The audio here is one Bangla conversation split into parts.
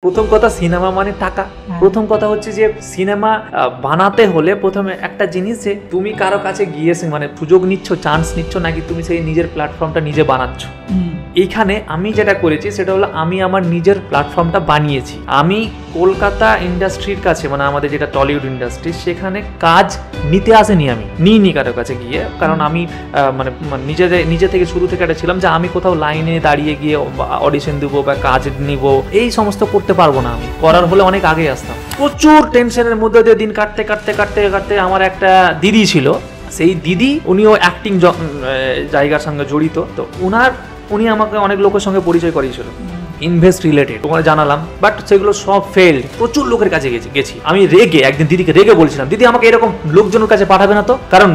প্রথম কথা সিনেমা মানে টাকা। প্রথম কথা হচ্ছে যে সিনেমা বানাতে হলে প্রথমে একটা জিনিস যে তুমি কারো কাছে গিয়ে মানে সুযোগ নিচ্ছ, চান্স নিচ্ছ, নাকি তুমি সেই নিজের প্ল্যাটফর্মটা নিজে বানাচ্ছ। এইখানে আমি যেটা করেছি সেটা হলো আমি আমার নিজের প্ল্যাটফর্মটা বানিয়েছি। আমি কলকাতা ইন্ডাস্ট্রির কাছে, মানে আমাদের যেটা টলিউড ইন্ডাস্ট্রি, সেখানে কাজ নিতে আসেনি, আমি নিইনি কারো কাছে গিয়ে। কারণ আমি মানে নিজে থেকে শুরু থেকে একটা ছিলাম যে আমি কোথাও লাইনে দাঁড়িয়ে গিয়ে অডিশন দেবো বা কাজ নিব, এই সমস্ত করতে পারবো না। আমি করার হলে অনেক আগে আসতাম। প্রচুর টেনশনের মধ্যে দিয়ে দিন কাটতে কাটতে কাটতে কাটতে আমার একটা দিদি ছিল, সেই দিদি উনিও অ্যাক্টিং জায়গার সঙ্গে জড়িত। তো উনি আমাকে অনেক লোকের সঙ্গে পরিচয় করিয়েছিল, ইনভেস্ট রিলেটেড, তোমার জানালাম, বাট সেগুলো সব ফেল্ড। প্রচুর লোকের কাছে গেছি আমি রেগে, একদিন দিদিকে রেগে বলছিলাম, দিদি আমাকে এরকম লোকজনের কাছে পাঠাবে না তো, কারণ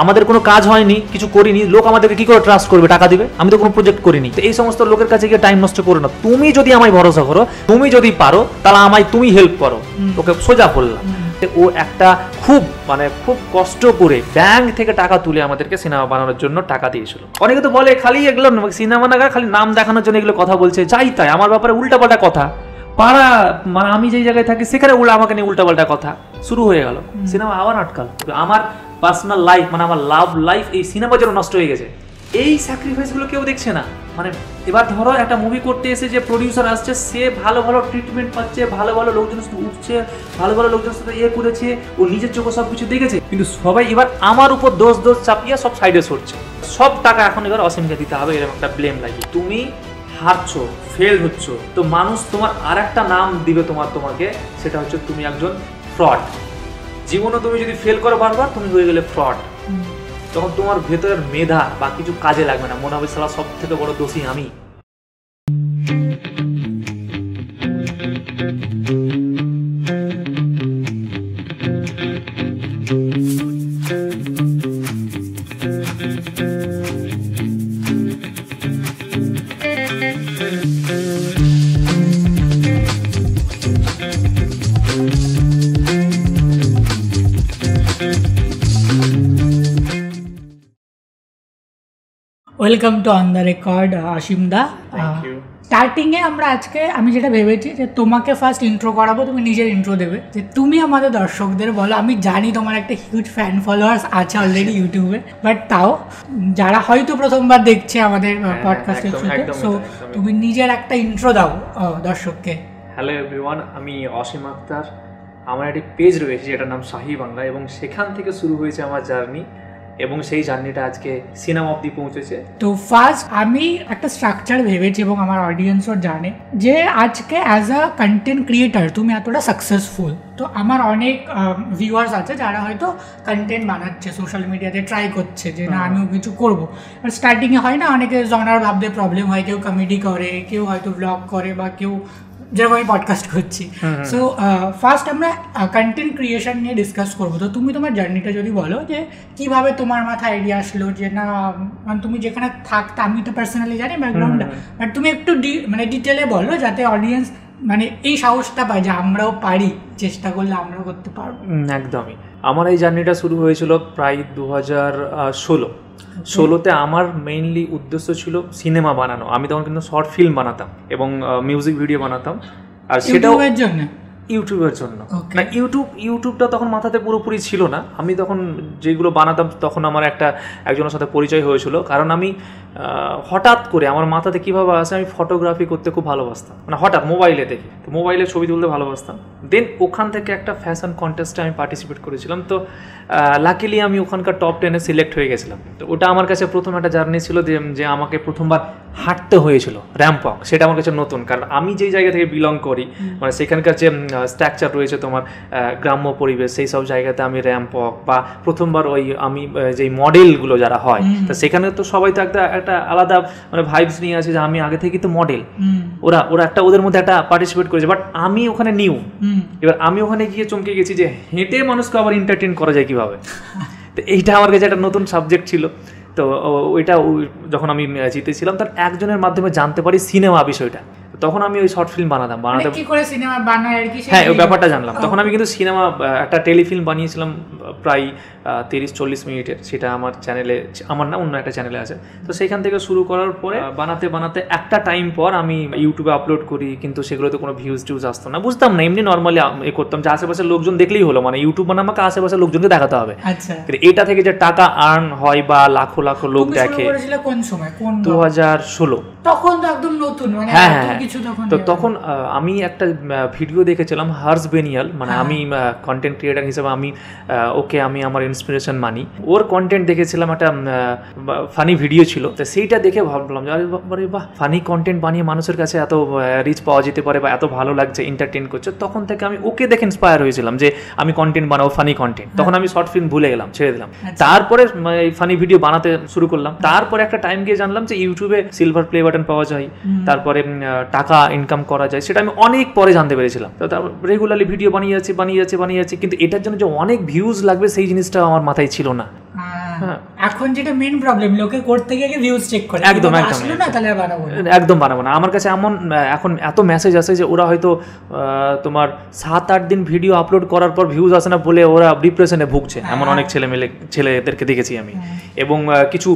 আমাদের কোনো কাজ হয়নি, কিছু করিনি, লোক আমাদেরকে কি করে ট্রাস্ট করবে, টাকা দিবে, আমি তো কোনো প্রজেক্ট করিনি। তো এই সমস্ত লোকের কাছে গিয়ে টাইম নষ্ট করো না। তুমি যদি আমায় ভরসা করো, তুমি যদি পারো, তাহলে আমায় তুমি হেল্প করো। ওকে সোজা বললাম। ও একটা খুব কষ্ট করে ব্যাংক থেকে টাকা তুলে আমাদেরকে সিনেমা বানানোর জন্য টাকা দিয়েছিল। অনেকে তো বলে খালি এগুলো সিনেমা না, খালি নাম দেখানোর জন্য এগুলো কথা বলছে, যাই তাই আমার ব্যাপারে উল্টাপাল্টা কথা। পাড়া মানে আমি যেই জায়গায় থাকি সেখানে আমাকে নিয়ে উল্টাপাল্টা কথা শুরু হয়ে গেল। সিনেমা আবার আটকাল। আমার পার্সোনাল লাইফ, মানে আমার লাভ লাইফ এই সিনেমার জন্য নষ্ট হয়ে গেছে। এই স্যাক্রিফাইসগুলো কেউ দেখছে না। মানে এবার ধরো একটা মুভি করতে এসে যে প্রডিউসার আসছে, সে ভালো ভালো ট্রিটমেন্ট পাচ্ছে, ভালো ভালো লোকজনের সাথে উঠছে, ভালো ভালো লোকজনের সাথে করেছে, ও নিজের চোখে সব কিছু দেখেছে, কিন্তু সবাই এবার আমার উপর দোষ চাপিয়ে সব সাইডে সরছে। সব টাকা এখন এবার অসীমকে দিতে হবে, এরকম একটা ব্লেম লাগিয়ে। তুমি হারছো, ফেল হচ্ছ, তো মানুষ তোমার আর একটা নাম দিবে তোমাকে, সেটা হচ্ছে তুমি একজন ফ্রড। জীবনে তুমি যদি ফেল করো বারবার, তুমি হয়ে গেলে ফ্রড। তখন তোমার ভেতরের মেধা বা কিছু কাজে লাগবে না, মনে হবে সালা সব থেকে বড় দোষী আমি। Welcome to on the record Asim da. স্টার্টিংয়ে আমি যেটা ভেবেছি যে তোমাকে ফার্স্ট ইন্ট্রো করাবো, তুমি নিজের ইন্ট্রো দেবে, যে তুমি আমাদের দর্শকদের বলো। আমি জানি তোমার একটা হিউজ ফ্যান ফলোয়ার্স আছে অলরেডি ইউটিউবে, বাট তাও যারা হয়তো প্রথমবার দেখছে আমাদের পডকাস্টের থ্রুতে, সো তুমি নিজের একটা ইন্ট্রো দাও দর্শককে। হ্যালো এভরিওয়ান, আমি অসীম আক্তার। আমার একটি পেজ রয়েছে যেটার নাম শাহি বাংলা, এবং সেখান থেকে শুরু হয়েছে আমার জার্নি, এবং সেই জার্নিটা আজকে সিনেমা অবধি পৌঁছেছে। তো ফার্স্ট আমি একটা স্ট্রাকচার ভেবেছি, এবং আমার অডিয়েন্সও জানে যে আজকে অ্যাজ আ কন্টেন্ট ক্রিয়েটার তুমি এতটা সাকসেসফুল। তো আমার অনেক ভিউয়ার্স আছে যারা হয়তো কন্টেন্ট বানাচ্ছে, সোশ্যাল মিডিয়াতে ট্রাই করছে যে না আমিও কিছু করবো। স্টার্টিংয়ে হয় না, অনেকে জনার ভাবতে প্রবলেম হয়, কেউ কমেডি করে, কেউ হয়তো ব্লগ করে, বা কেউ যেরকম আমি পডকাস্ট করছি। সো ফার্স্ট আমরা কন্টেন্ট ক্রিয়েশন নিয়ে ডিসকাস করবো। তো তুমি তোমার জার্নিটা যদি বলো, যে কীভাবে তোমার মাথায় আইডিয়া আসলো, যে না মানে তুমি যেখানে থাকতে, আমি তো পার্সোনালি জানি ব্যাকগ্রাউন্ডটা, বাট তুমি একটু ডিটেলে বলো, যাতে অডিয়েন্স মানে এই সাহসটা পায় যে আমরাও পারি, চেষ্টা করলে আমরাও করতে পারবো। একদমই। আমার এই জার্নিটা শুরু হয়েছিল প্রায় 2016-তে। আমার মেইনলি উদ্দেশ্য ছিল সিনেমা বানানো। আমি তখন কিন্তু শর্ট ফিল্ম বানাতাম এবং মিউজিক ভিডিও বানাতাম, আর সেটাও ইউটিউবের জন্য। না, ইউটিউবটা তখন মাথাতে পুরোপুরি ছিল না। আমি তখন যেগুলো বানাতাম, তখন আমার একজনের সাথে পরিচয় হয়েছিল, কারণ আমি হঠাৎ করে আমার মাথাতে কীভাবে আসে, আমি ফটোগ্রাফি করতে খুব ভালোবাসতাম, মানে হঠাৎ মোবাইলে দেখে, তো মোবাইলে ছবি তুলতে ভালোবাসতাম। দেন ওখান থেকে একটা ফ্যাশন কন্টেস্টে আমি পার্টিসিপেট করেছিলাম। তো লাকিলি আমি ওখানকার টপ 10-এ সিলেক্ট হয়ে গেছিলাম। তো ওটা আমার কাছে প্রথম একটা জার্নি ছিল, যে আমাকে প্রথমবার হাঁটতে হয়েছিল র্যাম্প ওয়াক। সেটা আমার কাছে নতুন, কারণ আমি যেই জায়গা থেকে বিলং করি, মানে সেখানকার যে স্ট্রাকচার রয়েছে তোমার গ্রাম্য পরিবেশ, সেই সব জায়গাতে আমি র্যাম্প ওয়াক বা প্রথমবার আমি যেই মডেলগুলো যারা হয়, তো সেখানে তো সবাই তো একটা আলাদা মানে ভাইবস নিয়ে আছে, যে আমি আগে থেকেই তো মডেল, ওরা ওদের মধ্যে একটা পার্টিসিপেট করেছে, বাট আমি ওখানে নিউ। এবার আমি ওখানে গিয়ে চমকে গেছি যে হেঁটে মানুষকে আবার এন্টারটেইন করা যায় কীভাবে। তো এইটা আমার কাছে একটা নতুন সাবজেক্ট ছিল। তো ওইটা যখন আমি জিতেছিলাম, তার একজনের মাধ্যমে জানতে পারি সিনেমা বিষয়টা। তখন আমি ওই শর্ট ফিল্ম বানাতাম, বানাতে কি করে সিনেমা বানায় আর কি, হ্যাঁ ওই ব্যাপারটা জানলাম। তখন আমি কিন্তু সিনেমা একটা টেলিফিল্ম বানিয়েছিলাম প্রায় 30-40 মিনিটের, সেটা আমার চ্যানেলে, আমার না অন্য একটা চ্যানেলে আছে। তো সেখান থেকে শুরু করার পরে বানাতে বানাতে একটা টাইম পর আমি ইউটিউবে আপলোড করি, কিন্তু সেগুলোতে কোনো ভিউজ টিউজ আসতো না, বুঝতাম না, এমনি নর্মালি এ করতাম যে আশেপাশের লোকজন দেখলেই হলো, মানে ইউটিউব মানে আমাকে আশেপাশের লোকজনকে দেখাতে হবে। আচ্ছা, এটা থেকে যে টাকা আর্ন হয় বা লাখো লাখো লোক দেখে। কোন সময়, কোন 2016, তখন তো একদম নতুন, মানে হ্যাঁ এত হ্যাঁ কিছু তখন। তো তখন আমি একটা ভিডিও দেখেছিলাম হার্স বেনিয়াল, মানে আমি কন্টেন্ট ক্রিয়েটার হিসেবে আমি ওকে আমি আমার ইন্সপিরেশন মানি, ওর কন্টেন্ট দেখেছিলাম, একটা ফানি ভিডিও ছিল, তো সেইটা দেখে ভাবলাম যে আরে বাহ, ফানি কন্টেন্ট বানিয়ে মানুষের কাছে এত রিচ পাওয়া যেতে পারে বা এত ভালো লাগছে, এন্টারটেইন করছে। তখন থেকে আমি ওকে দেখে ইন্সপায়ার হয়েছিলাম যে আমি কন্টেন্ট বানাবো, ফানি কন্টেন্ট। তখন আমি শর্ট ফিল্ম ভুলে গেলাম, ছেড়ে দিলাম। তারপরে এই ফানি ভিডিও বানাতে শুরু করলাম। তারপরে একটা টাইম গিয়ে জানলাম যে ইউটিউবে সিলভার প্লে বাটন পাওয়া যায়, তারপরে টাকা ইনকাম করা যায়, সেটা আমি অনেক পরে জানতে পেরেছিলাম। তো তারপর রেগুলারলি ভিডিও বানিয়ে যাচ্ছি, কিন্তু এটার জন্য যে অনেক ভিউজ লাগবে সেই জিনিসটা আমার মাথায় ছিল না। এখন যেটা মেইন প্রবলেম, লোকে করতে গিয়ে ভিউজ চেক করে, একদম আসলো না তাহলে একদম বানাবো না। আমার কাছে এমন এখন এত মেসেজ আসে যে ওরা হয়তো তোমার 7-8 দিন ভিডিও আপলোড করার পর ভিউজ আসে না বলে ওরা ডিপ্রেশনে ভুগছে, এমন অনেক ছেলেদেরকে দেখেছি আমি। এবং কিছু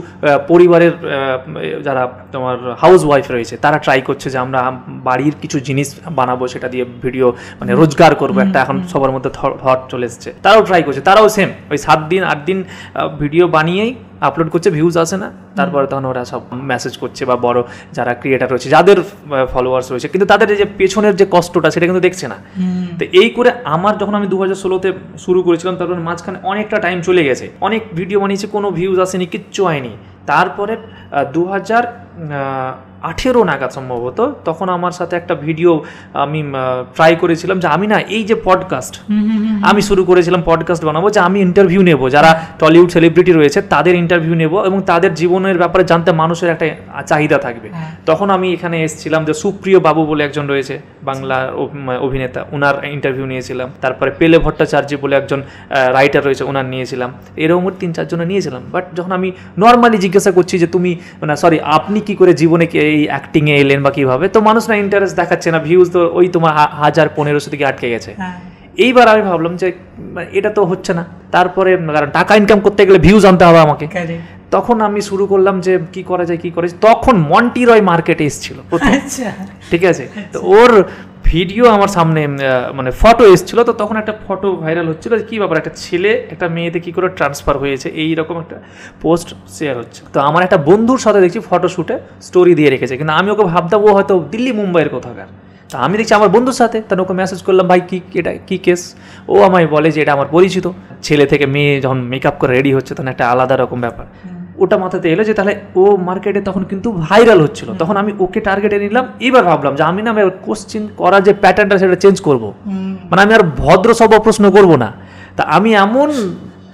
পরিবারের যারা তোমার হাউস ওয়াইফ রয়েছে, তারা ট্রাই করছে যে আমরা বাড়ির কিছু জিনিস বানাবো, সেটা দিয়ে ভিডিও মানে রোজগার করবো, একটা এখন সবার মধ্যে থট চলে এসছে। তারাও ট্রাই করছে, তারাও সেম ওই 7-8 দিন ভিডিও বানিয়েই আপলোড করছে, ভিউজ আসে না, তারপরে তখন ওরা সব মেসেজ করছে, বা বড় যারা ক্রিয়েটার রয়েছে, যাদের ফলোয়ার্স রয়েছে, কিন্তু তাদের যে পেছনের যে কষ্টটা সেটা কিন্তু দেখছে না। তো এই করে আমার যখন আমি 2016-তে শুরু করেছিলাম, তারপর মাঝখানে অনেকটা টাইম চলে গেছে, অনেক ভিডিও বানিয়েছি, কোনো ভিউজ আসেনি, কিচ্ছু হয়নি। তারপরে 2018 নাগাদ সম্ভবত, তখন আমার সাথে একটা ভিডিও আমি ট্রাই করেছিলাম যে আমি না এই যে পডকাস্ট আমি শুরু করেছিলাম, পডকাস্ট বানাবো, যে আমি ইন্টারভিউ নেব, যারা টলিউড সেলিব্রিটি রয়েছে তাদের ইন্টারভিউ নেব, এবং তাদের জীবনের ব্যাপারে জানতে মানুষের একটা চাহিদা থাকবে। তখন আমি এখানে এসেছিলাম, যে সুপ্রিয় বাবু বলে একজন রয়েছে, বাংলার অভিনেতা, ওনার ইন্টারভিউ নিয়েছিলাম। তারপরে পেলে ভট্টাচার্য বলে একজন রাইটার রয়েছে, ওনার নিয়েছিলাম। এরকম 3-4 জনের নিয়েছিলাম। বাট যখন আমি নর্মালি জিজ্ঞাসা করছি যে তুমি আপনি কি করে জীবনে এই অ্যাক্টিংয়ে এলেন বা কীভাবে, তো মানুষ না ইন্টারেস্ট দেখাচ্ছে না, ভিউজ তো ওই তোমার 1000-1500 থেকে আটকে গেছে। এইবার আমি ভাবলাম যে এটা তো হচ্ছে না, তারপরে কারণ টাকা ইনকাম করতে গেলে ভিউজ আনতে হবে আমাকে। তখন আমি শুরু করলাম যে কি করা যায়। তখন মন্টি রয় মার্কেটে এসেছিল, ঠিক আছে, তো ওর ভিডিও আমার সামনে মানে ফটো এসেছিল। তো তখন একটা ফটো ভাইরাল হচ্ছিল, কি ব্যাপার, একটা ছেলে একটা মেয়েতে কি করে ট্রান্সফার হয়েছে, এইরকম একটা পোস্ট শেয়ার হচ্ছে। তো আমার একটা বন্ধুর সাথে দেখছি ফটোশ্যুটে স্টোরি দিয়ে রেখেছে, কিন্তু আমি ওকে ভাবতাম ও হয়তো দিল্লি মুম্বাইয়ের কোথাকার। তা আমি দেখছি আমার বন্ধুর সাথে, তাহলে ওকে মেসেজ করলাম, ভাই কি এটা কি কেস? ও আমায় বলে যে এটা আমার পরিচিত ছেলে, থেকে মেয়ে যখন মেকআপ করে রেডি হচ্ছে তখন একটা আলাদা রকম ব্যাপার। ওটা মাথাতে এলো যে তাহলে ও মার্কেটে তখন কিন্তু ভাইরাল হচ্ছিল, তখন আমি ওকে টার্গেটে নিলাম। এবার ভাবলাম যে আমি না কোশ্চেন করার যে প্যাটার্নটা সেটা চেঞ্জ করবো, মানে আমি আর ভদ্র সব প্রশ্ন করবো না। তা আমি এমন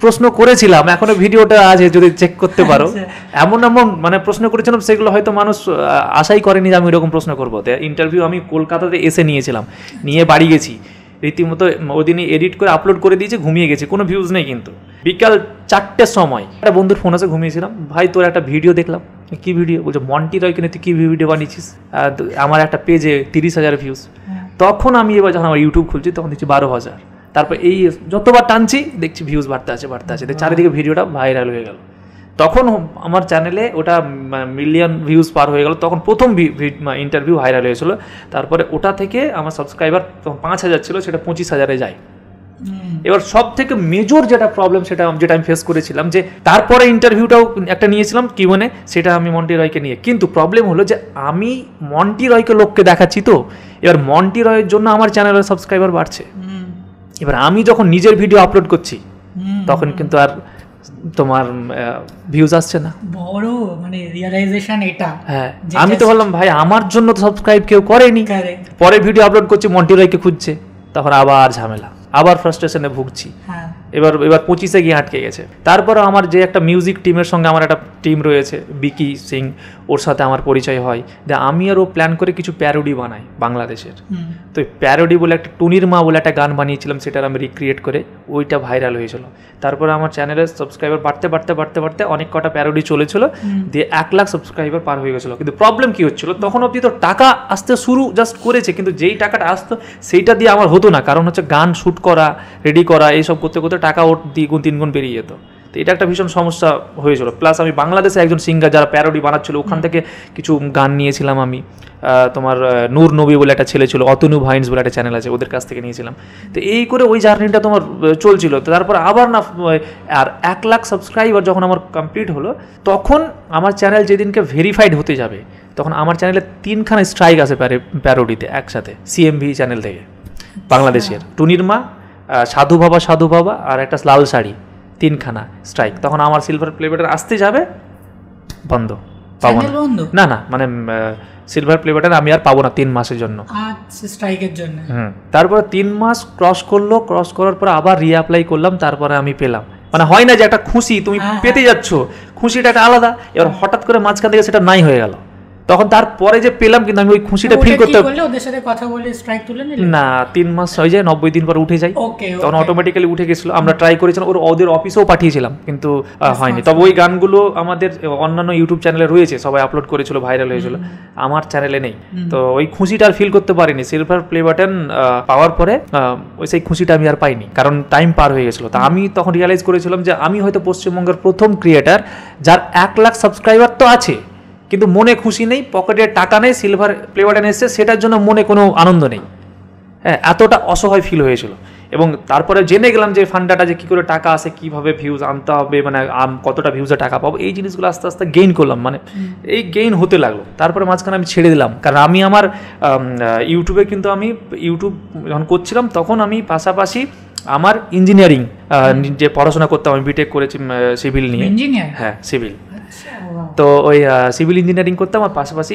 প্রশ্ন করেছিলাম, এখনো ভিডিওটা আছে যদি চেক করতে পারো, এমন মানে প্রশ্ন করেছিলাম সেগুলো হয়তো মানুষ আশাই করেনি যে আমি এরকম প্রশ্ন করবো। ইন্টারভিউ আমি কলকাতাতে এসে নিয়েছিলাম, নিয়ে বাড়ি গেছি, রীতিমতো ওদিনই এডিট করে আপলোড করে দিয়েছে, ঘুমিয়ে গেছি, কোনো ভিউজ নেই। কিন্তু বিকাল 4টের সময় একটা বন্ধুর ফোন আছে, ঘুমিয়েছিলাম, ভাই তোর একটা ভিডিও দেখলাম। কি ভিডিও? বলছে মন্টি রয় কিনে তুই কি ভিডিও বানিয়েছিস? আমার একটা পেজে 30,000 ভিউজ। তখন আমি এবার যখন আমার ইউটিউব খুলছি তখন দেখছি 12,000। তারপর এই যতবার টানছি দেখছি ভিউজ বাড়তে আছে। চারিদিকে ভিডিওটা ভাইরাল হয়ে গেল। তখন আমার চ্যানেলে ওটা মিলিয়ন ভিউজ পার হয়ে গেল। তখন প্রথম ইন্টারভিউ ভাইরাল হয়েছিল। তারপরে ওটা থেকে আমার সাবস্ক্রাইবার 5,000 ছিল, সেটা 25,000-এ যায়। এবার সব থেকে মেজর যেটা প্রবলেম, যেটা আমি ফেস করেছিলাম, যে তারপরে ইন্টারভিউটাও একটা নিয়েছিলাম কি মানে, সেটা আমি মন্টি রয়কে নিয়ে। কিন্তু প্রবলেম হলো যে আমি মন্টি রয়কে লোককে দেখাচ্ছি, তো এবার মন্টি রয়ের জন্য আমার চ্যানেলের সাবস্ক্রাইবার বাড়ছে। এবার আমি যখন নিজের ভিডিও আপলোড করছি তখন কিন্তু আর তোমার ভিউজ আসছে না। বড় মানে রিয়েলাইজেশন এটা। হ্যাঁ, আমি তো বললাম ভাই আমার জন্য তো সাবস্ক্রাইব কেউ করেনি। পরে ভিডিও আপলোড করছি, মন্টি রয়কে খুঁজছে, তখন আবার ঝামেলা, আবার ফ্রাস্ট্রেশনে ভুগছি। এবার 25-এ গিয়ে আটকে গেছে। তারপরে আমার যে একটা মিউজিক টিমের সঙ্গে আমার একটা টিম রয়েছে, বিকি সিং, ওর সাথে আমার পরিচয় হয়। আমি আর ও প্ল্যান করে কিছু প্যারোডি বানাই বাংলাদেশের। তো প্যারোডি বলে একটা টুনির মা বলে একটা গান বানিয়েছিলাম, সেটার আমি রিক্রিয়েট করে, ওইটা ভাইরাল হয়েছিল। তারপরে আমার চ্যানেলের সাবস্ক্রাইবার বাড়তে অনেক কটা প্যারোডি চলেছিল, দিয়ে 1 লাখ সাবস্ক্রাইবার পার হয়ে গেছিলো। কিন্তু প্রবলেম কী হচ্ছিল, তখন অবধি তো টাকা আসতে শুরু জাস্ট করেছে, কিন্তু যেই টাকাটা আসতো সেইটা দিয়ে আমার হতো না। কারণ হচ্ছে গান শ্যুট করা, রেডি করা, এইসব করতে করতে টাকা ওর 2 গুণ 3 গুণ বেরিয়ে যেত। তো এটা একটা ভীষণ সমস্যা হয়েছিল। প্লাস আমি বাংলাদেশে একজন সিঙ্গার যারা প্যারোডি বানাচ্ছিল, ওখান থেকে কিছু গান নিয়েছিলাম আমি। তোমার নূর নবী বলে একটা ছেলে ছিল, অতনু ভাইন্স বলে একটা চ্যানেল আছে, ওদের কাছ থেকে নিয়েছিলাম। তো এই করে ওই জার্নিটা তোমার চলছিল। তো তারপর আবার না, আর 1 লাখ সাবস্ক্রাইবার যখন আমার কমপ্লিট হলো, তখন আমার চ্যানেল যেদিনকে ভেরিফাইড হতে যাবে, তখন আমার চ্যানেলে 3খানা স্ট্রাইক আছে প্যারোডিতে একসাথে, সিএমভি চ্যানেল থেকে, বাংলাদেশের টুনির মা, সাধু বাবা আর একটা লাল শাড়ি, 3খানা স্ট্রাইক। তখন আমার সিলভার প্লে বাটন আসতে যাবে, বন্ধ, পাবো না, না মানে সিলভার প্লে বাটন আমি আর পাবো না 3 মাসের জন্য, স্ট্রাইকের জন্য। তারপরে 3 মাস ক্রস করার পর আবার রিঅ্যাপ্লাই করলাম, তারপরে আমি পেলাম। মানে হয় না যে একটা খুশি তুমি পেতে যাচ্ছ, খুশিটা একটা আলাদা, এবার হঠাৎ করে মাঝখান থেকে সেটা নাই হয়ে গেল, তখন তারপরে যে পেলাম, কিন্তু আমি ওই খুশিটা ফিল করতে ওদের সাথে কথা বলে স্ট্রাইক তুলে নিলে না, 3 মাস হয়ে যায়, 90 দিন পর উঠে যায়, তখন অটোমেটিক্যালি উঠে গেছিলো। আমরা ট্রাই করেছিলাম, ওদের অফিসেও পাঠিয়েছিলাম, কিন্তু হয়নি। তবে ওই গানগুলো আমাদের অন্যান্য ইউটিউব চ্যানেলে রয়েছে, সবাই আপলোড করেছিল, ভাইরাল হয়েছিল, আমার চ্যানেলে নেই। তো ওই খুশিটা আর ফিল করতে পারিনি। সিলভার প্লে বাটন পাওয়ার পরে ওই সেই খুশিটা আমি আর পাইনি, কারণ টাইম পার হয়ে গেছিলো। তা আমি তখন রিয়ালাইজ করেছিলাম যে আমি হয়তো পশ্চিমবঙ্গের প্রথম ক্রিয়েটার যার 1 লাখ সাবস্ক্রাইবার তো আছে, কিন্তু মনে খুশি নেই, পকেটে টাকা নেই, সিলভার প্লে বাটন এসছে, সেটার জন্য মনে কোনো আনন্দ নেই। হ্যাঁ, এতটা অসহায় ফিল হয়েছিল। এবং তারপরে জেনে গেলাম যে ফান্ডাটা, যে কী করে টাকা আসে, কীভাবে ভিউজ আনতে হবে, মানে কতটা ভিউজে টাকা পাবো, এই জিনিসগুলো আস্তে আস্তে গেইন করলাম, মানে এই গেইন হতে লাগলো। তারপরে মাঝখানে আমি ছেড়ে দিলাম, কারণ আমি আমার ইউটিউবে, কিন্তু আমি ইউটিউব যখন করছিলাম তখন আমি পাশাপাশি আমার ইঞ্জিনিয়ারিং যে পড়াশোনা করতাম, আমি বিটেক করেছি সিভিল নিয়ে। হ্যাঁ, সিভিল। তো ওই সিভিল ইঞ্জিনিয়ারিং করতাম, আর পাশাপাশি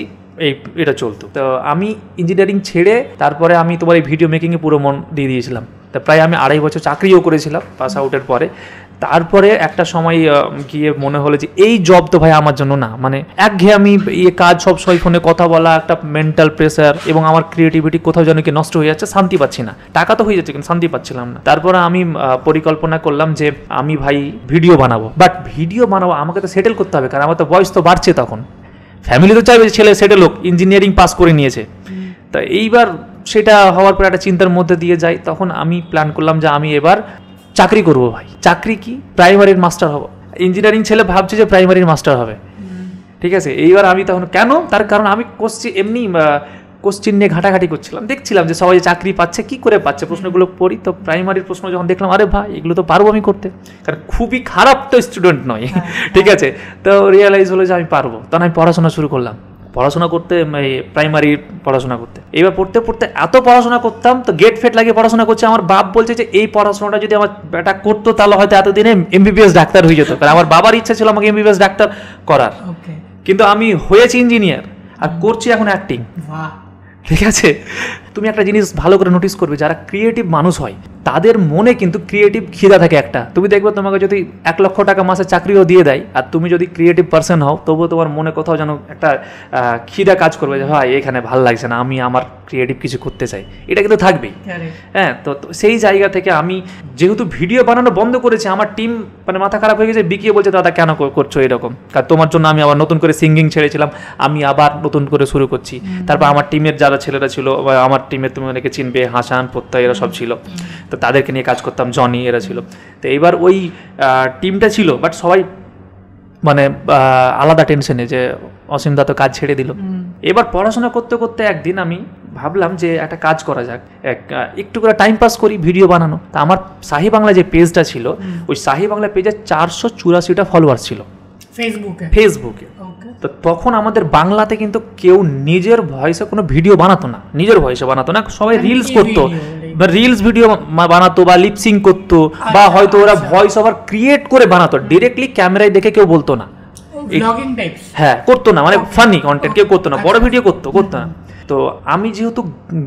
এটা চলতো। তো আমি ইঞ্জিনিয়ারিং ছেড়ে তারপরে আমি তোমার এই ভিডিও মেকিংয়ে পুরো মন দিয়ে দিয়েছিলাম। তা প্রায় আমি 2.5 বছর চাকরিও করেছিলাম পাস আউটের পরে। তারপরে একটা সময় গিয়ে মনে হলো যে এই জব তো ভাই আমার জন্য না, মানে একঘেয়ে আমি কাজ, সব সময় ফোনে কথা বলা, একটা মেন্টাল প্রেসার, এবং আমার ক্রিয়েটিভিটি কোথাও যেন কি নষ্ট হয়ে যাচ্ছে, শান্তি পাচ্ছি না। টাকা তো হয়ে যাচ্ছে, কিন্তু শান্তি পাচ্ছিলাম না। তারপরে আমি পরিকল্পনা করলাম যে আমি ভাই ভিডিও বানাবো, বাট ভিডিও বানাবো আমাকে তো সেটেল করতে হবে, কারণ আমার তো বয়স তো বাড়ছে, তখন ফ্যামিলি তো চাইবে যে ছেলে সেটেল হোক, ইঞ্জিনিয়ারিং পাস করে নিয়েছে। তা এইবার সেটা হওয়ার পর একটা চিন্তার মধ্যে দিয়ে যাই, তখন আমি প্ল্যান করলাম যে আমি এবার চাকরি করবো ভাই। চাকরি কি, প্রাইমারির মাস্টার হবো। ইঞ্জিনিয়ারিং ছেলে ভাবছে যে প্রাইমারির মাস্টার হবে, ঠিক আছে। এইবার আমি তখন কেন, তার কারণ আমি এমনি কোশ্চিন নিয়ে ঘাটাঘাটি করছিলাম, দেখছিলাম যে সবাই চাকরি পাচ্ছে, কি করে পাচ্ছে, প্রশ্নগুলো পড়ি। তো প্রাইমারির প্রশ্ন যখন দেখলাম, আরে ভাই এগুলো তো পারবো আমি করতে, কারণ খুবই খারাপ তো স্টুডেন্ট নয়, ঠিক আছে। তো রিয়েলাইজ হলো যে আমি পারবো। তখন আমি পড়াশোনা শুরু করলাম, পড়াশোনা করতে, প্রাইমারি পড়াশোনা করতে। এবার পড়তে পড়তে এত পড়াশোনা করতাম, তো গেট ফেট লাগিয়ে পড়াশোনা করছে। আমার বাপ বলছে যে এই পড়াশোনাটা যদি আমার বেটা করতো, তাহলে হয়তো এতদিনে এমবিবিএস ডাক্তার হয়ে যেত, কারণ আমার বাবার ইচ্ছা ছিল আমাকে এমবিবিএস ডাক্তার করার। কিন্তু আমি হয়েছি ইঞ্জিনিয়ার, আর করছি এখন অ্যাক্টিং। ঠিক আছে। তুমি একটা জিনিস ভালো করে নোটিস করবে, যারা ক্রিয়েটিভ মানুষ হয় তাদের মনে কিন্তু ক্রিয়েটিভ খিদা থাকে একটা। তুমি দেখবে তোমাকে যদি 1 লক্ষ টাকা মাসে চাকরিও দিয়ে দেয়, আর তুমি যদি ক্রিয়েটিভ পার্সন হও, তবুও তোমার মনে কোথাও যেন একটা খিদা কাজ করবে যে ভাই এখানে ভালো লাগছে না, আমি আমার ক্রিয়েটিভ কিছু করতে চাই, এটা কিন্তু থাকবেই। হ্যাঁ, তো সেই জায়গা থেকে আমি যেহেতু ভিডিও বানানো বন্ধ করেছি, আমার টিম মানে মাথা খারাপ হয়ে গেছে, বিকিয়ে বলছে দাদা কেন করছো এরকম, কারণ তোমার জন্য আমি আবার নতুন করে সিঙ্গিং ছেড়েছিলাম, আমি আবার নতুন করে শুরু করছি। তারপর আমার টিমের যারা ছেলেরা ছিল, আমার টিমের তুমি অনেকে চিনবে, হাসান, প্রত্যয়, এরা সব ছিল, তো তাদেরকে নিয়ে কাজ করতাম, জনি এরা ছিল। তো এইবার ওই টিমটা ছিল, বাট সবাই মানে আলাদা টেনশনে যে অসীম দা তো কাজ ছেড়ে দিল। এবার পড়াশোনা করতে করতে একদিন আমি ভাবলাম যে একটা কাজ করা যাক, একটু করে টাইম পাস করি, ভিডিও বানানো। তা আমার শাহি বাংলা যে পেজটা ছিল, ওই শাহি বাংলা পেজে 484টা ফলোয়ার্স ছিল ফেসবুকে। তো তখন আমাদের বাংলাতে কিন্তু কেউ নিজের ভয়েসে কোনো ভিডিও বানাতো না, নিজের ভয়েসে বানাতো না, সবাই রিলস করতো, বা রিলস ভিডিও বানাতো, বা লিপসিং করতো, বা হয়তো ওরা ভয়েস ওভার ক্রিয়েট করে বানাতো, ডিরেক্টলি ক্যামেরায় দেখে কেউ বলতো না, হ্যাঁ করতো না, মানে ফানি কন্টেন্ট কেউ করতো না, বড় ভিডিও করতো না। তো আমি যেহেতু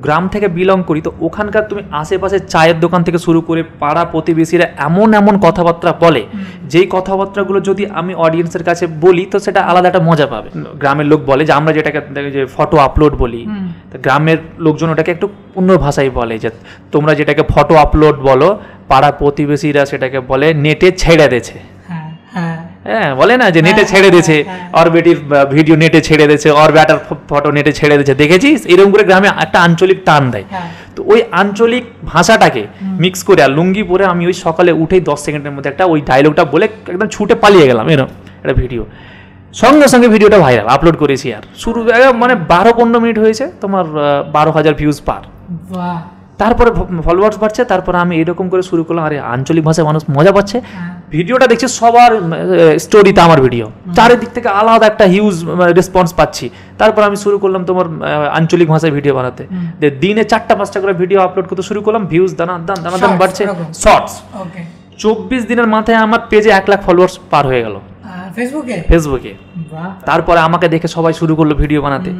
গ্রাম থেকে বিলং করি, তো ওখানকার তুমি আশেপাশে চায়ের দোকান থেকে শুরু করে পাড়া প্রতিবেশীরা এমন এমন কথাবার্তা বলে, যেই কথাবার্তাগুলো যদি আমি অডিয়েন্সের কাছে বলি তো সেটা আলাদা একটা মজা পাবে। গ্রামের লোক বলে যে আমরা যেটাকে যে ফটো আপলোড বলি, তো গ্রামের লোকজন ওটাকে একটু অন্য ভাষায় বলে, যে তোমরা যেটাকে ফটো আপলোড বলো, পাড়া প্রতিবেশীরা সেটাকে বলে নেটে ছেড়ে দিয়েছে। হ্যাঁ, বলে না যে নেটে ছেড়ে দিয়েছে, ওর বেটির ভিডিও নেটে ছেড়ে দিয়েছে, ওর ব্যাটার ফটো নেটে ছেড়ে দিয়েছে, দেখেছিস? এরকম করে গ্রামে একটা আঞ্চলিক টান দেয়। তো ওই আঞ্চলিক ভাষাটাকে মিক্স করে আর লুঙ্গি পরে আমি ওই সকালে উঠেই 10 সেকেন্ডের মধ্যে একটা ওই ডায়লগটা বলে একদম ছুটে পালিয়ে গেলাম, এরকম একটা ভিডিও। সঙ্গে সঙ্গে ভিডিওটা ভাইরাল, আপলোড করেছি। আর শুরু মানে 12-15 মিনিট হয়েছে, তোমার 12,000 ভিউজ পার। তারপরে ফলোয়ার্স বাড়ছে, তারপরে আমি এরকম করে শুরু করলাম, আরে আঞ্চলিক ভাষায় মানুষ মজা পাচ্ছে। ভিডিওটা দেখছি সবার স্টোরিতে আমার ভিডিও, চারিদিক থেকে আলাদা একটা হিউজ রেসপন্স পাচ্ছি। তারপর আমি শুরু করলাম তোমার আঞ্চলিক ভাষায় ভিডিও বানাতে, দিনে 4টা-5টা করে ভিডিও আপলোড করতে শুরু করলাম, ভিউজ দানা বাড়ছে। শর্টস 24 দিনের মাথায় আমার পেজে 1 লাখ ফলোয়ার্স পার হয়ে গেল ফেসবুকে। তারপরে আমাকে দেখে সবাই শুরু করলো ভিডিও বানাতে।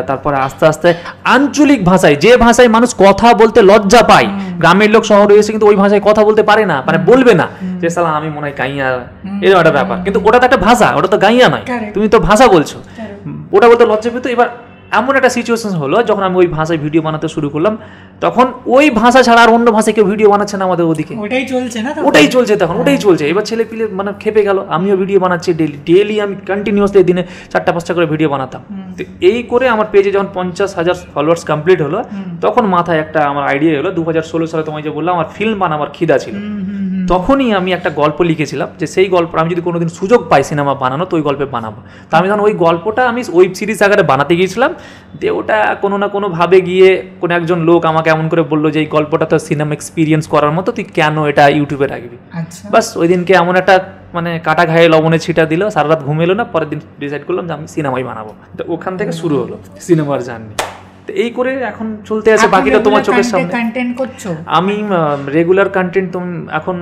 তারপরে আস্তে আস্তে আঞ্চলিক ভাষায়, যে ভাষায় মানুষ কথা বলতে লজ্জা পায়, গ্রামের লোক শহরে এসে কিন্তু ওই ভাষায় কথা বলতে পারে না, মানে বলবে না যে সালা আমি মনে হয় গাইয়া, এরকম একটা ব্যাপার। কিন্তু ওটা তো একটা ভাষা, ওটা তো গাইয়া নয়, তুমি তো ভাষা বলছো, ওটা বলতে লজ্জা পেত। এবার এমন একটা সিচুয়েশন হলো যখন আমি ওই ভাষায় ভিডিও বানাতে শুরু করলাম, তখন ওই ভাষা ছাড়া আর অন্য ভাষায় কেউ ভিডিও বানাচ্ছে না আমাদের ওদিকে, ওটাই চলছে তখন, ওটাই চলছে। এবার ছেলে পিলে মানে খেপে গেল, আমিও ভিডিও বানাচ্ছি ডেইলি আমি কন্টিনিউয়াসলি দিনে 4টা-5টা করে ভিডিও বানাতাম। তো এই করে আমার পেজে যখন 50,000 ফলোয়ার্স কমপ্লিট হলো, তখন মাথায় একটা আমার আইডিয়া এলো। 2016 সালে তোমায় যে বললাম আমার ফিল্ম বানাবার খিদা ছিল, তখনই আমি একটা গল্প লিখেছিলাম যে সেই গল্প আমি যদি কোনোদিন সুযোগ পাই সিনেমা বানানো, তো ওই গল্পে বানাবো। তো আমি তখন ওই গল্পটা আমি ওয়েব সিরিজ আকারে বানাতে গিয়েছিলাম, দিয়ে ওটা কোনো না কোনোভাবে গিয়ে কোনো একজন লোক আমাকে এমন করে বললো যে এই গল্পটা তো সিনেমা এক্সপিরিয়েন্স করার মতো, তুই কেন এটা ইউটিউবে রাখবি। বাস ওই দিনকে এমন একটা মানে কাটা ঘায়ে লবণে ছিটা দিল, সারা রাত ঘুম এলো না। পরের দিন ডিসাইড করলাম যে আমি সিনেমাই বানাবো। তো ওখান থেকে শুরু হলো সিনেমার জার্নি। এই করে এখন চলতে আছে, বাকিটা তোমার চোখের সামনে। আমি রেগুলার কন্টেন্ট এখন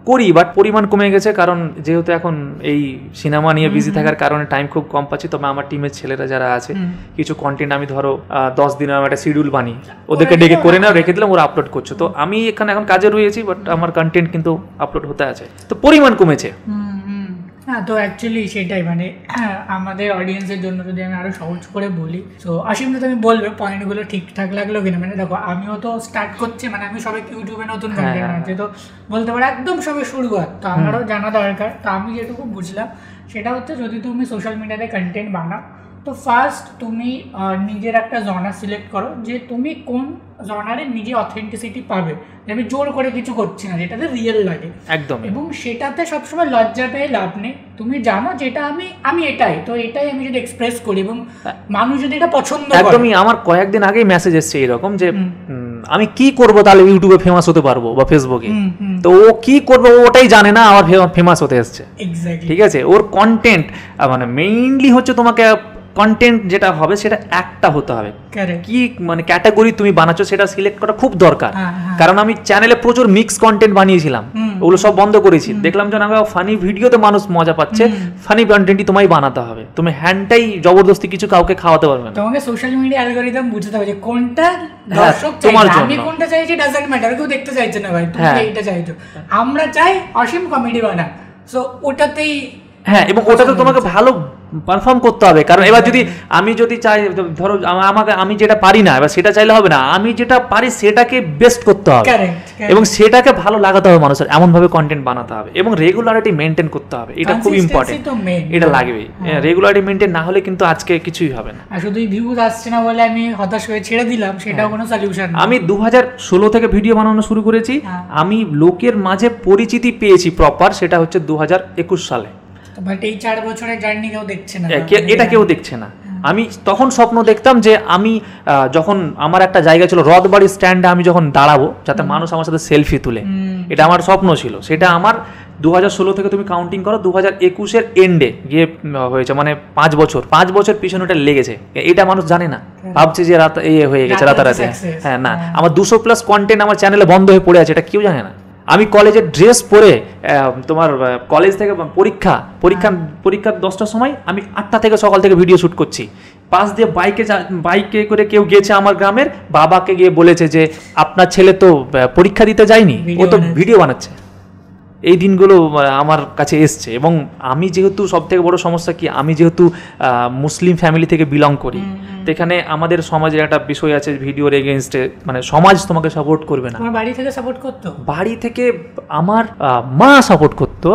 করি, বাট পরিমাণ কমে গেছে, কারণ যেহেতু এখন এই সিনেমা নিয়ে বিজি থাকার কারণে টাইম খুব কম পাচ্ছি। তবে আমার টিমের ছেলেরা যারা আছে, কিছু কন্টেন্ট আমি ধরো 10 দিনের একটা শিডিউল বানিয়ে ওদেরকে ডেকে করে নাও, রেখে দিলাম, ওরা আপলোড করছে। তো আমি এখানে এখন কাজে রয়েছি, বাট আমার কন্টেন্ট কিন্তু আপলোড হতে আছে, তো পরিমাণ কমেছে। হ্যাঁ, তো অ্যাকচুয়ালি সেটাই মানে আমাদের অডিয়েন্সের জন্য যদি আমি আরও সহজ করে বলি, তো অসীম তো তুমি বলবে পয়েন্টগুলো ঠিকঠাক লাগলো কিনা। মানে দেখো, আমিও তো স্টার্ট করছি, মানে আমি সবাই ইউটিউবে নতুন কন্টেন্ট বানাচ্ছি, তো বলতে পারো একদম সবে শুরুয়াত, তো আমারও জানা দরকার। তো আমি যেটুকু বুঝলাম সেটা হচ্ছে, যদি তুমি সোশ্যাল মিডিয়াতে কন্টেন্ট বানাও, তো ফার্স্ট তুমি নিজের একটা জনার সিলেক্ট করো, যে তুমি কোন জনারে নিজে অথেন্টিসিটি পাবে, আমি জোর করে কিছু করছি না, যেটাতে রিয়েল লাগে একদম। এবং সেটাতে সবসময় লজ্জা পেয়ে লাভ নেই, তুমি জানো যেটা আমি এটাই, তো এটাই আমি যদি এক্সপ্রেস করি এবং মানুষ যদি এটা পছন্দ করে। একদমই, আমার কয়েকদিন আগেই মেসেজ এসছে এরকম যে আমি কি করব তাহলে ইউটিউবে ফেমাস হতে পারবো বা ফেসবুকে, তো ও কি করবে ওটাই জানে না, আবার ফেমাস হতে এসছে। ঠিক আছে, ওর কন্টেন্ট মানে মেইনলি হচ্ছে তোমাকে কন্টেন্ট যেটা হবে সেটা একটা হতে হবে, কি মানে ক্যাটাগরি তুমি বানাচ্ছো সেটা সিলেক্ট করা খুব দরকার। কারণ আমি চ্যানেলে প্রচুর মিক্স কন্টেন্ট বানিয়েছিলাম, ওগুলো সব বন্ধ করেছি। দেখলাম যে না, ফানি ভিডিওতে মানুষ মজা পাচ্ছে, ফানি কন্টেন্টই তোমায় বানাতে হবে। তুমি হ্যান্ডটাই জবরদস্তি কিছু কাউকে খাওয়াতে পারবে না। তোমাকে সোশ্যাল মিডিয়া অ্যালগরিদম বুঝতে হবে যে কোনটা দর্শক তোমার জন্য, আমি কোনটা চাইছি ডাজন্ট ম্যাটার, কেউ দেখতে চাইছে না ভাই, তুমি এইটা চাইছো, আমরা চাই অসীম কমেডি বানা, সো ওটাতেই। হ্যাঁ, এবং ওটাতে তোমাকে ভালো পারফর্ম করতে হবে। কারণ এবার আমি যদি চাই, ধরো আমি যেটা পারি না, এবার সেটা চাইলে হবে না, আমি যেটা পারি সেটাকে বেস্ট করতে হবে এবং সেটাকে ভালো লাগাতে হবে মানুষের, এমন ভাবে কন্টেন্ট বানাতে হবে এবং রেগুলারিটি মেনটেন করতে হবে। এটা খুব ইম্পর্টেন্ট, এটা লাগবেই। রেগুলারিটি মেনটেন না হলে কিন্তু আজকে কিছুই হবে না। আর শুধু ভিউজ আসছে না বলে আমি হতাশ হয়ে ছেড়ে দিলাম, সেটাও কোনো সলিউশন না। আমি 2016 থেকে ভিডিও বানানো শুরু করেছি, আমি লোকের মাঝে পরিচিতি পেয়েছি প্রপার, সেটা হচ্ছে 2021 সালে। বাট এই 4 বছরের জার্নি কেউ দেখছে না, এটা কেউ দেখছে না। আমি তখন স্বপ্ন দেখতাম যে আমি যখন আমার একটা জায়গা ছিল রথবাড়ির স্ট্যান্ডে, আমি যখন দাঁড়াবো যাতে মানুষ আমার সাথে সেলফি তুলে, এটা আমার স্বপ্ন ছিল। সেটা আমার 2016 থেকে তুমি কাউন্টিং করো, 2021-এর এন্ডে গিয়ে হয়েছে, মানে 5 বছর পিছনে ওটা লেগেছে। এটা মানুষ জানে না, ভাবছে যে হয়ে গেছে রাতারাতি। হ্যাঁ, না, আমার 200+ কন্টেন্ট আমার চ্যানেলে বন্ধ হয়ে পড়ে আছে, এটা কেউ জানে না। আমি কলেজের ড্রেস পরে তোমার কলেজ থেকে পরীক্ষার 10টার সময় আমি 8টা থেকে সকাল থেকে ভিডিও শ্যুট করছি, পাশ দিয়ে বাইকে করে কেউ গেছে আমার গ্রামের, বাবাকে গিয়ে বলেছে যে আপনার ছেলে তো পরীক্ষা দিতে যায়নি, ও তো ভিডিও বানাচ্ছে। এই দিনগুলো আমার কাছে এসছে। এবং আমি যেহেতু সব থেকে বড় সমস্যা কি, আমি যেহেতু মুসলিম ফ্যামিলি থেকে বিলং করি, তো এখানে আমাদের সমাজের একটা বিষয় আছে ভিডিওর এগেনস্টে, মানে সমাজ তোমাকে সাপোর্ট করবে না। তোমার বাড়ি থেকে সাপোর্ট করতো? বাড়ি থেকে আমার মা সাপোর্ট করতো,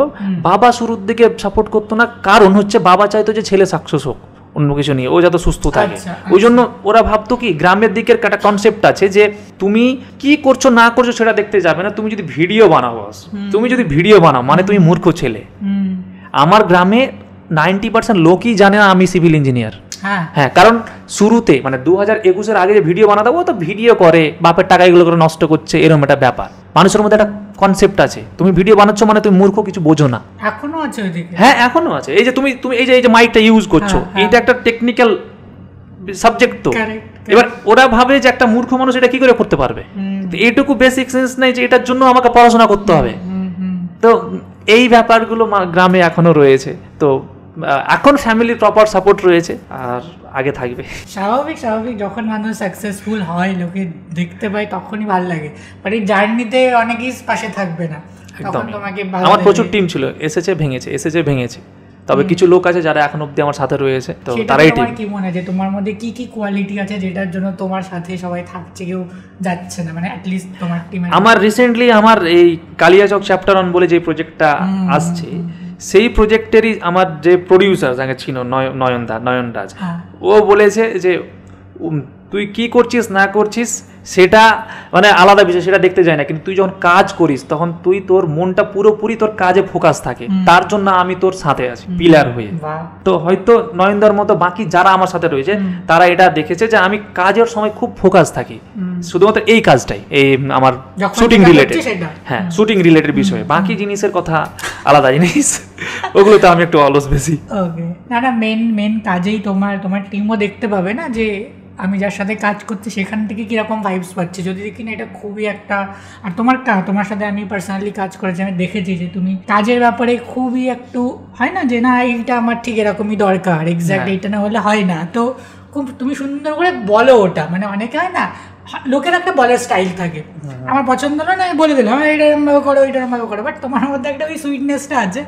বাবা শুরুর দিকে সাপোর্ট করতো না। কারণ হচ্ছে বাবা চাইতো যে ছেলে সাকসেস হোক অন্য কিছু নিয়ে, ও যাতে সুস্থ থাকে। ওই জন্য ওরা ভাবতো কি, গ্রামের দিকের একটা কনসেপ্ট আছে যে তুমি কি করছো না করছো সেটা দেখতে যাবে না, তুমি যদি ভিডিও বানাও, তুমি যদি ভিডিও বানাও মানে তুমি মূর্খ ছেলে। আমার গ্রামে 90% লোকই জানে না আমি সিভিল ইঞ্জিনিয়ার। হ্যাঁ, কারণ শুরুতে মানে 2021-এর আগে যে ভিডিও বানাতো, ও তো ভিডিও করে, বাপের টাকা এগুলো করে নষ্ট করছে, এরকম একটা ব্যাপার মানুষের মধ্যে একটা কনসেপ্ট আছে। তুমি ভিডিও বানাচ্ছ মানে তুমি মূর্খ, কিছু বোঝো না। এখনো আছে ওইদিকে? হ্যাঁ, এখনো আছে। এই যে তুমি এই যে মাইকটা ইউজ করছো, এটা একটা টেকনিক্যাল সাবজেক্ট। তো এবার ওরা ভাবে যে একটা মূর্খ মানুষ এটা কি করে করতে পারবে, এইটুকু বেসিক সেন্স নেই যে এটার জন্য আমাকে পড়াশোনা করতে হবে। তো এই ব্যাপারগুলো গ্রামে এখনো রয়েছে। তো এখন ফ্যামিলির প্রপার সাপোর্ট রয়েছে, আর আগে থাকবে। স্বাভাবিক যখন মানুষ সাকসেসফুল হয়, লোকে দেখতে পায়, তখনই ভালো লাগে। বাট এই জার্নিতে অনেকেই পাশে থাকবে না, তখন তোমাকে আমার প্রচুর টিম ছিল, এসেছে ভেঙেছে, তবে কিছু লোক আছে যারা এখন অবধি আমার সাথে রয়েছে। তো তারাই টিম। কি মনে হয় যে তোমার মধ্যে কি কি কোয়ালিটি আছে যেটার জন্য তোমার সাথে সবাই থাকছে, কেউ যাচ্ছে না, মানে অ্যাটলিস্ট তোমার টিমে? আমার রিসেন্টলি আমার এই কালিয়াচক চ্যাপ্টার 1 বলে যে প্রজেক্টটা আসছে, সেই প্রজেক্টেরই আমার যে প্রডিউসার যাকে ছিল নয়ন রাজ, ও বলেছে যে তুই কি করছিস না করছিস সেটা মানে আলাদা বিষয়, সেটা দেখতে যায় না, কিন্তু তুই যখন কাজ করিস তখন তুই তোর মনটা পুরোপুরি তোর কাজে ফোকাস থাকে, তার জন্য আমি তোর সাথে আছি পিলার হয়ে। তো হয়তো নয়নদার মতো বাকি যারা আমার সাথে রয়েছে তারা এটা দেখেছে যে আমি কাজের সময় খুব ফোকাস থাকি, শুধুমাত্র এই কাজটাই, এই আমার শুটিং রিলেটেড। হ্যাঁ, শুটিং রিলেটেড বিষয়ে, বাকি জিনিসের কথা আলাদা জিনিস, ওগুলোতে আমি একটু অলস বেশি। ওকে, না মেন কাজেই তোমার টিমও দেখতে পাবে না যে আমি যার সাথে কাজ করছি সেখান থেকে কীরকম ভাইবস পাচ্ছি। যদি দেখি না এটা খুবই একটা, আর তোমার সাথে আমি পার্সোনালি কাজ করেছি, আমি দেখেছি যে তুমি কাজের ব্যাপারে খুবই একটু হয় না যে না এইটা আমার ঠিক এরকমই দরকার, এক্স্যাক্ট এইটা না হলে হয় না। তো খুব তুমি সুন্দর করে বলো ওটা, মানে অনেকে হয় না লোকের একটা বলার স্টাইল থাকে, আমার পছন্দ হলো না আমি বলে দিলাম এটা এরকমভাবে করো, এটা এরকমভাবে করো, বাট তোমার মধ্যে একটা ওই সুইটনেসটা আছে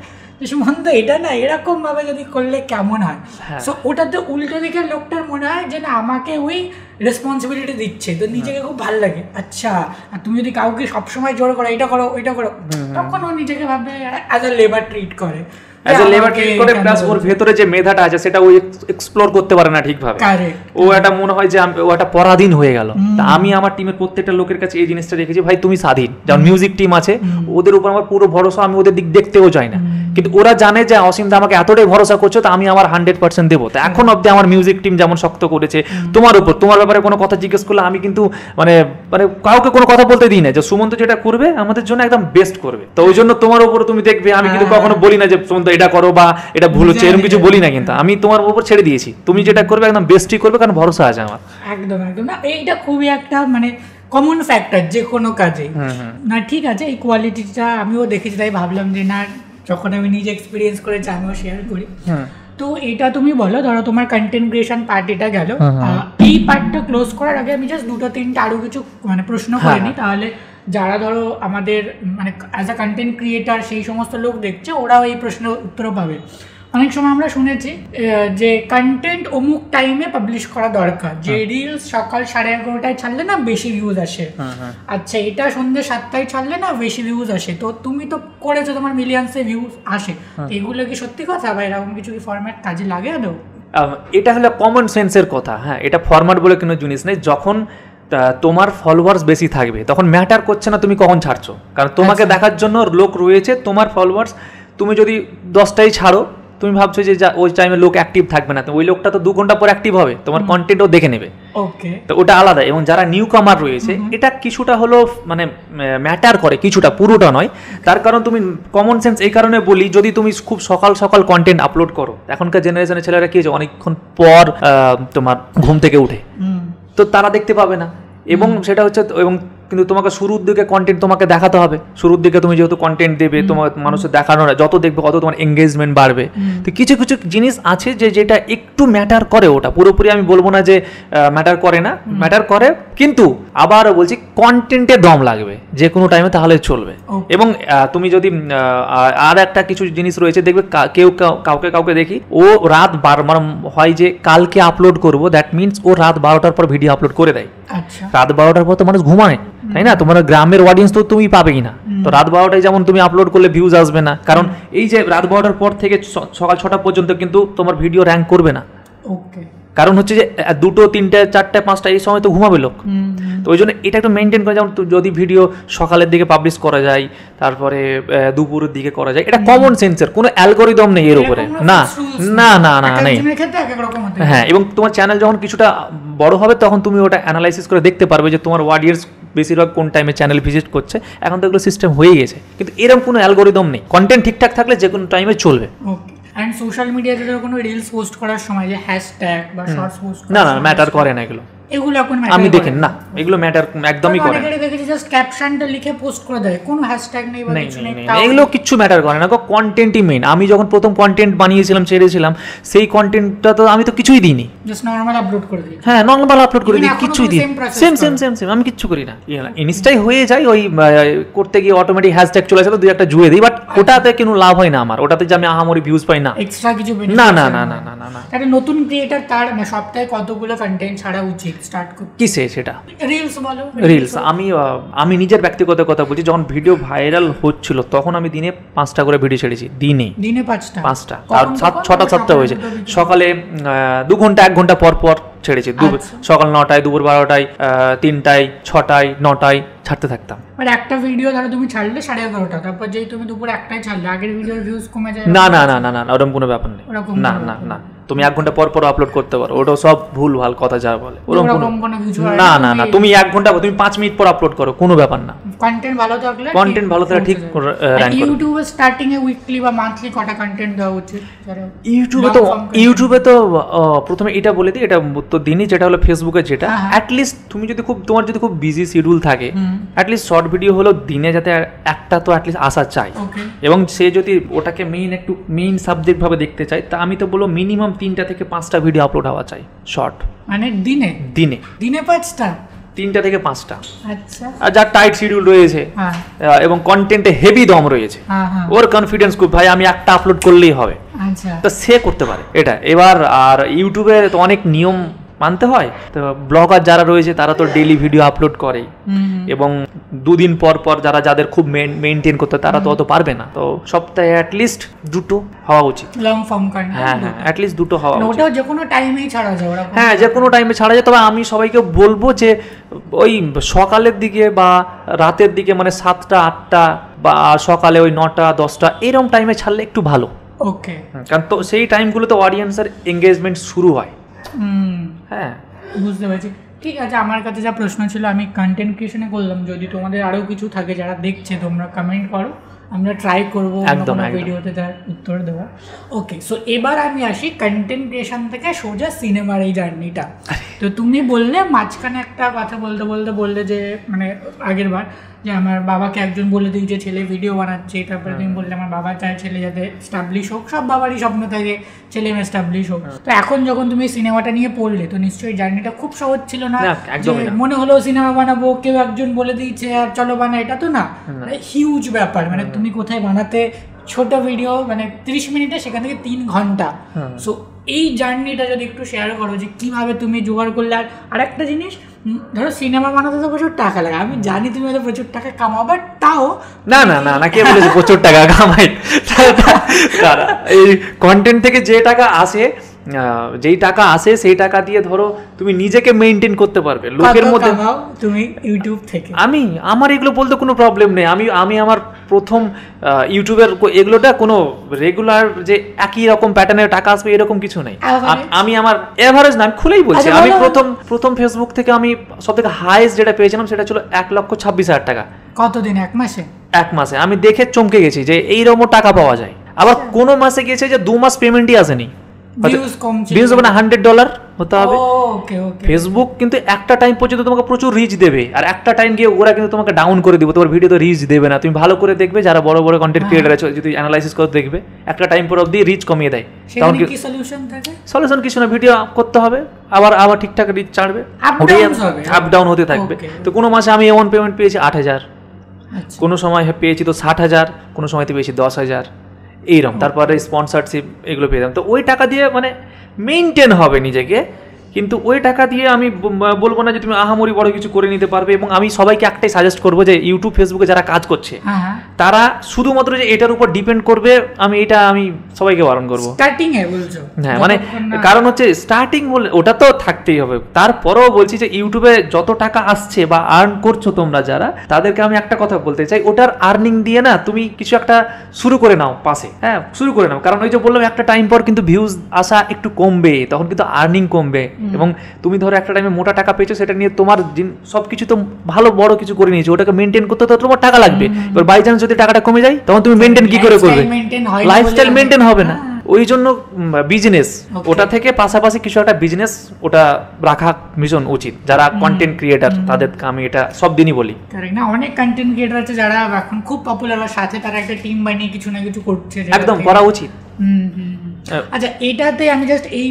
সুমন্ত এটা না এরকম ভাবে যদি করলে কেমন হয়। সো ওটাতে উল্টো দিকের লোকটার মনে হয় যে না আমাকে ওই রেসপন্সিবিলিটি দিচ্ছে, তো নিজেকে খুব ভালো লাগে। আচ্ছা, আর তুমি যদি কাউকে সবসময় জোর করো এটা করো ওইটা করো, তখন ও নিজেকে ভাবে অ্যাজ আ লেবার ট্রিট করে, প্লাস ওর ভেতরে যে মেধাটা আছে সেটা ও এক্সপ্লোর করতে পারে না ঠিকভাবে। ও একটা মনে হয় যে ও একটা পরাধীন হয়ে গেল। তা আমি আমার টিমের প্রত্যেকটা লোকের কাছে এই জিনিসটা রেখেছি, ভাই তুমি স্বাধীন। যেমন মিউজিক টিম আছে, ওদের উপর আমার পুরো ভরসা, আমি ওদের দিক দেখতেও যাই না, কিন্তু ওরা জানে যে অসীম দা আমাকে এতটাই ভরসা করছো, তো আমি আমার 100% দেবো। তো এখন অব্দি আমার মিউজিক টিম যেমন শক্ত করেছে তোমার উপর, তোমার ব্যাপারে কোনো কথা জিজ্ঞেস করলে আমি কিন্তু মানে কাউকে কোনো কথা বলতে দিই না, যে সুমন্ত যেটা করবে আমাদের জন্য একদম বেস্ট করবে। তো ওই জন্য তোমার উপর তুমি দেখবে আমি কিন্তু কখনো বলি না যে সুমন্ত এটা করো বা এটা ভুল হচ্ছে, এরকম কিছু বলি না, কিন্তু আমি তোমার উপর ছেড়ে দিয়েছি, তুমি যেটা করবে একদম বেস্টই করবে, কারণ ভরসা আছে আমার। একদম না, এইটা খুবই একটা মানে কমন ফ্যাক্টর যে কোনো কাজে। না ঠিক আছে, এই কোয়ালিটিটা আমিও দেখেছি, তাই ভাবলাম যে না যখন আমি নিজে এক্সপিরিয়েন্স করেছি আমিও শেয়ার করি। তো এটা তুমি বলো, ধরো তোমার কন্টেন্ট ক্রিয়েশন পার্টিটা গেল, এই পার্টটা ক্লোজ করার আগে আমি জাস্ট 2-3টা আরো কিছু মানে প্রশ্ন করে নিই, তাহলে যারা ধরো আমাদের মানে অ্যাজ আ কন্টেন্ট ক্রিয়েটার সেই সমস্ত লোক দেখছে ওরাও এই প্রশ্নের উত্তরও পাবে। অনেক সময় আমরা শুনেছি যে কন্টেন্ট অমুক টাইমে পাবলিশ করা দরকার, যে রিলস সকাল 11:30টায় ছাড়লে না বেশি ভিউজ আসে, আচ্ছা এটা সন্ধ্যে 7টায় ছাড়লে না বেশি ভিউজ আসে। তো তুমি তো করেছো, তোমার মিলিয়ন্সে ভিউজ আসে, এগুলো কি সত্যি কথা বা এরকম কিছু কি ফরম্যাট কাজে লাগে আদৌ? এটা হলো কমন সেন্সের কথা। হ্যাঁ, এটা ফরম্যাট বলে কোনো জিনিস নেই। যখন তোমার ফলোয়ার্স বেশি থাকবে তখন ম্যাটার করছে না তুমি কখন ছাড়ছো, কারণ তোমাকে দেখার জন্য লোক রয়েছে, তোমার ফলোয়ার্স। তুমি যদি 10টায় ছাড়ো, তুমি ভাবছো যে ওই টাইমে লোক অ্যাক্টিভ থাকবে না, তো ওই লোকটা তো 2 ঘন্টা পর অ্যাক্টিভ হবে, তোমার কন্টেন্টও দেখে নেবে। ওকে, তো ওটা আলাদা। এবং যারা নিউ কামার রয়েছে, এটা কিছুটা হলো মানে ম্যাটার করে, কিছুটা, পুরোটা নয়। তার কারণ তুমি কমন সেন্স এই কারণে বলি, যদি তুমি খুব সকাল সকাল কন্টেন্ট আপলোড করো, এখনকার জেনারেশনের ছেলেরা কি হচ্ছে অনেকক্ষণ পর তোমার ঘুম থেকে উঠে, তো তারা দেখতে পাবে না। এবং সেটা হচ্ছে, এবং কিন্তু তোমাকে শুরুর দিকে কন্টেন্ট তোমাকে দেখাতে হবে, শুরুর দিকে তুমি যেহেতু কন্টেন্ট দেবে, তোমার মানুষের দেখানো না, যত দেখবে কত তোমার এঙ্গেজমেন্ট বাড়বে। তো কিছু কিছু জিনিস আছে যেটা একটু ম্যাটার করে, ওটা পুরোপুরি আমি বলবো না যে ম্যাটার করে না, ম্যাটার করে, কিন্তু আবারও বলছি কন্টেন্টে দম লাগবে যে কোনো টাইমে, তাহলে চলবে। এবং তুমি যদি আর একটা কিছু জিনিস রয়েছে দেখবে, কেউ কাউকে দেখি ও রাত 12 মানে হয় যে কালকে আপলোড করবো, দ্যাট মিনস ও রাত 12টার পর ভিডিও আপলোড করে দেয়। রাত 12টার পর তো মানুষ ঘুমায়, তাই না? তোমার গ্রামের অডিয়েন্স তো তুমি পাবেই না, তো রাত 12টায় যেমন তুমি আপলোড করলে ভিউজ আসবে না, কারণ এই যে রাত 12টার পর থেকে সকাল 6টা পর্যন্ত কিন্তু তোমার ভিডিও র্যাঙ্ক করবে না। কারণ হচ্ছে যে 2টো 3টে 4টে 5টা এই সময় তো ঘুমাবে লোক, তো ওই জন্য এটা একটু মেনটেন করে। যেমন যদি ভিডিও সকালের দিকে পাবলিশ করা যায়, তারপরে দুপুরের দিকে করা যায়, এটা কমন সেন্সের, কোনো অ্যালগোরিদম নেই এর উপরে, না না না না নেই। হ্যাঁ, এবং তোমার চ্যানেল যখন কিছুটা বড় হবে তখন তুমি ওটা অ্যানালাইসিস করে দেখতে পারবে যে তোমার অডিয়েন্স বেশিরভাগ কোন টাইমে চ্যানেল ভিজিট করছে। এখন তো এগুলো সিস্টেম হয়ে গেছে, কিন্তু এরকম কোনো অ্যালগোরিদম নেই, কন্টেন্ট ঠিকঠাক থাকলে যে কোনো টাইমে চলবে। এন্ড সোশ্যাল মিডিয়াতে কোনো রিলস পোস্ট করার সময় যে হ্যাশট্যাগ বা শর্টস পোস্ট, না না ম্যাটার করে না এগুলো, এগুলো এখন আমি দেখেন না, এগুলো ম্যাটার একদমই করে না। অনেকে দেখেছি জাস্ট ক্যাপশনটা লিখে পোস্ট করে দেয়, কোনো হ্যাশট্যাগ নেই বা কিছু নেই, এগুলো কিচ্ছু ম্যাটার করে না, কন্টেন্টই মেইন। আমি যখন প্রথম কন্টেন্ট বানিয়েছিলাম, ছেড়েছিলাম, সেই কন্টেন্টটা তো আমি তো কিছুই দিইনি, জাস্ট নরমাল আপলোড করে দিই। হ্যাঁ, নরমাল আপলোড করে দিই, কিছুই দিই সেম সেম সেম সেম, আমি কিচ্ছু করি না। ইনস্টাই হয়ে যায়, ওই করতে গিয়ে অটোমেটিক হ্যাশট্যাগ চলে আসে, দুই একটা জুড়ে দিই, বাট ওটাতে কোনো লাভ হয় না আমার, ওটাতে যে আমি আহামরি ভিউজ পাই না, এক্সট্রা কিছু না না না না না না। একটা নতুন ক্রিয়েটর তার সপ্তাহে কতগুলো কন্টেন্ট ছাড়া উচিত স্টার্ট করতে? কিসে সেটা? রিলস বলো। রিলস আমি নিজের ব্যক্তিগত কথা বলছি, যখন ভিডিও ভাইরাল হচ্ছিল তখন আমি দিনে 5টা করে ভিডিও ছেড়েছি, দিনে 5টা, আর 6টা 7টা হয়েছে। সকালে 2 ঘন্টা 1 ঘন্টা পর পর ছেড়েছি, সকাল 9টায়, দুপুর 12টায়, 3টায়, 6টায়, 9টায় ছাড়তে থাকতাম। মানে একটা ভিডিও ধরো তুমি ছাড়লে 11:30টা, তারপর যেই তুমি দুপুর 1টায় ছাড়লে, আগের ভিডিওর ভিউজ কমে যায়? না না না না না, ওরকম কোনো ব্যাপার নেই, না না না, তুমি 1 ঘন্টা পর পর আপলোড করতে পারো, ওটা সব ভুল ভাল কথা যা বলে, ওরকম না না না। তুমি 1 ঘন্টা, তুমি 5 মিনিট পর আপলোড করো, কোনো ব্যাপার না, কন্টেন্ট ভালো থাকলে ঠিক র‍্যাঙ্ক করবে। ইউটিউবে স্টার্টিং এ উইকলি বা মান্থলি কটা কন্টেন্ট দেওয়া উচিত? ইউটিউবে তো প্রথমে এটা বলে দিই, এটা তো দিনই, যেটা হলো ফেসবুকে যেটা, অ্যাটলিস্ট তুমি যদি তোমার যদি খুব বিজি শিডিউল থাকে, অ্যাটলিস্ট শর্ট ভিডিও হলো দিনে যাতে একটা তো অ্যাটলিস্ট আসা চাই। এবং সে যদি ওটাকে মেইন সাবজেক্ট ভাবে দেখতে চায়, তা আমি তো বলবো মিনিমাম 3টা থেকে 5টা ভিডিও আপলোড হওয়া চাই শর্ট, মানে দিনে 5টা, 3টা থেকে 5টা। আচ্ছা, আর যার টাইট শিডিউল রয়েছে এবং কন্টেন্টে হেভি দম রয়েছে, ওর কনফিডেন্স খুব, ভাই আমি একটা আপলোড করলেই হবে, তো সে করতে পারে এটা। এবার আর ইউটিউবে তো অনেক নিয়ম মানতে হয়, তো ব্লগার যারা রয়েছে তারা তো ডেইলি ভিডিও আপলোড করে, এবং 2 দিন পর পর যাদের খুব মেইনটেইন করতে, তারা তো অত পারবে না, তো সপ্তাহে অ্যাটলিস্ট 2টো হওয়া উচিত, লং ফর্ম কন্টেন্ট। হ্যাঁ হ্যাঁ, অ্যাটলিস্ট 2টো হওয়া উচিত, ওটা যে কোনো টাইমেই ছাড়া যায়, হ্যাঁ যে কোনো টাইমে ছাড়া যায়। তবে আমি সবাইকে বলবো যে ওই সকালের দিকে বা রাতের দিকে, মানে 7টা 8টা বা সকালে ওই 9টা 10টা এরকম টাইমে ছাড়লে একটু ভালো। ওকে, কারণ তো সেই টাইমগুলোতে অডিয়েন্সের এঙ্গেজমেন্ট শুরু হয়। হ্যাঁ, বুঝতে পারছি। ঠিক আছে, আমার কাছে যা প্রশ্ন ছিল আমি কন্টেন্ট ক্রিয়েশনে করলাম, যদি তোমাদের আরও কিছু থাকে যারা দেখছে, তোমরা কমেন্ট করো, আমরা ট্রাই করবো ভিডিওতে তার উত্তর দেওয়া। ওকে, সো এবার আমি আসি কন্টেন্ট ক্রিয়েশন থেকে সোজা সিনেমার এই জার্নিটা। তো তুমি বললে মাঝখানে একটা কথা বললে যে মানে আগের বার যে আমার বাবাকে একজন বলে দিই যে ছেলে ভিডিও বানাচ্ছে, তারপরে তুমি বললে আমার বাবা চায় ছেলে যাতে এস্টাবলিশ হোক, সব বাবারই স্বপ্ন থাকে ছেলে এস্টাবলিশ হোক। তো এখন যখন তুমি সিনেমাটা নিয়ে পড়লে, তো নিশ্চয়ই জার্নিটা খুব সহজ ছিল না, মনে হলো সিনেমা বানাবো, কেউ একজন বলে দিয়েছে আর চলো বানা, এটা তো না, হিউজ ব্যাপার। মানে তুমি কোথায় বানাতে, ছোট ভিডিও মানে 30 মিনিটে, সেখান থেকে 3 ঘন্টা। সো এই জার্নিটা যদি একটু শেয়ার করো যে কিভাবে তুমি জোগাড় করলে। আর একটা জিনিস, ধরো সিনেমা বানাতে তো প্রচুর টাকা লাগে, আমি জানি তুমি হয়তো প্রচুর টাকা কামাও, বাট তাও না না না না, কে বলেছে প্রচুর টাকা কামাই? এই কন্টেন্ট থেকে যে টাকা আসে, যেই টাকা আসে সেই টাকা দিয়ে ধরো তুমি নিজেকে মেইনটেইন করতে পারবে। লোকের মধ্যে তুমি ইউটিউব থেকে, আমার এগুলো বলতে কোনো প্রবলেম নেই। আমি আমার প্রথম ইউটিউবের এগুলোটা কোনো রেগুলার যে একই রকম প্যাটার্নের টাকা আসবে এরকম কিছু নেই। আমি আমার এভারেজ না, আমি খুলেই বলছি, আমি প্রথম ফেসবুক থেকে আমি সব থেকে হাইয়েস্ট যেটা পেয়েছিলাম সেটা ছিল 1,26,000 টাকা। কতদিন? 1 মাসে? 1 মাসে। আমি দেখে চমকে গেছি যে এইরকম টাকা পাওয়া যায়। আবার কোনো মাসে গেছে যে 2 মাস পেমেন্টই আসেনি। ভিউজ কম ছিল, ভিউজ হবে না $100 হতে হবে। ওকে ওকে। ফেসবুক কিন্তু একটা টাইম পর্যন্ত তোমাকে প্রচুর রিচ দেবে, আর একটা টাইম গিয়ে ওরা কিন্তু তোমাকে ডাউন করে দিবে, তোমার ভিডিও তো রিচ দেবে না। তুমি ভালো করে দেখবে, যারা বড় বড় কন্টেন্ট ক্রিয়েটার আছে যদি অ্যানালাইসিস করে দেখবে, একটা টাইম পর অবধি রিচ কমিয়ে দেয়। তখন সেখানে কি সলিউশন থাকে? সলিউশন কিছু না, ভিডিও করতে হবে, আবার ঠিকঠাক রিচ ছাড়বে, আপ ডাউন হতে থাকবে। তো কোনো মাসে আমি এমন পেমেন্ট পেয়েছি 8,000, কোনো সময় পেয়েছি তো 60,000, কোনো সময় তো পেয়েছি 10,000 এইরকম। তারপরে স্পন্সরশিপ এগুলো পেতাম। তো ওই টাকা দিয়ে মানে মেনটেন হবে নিজেকে, কিন্তু ওই টাকা দিয়ে আমি বলবো না যে তুমি আহামরি বড় কিছু করে নিতে পারবে। এবং আমি সবাইকে একটাই সাজেস্ট করবো যে ইউটিউব ফেসবুকে যারা কাজ করছে তারা শুধুমাত্র যে এটার উপর ডিপেন্ড করবে, আমি সবাইকে বারণ করবো। স্টার্টিং এ বলছো? হ্যাঁ, মানে কারণ হচ্ছে স্টার্টিং বলে ওটা তো থাকতেই হবে। তারপরেও বলছি যে ইউটিউবে যত টাকা আসছে বা আর্ন করছো তোমরা যারা, তাদেরকে আমি একটা কথা বলতে চাই, ওটার আর্নিং দিয়ে না তুমি কিছু একটা শুরু করে নাও পাশে। হ্যাঁ, শুরু করে নাও, কারণ ওই যে বললাম একটা টাইম পর কিন্তু ভিউজ আসা একটু কমবে, তখন কিন্তু আর্নিং কমবে। এবং তুমি ধরো একটা টাইমে মোটা টাকা পেয়েছো, সেটা নিয়ে তোমার সবকিছু তো ভালো বড় কিছু করে নিয়েছো, ওটাকে মেনটেন করতে তো তোমার টাকা লাগবে। এবার বাই চান্স যদি টাকাটা কমে যায়, তখন তুমি মেনটেন কি করে করবে? লাইফস্টাইল মেনটেন হবে না। ওই জন্য বিজনেস, ওটা থেকে পাশাপাশি কিছু একটা বিজনেস ওটা রাখা ভীষণ উচিত। যারা কন্টেন্ট ক্রিয়েটার তাদেরকে আমি এটা সব দিনই বলি। না, অনেক কন্টেন্ট ক্রিয়েটার আছে যারা এখন খুব পপুলার, আর সাথে তারা একটা টিম বানিয়ে কিছু না কিছু করছে, একদম করা উচিত। আচ্ছা, এটাতে আমি জাস্ট এই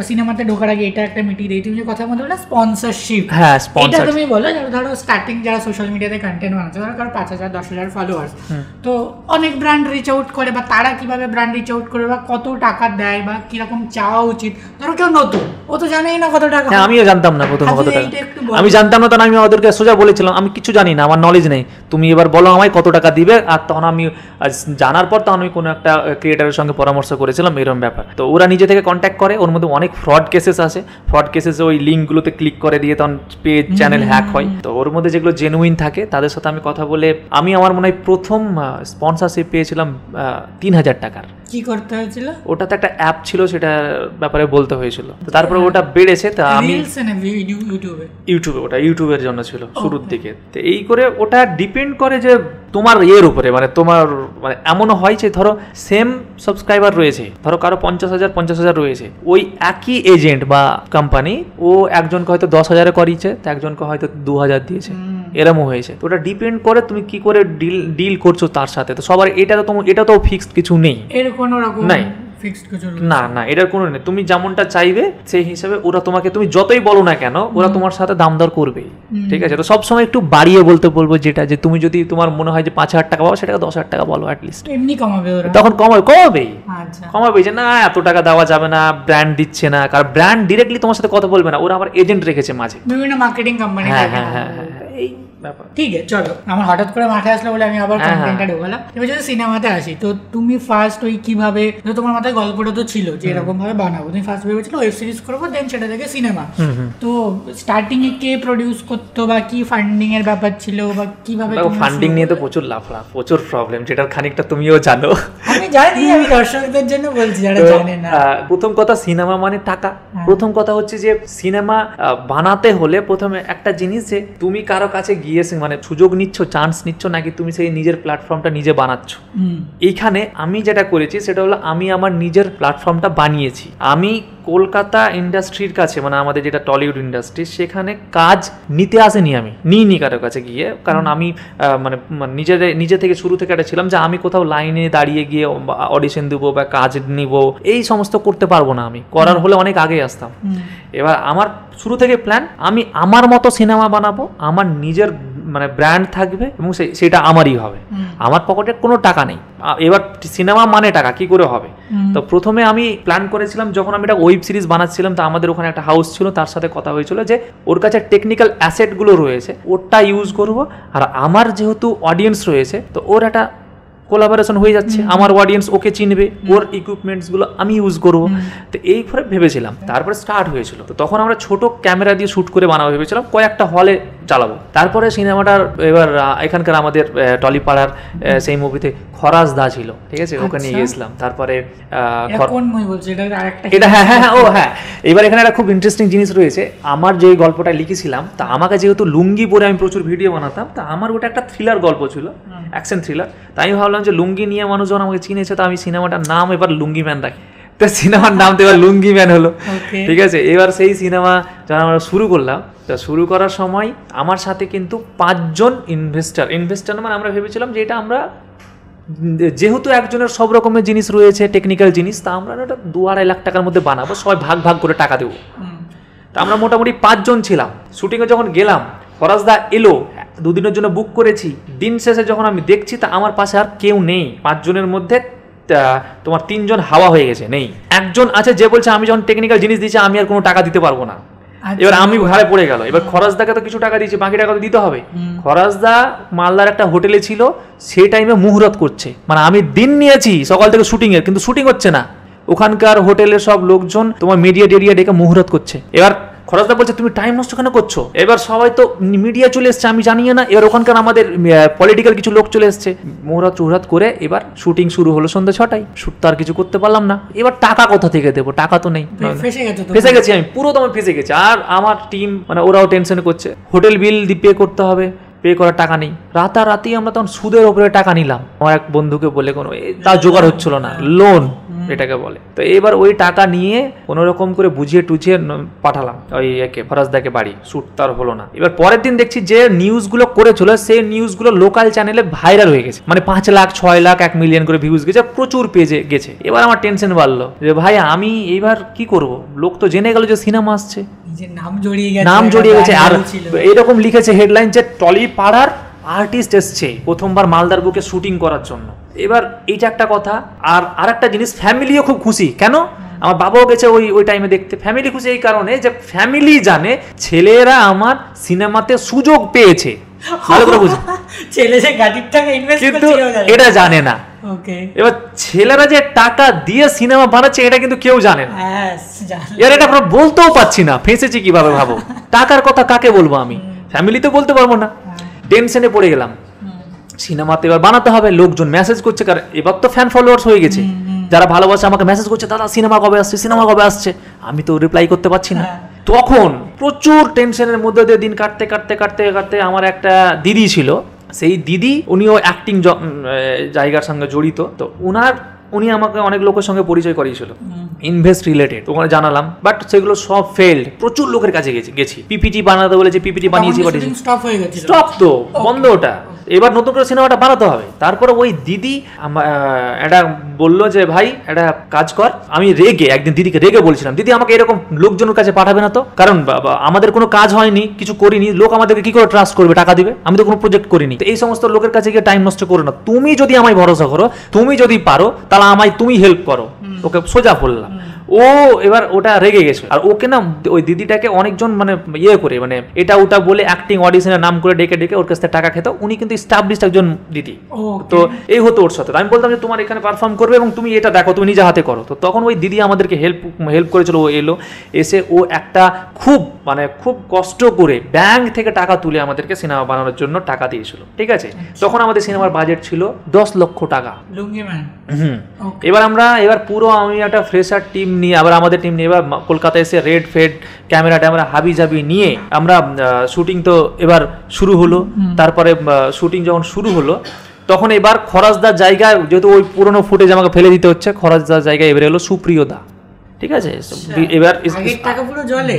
সিনেমাতে ঢোকার আগে এটা একটা মিটিয়ে দিই। তুমি যে কথা বলতে বললে স্পন্সরশিপ, হ্যাঁ এটা তুমি বলো ধরো স্টার্টিং যারা সোশ্যাল মিডিয়াতে কন্টেন্ট বানাচ্ছে, ধরো কারো 5,000 10,000 ফলোয়ার্স, তো অনেক ব্র্যান্ড রিচ আউট করে, বা তারা কিভাবে ব্র্যান্ড রিচ আউট করে, বা কত টাকা দেয়, বা কিরকম চাওয়া উচিত? ধরো কেউ নতুন, ও তো জানেই না কত টাকা। হ্যাঁ, আমিও জানতাম না প্রথমে কত টাকা, আমি জানতাম না, তখন আমি ওদেরকে সোজা বলেছিলাম আমি কিছু জানি না, আমার নলেজ নেই, তুমি এবার বলো আমায় কত টাকা দিবে। আর তখন আমি জানার পর তখন আমি কোনো একটা ক্রিয়েটারের সঙ্গে পরামর্শ করেছিলাম এরকম ব্যাপার। তো ওরা নিজে থেকে কন্ট্যাক্ট করে, ওর মধ্যে অনেক ফ্রড কেসেস আছে, ফ্রড কেসেসে ওই লিঙ্কগুলোতে ক্লিক করে দিয়ে তখন পেজ চ্যানেল হ্যাক হয়। তো ওর মধ্যে যেগুলো জেনুইন থাকে তাদের সাথে আমি কথা বলে আমি আমার মনে হয় প্রথম স্পন্সরশিপ পেয়েছিলাম 3,000 টাকার। কি করতে হয়েছিল? ওটাতে একটা অ্যাপ ছিল, সেটা ব্যাপারে বলতে হয়েছিল। তো তারপরে ওটা বেড়েছে, তা আমি ইউটিউবে, ওটা ইউটিউবের জন্য ছিল শুরুর দিকে। তো এই করে ওটা ডিপেন্ড করে যে তোমার ইয়ের উপরে, মানে তোমার মানে এমনও হয় যে ধরো সেম সাবস্ক্রাইবার রয়েছে, ধরো কারো 50,000 রয়েছে, ওই একই এজেন্ট বা কোম্পানি ও একজনকে হয়তো 10,000-এ করিয়েছে, তো একজনকে হয়তো 2,000 দিয়েছে, এরকমও হয়েছে। তো ওটা ডিপেন্ড করে তুমি কি করে ডিল করছো তার সাথে। তো সবার এটা তো ফিক্সড কিছু নেই, এর কোনো রকম নাই, না এটার কোনো নেই। তুমি যেমনটা চাইবে সেই হিসাবে ওরা তোমাকে, তুমি যতই বলো না কেন, ওরা তোমার সাথে দাম দর করবে, ঠিক আছে? তো সবসময় একটু বাড়িয়ে বলতে বলবো, যেটা যে তুমি যদি তোমার মনে হয় যে 5,000 টাকা পাবো, সেটাকে 10,000 টাকা বলো অ্যাটলিস্ট। এমনি কমাবে ওরা, তখন কমাবে যে না এত টাকা দেওয়া যাবে না, ব্র্যান্ড দিচ্ছে না। কারণ ব্র্যান্ড ডিরেক্টলি তোমার সাথে কথা বলবে না, ওরা আবার এজেন্ট রেখেছে মাঝে, বিভিন্ন মার্কেটিং কোম্পানি। হ্যাঁ, এই ব্যাপার। ঠিক আছে, চলো, আমার হঠাৎ করে মাথায় আসলো বলে আমি আবার কন্টেন্টটা ঢোকালাম। এবার যদি সিনেমাতে আসি, তো তুমি ফার্স্ট ওই কিভাবে, তোমার মাথায় গল্পটা তো ছিল যে এরকম ভাবে বানাবো, তুমি ফার্স্ট ভেবেছিল ওয়েব সিরিজ করবো, দেন সেটা থেকে সিনেমা। তো স্টার্টিং এ কে প্রডিউস করতো, বা কি ফান্ডিং এর ব্যাপার ছিল, বা কিভাবে? ফান্ডিং নিয়ে তো প্রচুর লাফড়া, প্রচুর প্রবলেম, যেটার খানিকটা তুমিও জানো। আমি জানি, আমি দর্শকদের জন্য বলছি যারা জানে না। প্রথম কথা, সিনেমা মানে টাকা। প্রথম কথা হচ্ছে যে সিনেমা বানাতে হলে প্রথমে একটা জিনিস, যে তুমি কারো কাছে গিয়েছে মানে সুযোগ নিচ্ছ, চান্স নিচ্ছ, নাকি তুমি সেই নিজের প্ল্যাটফর্মটা নিজে বানাচ্ছ। এইখানে আমি যেটা করেছি সেটা হলো আমি আমার নিজের প্ল্যাটফর্মটা বানিয়েছি। আমি কলকাতা ইন্ডাস্ট্রির কাছে, মানে আমাদের যেটা টলিউড ইন্ডাস্ট্রি, সেখানে কাজ নিতে আসেনি, আমি নিইনি কারো কাছে গিয়ে। কারণ আমি মানে নিজে থেকে শুরু থেকে একটা ছিলাম যে আমি কোথাও লাইনে দাঁড়িয়ে গিয়ে অডিশন দেবো বা কাজ নিব, এই সমস্ত করতে পারবো না। আমি করার হলে অনেক আগে আসতাম। এবার আমার শুরু থেকে প্ল্যান, আমি আমার মতো সিনেমা বানাবো, আমার নিজের মানে ব্র্যান্ড থাকবে এবং সেটা আমারই হবে, আমার পকেটে কোনো টাকা নেই। এবার সিনেমা মানে টাকা কি করে হবে? তো প্রথমে আমি প্ল্যান করেছিলাম, যখন আমি একটা ওয়েব সিরিজ বানাচ্ছিলাম, তো আমাদের ওখানে একটা হাউস ছিল, তার সাথে কথা হয়েছিল যে ওর কাছে টেকনিক্যাল অ্যাসেটগুলো রয়েছে, ওটা ইউজ করব, আর আমার যেহেতু অডিয়েন্স রয়েছে, তো ওর একটা কোলাবোরেশন হয়ে যাচ্ছে, আমার অডিয়েন্স ওকে চিনবে, ওর ইকুইপমেন্টসগুলো আমি ইউজ করবো। তো এই করে ভেবেছিলাম, তারপরে স্টার্ট হয়েছিল। তো তখন আমরা ছোট ক্যামেরা দিয়ে শ্যুট করে বানাবো ভেবেছিলাম, কয়েকটা হলে চালাবো। তারপরে সিনেমাটার এবার এখানকার আমাদের টলিপাড়ার সেই মুভিতে খরাজ দা ছিল, ঠিক আছে, ওকে নিয়ে গেছিলাম। তারপরে এটা হ্যাঁ এবার এখানে একটা খুব ইন্টারেস্টিং জিনিস রয়েছে। আমার যে গল্পটা লিখেছিলাম, তা আমাকে যেহেতু লুঙ্গি পরে আমি প্রচুর ভিডিও বানাতাম, তা আমার ওটা একটা থ্রিলার গল্প ছিল, অ্যাকশন থ্রিলার। তাই আমি ভাবলাম যে লুঙ্গি নিয়ে মানুষ যখন আমাকে চিনেছে, তো আমি সিনেমাটার নাম এবার লুঙ্গি ম্যান রাখি। তো সিনেমার নাম তো এবার লুঙ্গি ম্যান হলো। Okay. ঠিক আছে, এবার সেই সিনেমা যখন আমরা শুরু করলাম, তো শুরু করার সময় আমার সাথে কিন্তু 5 জন ইনভেস্টার মানে আমরা ভেবেছিলাম যে এটা আমরা যেহেতু একজনের সব রকমের জিনিস রয়েছে, টেকনিক্যাল জিনিস, তা আমরা এটা 2-2.5 লাখ টাকার মধ্যে বানাবো, সবাই ভাগ ভাগ করে টাকা দেবো। তা আমরা মোটামুটি 5 জন ছিলাম। শুটিংয়ে যখন গেলাম, ফরাজদা এলো, 2 দিনের জন্য বুক করেছি। দিন শেষে যখন আমি দেখছি তা আমার পাশে আর কেউ নেই। 5 জনের মধ্যে তোমার 3 জন হাওয়া হয়ে গেছে, নেই। একজন আছে যে বলছে আমি যখন টেকনিক্যাল জিনিস দিয়েছি আমি আর কোনো টাকা দিতে পারবো না। এবার আমি ঘাড়ে পড়ে গেল। এবার খরচদাকে তো কিছু টাকা দিয়েছি, বাকি টাকা তো দিতে হবে। খরচদা মালদার একটা হোটেলে ছিল, সেই টাইমে মুহূর্ত করছে, মানে আমি দিন নিয়েছি সকাল থেকে শুটিং এর, কিন্তু শুটিং হচ্ছে না। ওখানকার হোটেলের সব লোকজন তোমার মিডিয়া ডেকে মুহূর্ত করছে। এবার খরচদা বলছে তুমি টাইম নষ্ট কেন করছো? এবার সবাই তো মিডিয়া চলে এসছে, আমি জানিও না। এবার ওখানকার আমাদের পলিটিক্যাল কিছু লোক চলে এসছে, মুহূর্ত করে এবার শুটিং শুরু হলো সন্ধ্যা 6টায়। শুট তো আর কিছু করতে পারলাম না। এবার টাকা কোথা থেকে দেবো? টাকা তো নেই, ফেসে গেছি আমি, পুরো তোমার ফেসে গেছি। আর আমার টিম মানে ওরাও টেনশন করছে, হোটেল বিল পে করতে হবে, পে করার টাকা নেই। রাতারাতি আমরা তখন সুদের ওপরে টাকা নিলাম। আমার এক বন্ধুকে বলে কোনো তা জোগাড় হচ্ছিল না, লোন এটাকে বলে। তো এবার ওই টাকা নিয়ে কোনো রকম করে বুঝিয়ে টুঝিয়ে পাঠালাম ওই একে ফরাজদাকে বাড়ি। শুট তার হলো না। এবার পরের দিন দেখছি যে নিউজগুলো করেছিল সেই নিউজগুলো লোকাল চ্যানেলে ভাইরাল হয়ে গেছে, মানে 5 লাখ 6 লাখ 1 মিলিয়ন করে ভিউজ গেছে, প্রচুর পেজে গেছে। এবার আমার টেনশন বাড়লো যে ভাই আমি এবার কি করব, লোক তো জেনে গেল যে সিনেমা আসছে, নাম জড়িয়ে গেছে। আর এরকম লিখেছে হেডলাইন যে টলি পাড়ার আর্টিস্ট এসছে প্রথমবার মালদার বুকে শুটিং করার জন্য। এবার এইটা একটা কথা। আর আরেকটা জিনিস, ফ্যামিলিও খুব খুশি। কেন? আমার বাবাও গেছে ওই টাইমে দেখতে। ফ্যামিলি খুশি এই কারণে যে ফ্যামিলি জানে ছেলেরা আমার সিনেমাতে সুযোগ পেয়েছে, ভালো করে বুঝে। কিন্তু এটা জানে না। এবার ছেলেরা যে টাকা দিয়ে সিনেমা বানাচ্ছে এটা কিন্তু কেউ জানে না। এর এটা আমরা বলতেও পারছি না, ফেঁসেছি কিভাবে ভাবো। টাকার কথা কাকে বলবো আমি? ফ্যামিলিতে বলতে পারবো না। টেনশনে পড়ে গেলাম। সিনেমাতে এবার বানাতে হবে, লোকজন মেসেজ করছে, কারণ এবার তো ফ্যান ফলোয়ার্স হয়ে গেছে, যারা ভালোবাসে আমাকে মেসেজ করছে, দাদা সিনেমা কবে আসছে। আমি তো রিপ্লাই করতে পারছি না। তখন প্রচুর টেনশনের মধ্যে দিয়ে দিন কাটতে আমার একটা দিদি ছিল। সেই দিদি উনিও অ্যাক্টিং জায়গার সঙ্গে জড়িত। তো উনি আমাকে অনেক লোকের সঙ্গে পরিচয় করিয়েছিল ইনভেস্ট রিলেটেড, ওখানে জানালাম, বাট সেগুলো সব ফেলড। প্রচুর লোকের কাছে গেছি, পিপিটি বানাতে বলেছে, পিপিটি বানিয়েছি, স্টপ তো বন্ধ ওটা। এবার নতুন করে সিনেমাটা বানাতে হবে। তারপরে ওই দিদি এটা বললো যে ভাই একটা কাজ কর। আমি একদিন দিদিকে রেগে বলছিলাম, দিদি আমাকে এরকম লোকজনের কাছে পাঠাবে না তো, কারণ আমাদের কোনো কাজ হয়নি, কিছু করিনি, লোক আমাদেরকে কি করে ট্রাস্ট করবে, টাকা দিবে? আমি তো কোনো প্রজেক্ট করিনি। তো এই সমস্ত লোকের কাছে গিয়ে টাইম নষ্ট করো না। তুমি যদি আমায় ভরসা করো, তুমি যদি পারো, তাহলে আমায় তুমি হেল্প করো। ওকে সোজা বললাম। ও এবার ওটা রেগে গেছে। আর ওকে না ওই দিদিটাকে অনেকজন মানে করে মানে এটা ওটা বলে অ্যাক্টিং অডিশনের নাম করে ডেকে ওর কাছ থেকে টাকা খেত। উনি কিন্তু এস্টাবলিশড একজন দিদি। তো এই হতো ওর সাথে। আমি বলতাম যে তোমার এখানে পারফর্ম করবে এবং তুমি এটা দেখো, তুমি নিজে হাতে করো। তো তখন ওই দিদি আমাদেরকে হেল্প করেছিল। ও এলো, এসে ও একটা খুব কষ্ট করে ব্যাংক থেকে টাকা তুলে আমাদেরকে সিনেমা বানানোর জন্য টাকা দিয়েছিল। ঠিক আছে, তখন আমাদের সিনেমার বাজেট ছিল 10 লক্ষ টাকা। এবার পুরো আমি একটা ফ্রেশার টিম নিয়ে, আবার আমাদের টিম নিয়ে এবার কলকাতায় এসে রেড ফেড ক্যামেরা হাবি নিয়ে আমরা শুটিং তো এবার শুরু হলো। তারপরে শুটিং যখন শুরু হলো তখন এবার খরচদার জায়গায়, যেহেতু ওই পুরোনো ফুটেজ আমাকে ফেলে দিতে হচ্ছে, খরচদার জায়গায় এবার এলো সুপ্রিয় দা। ঠিক আছে, এবার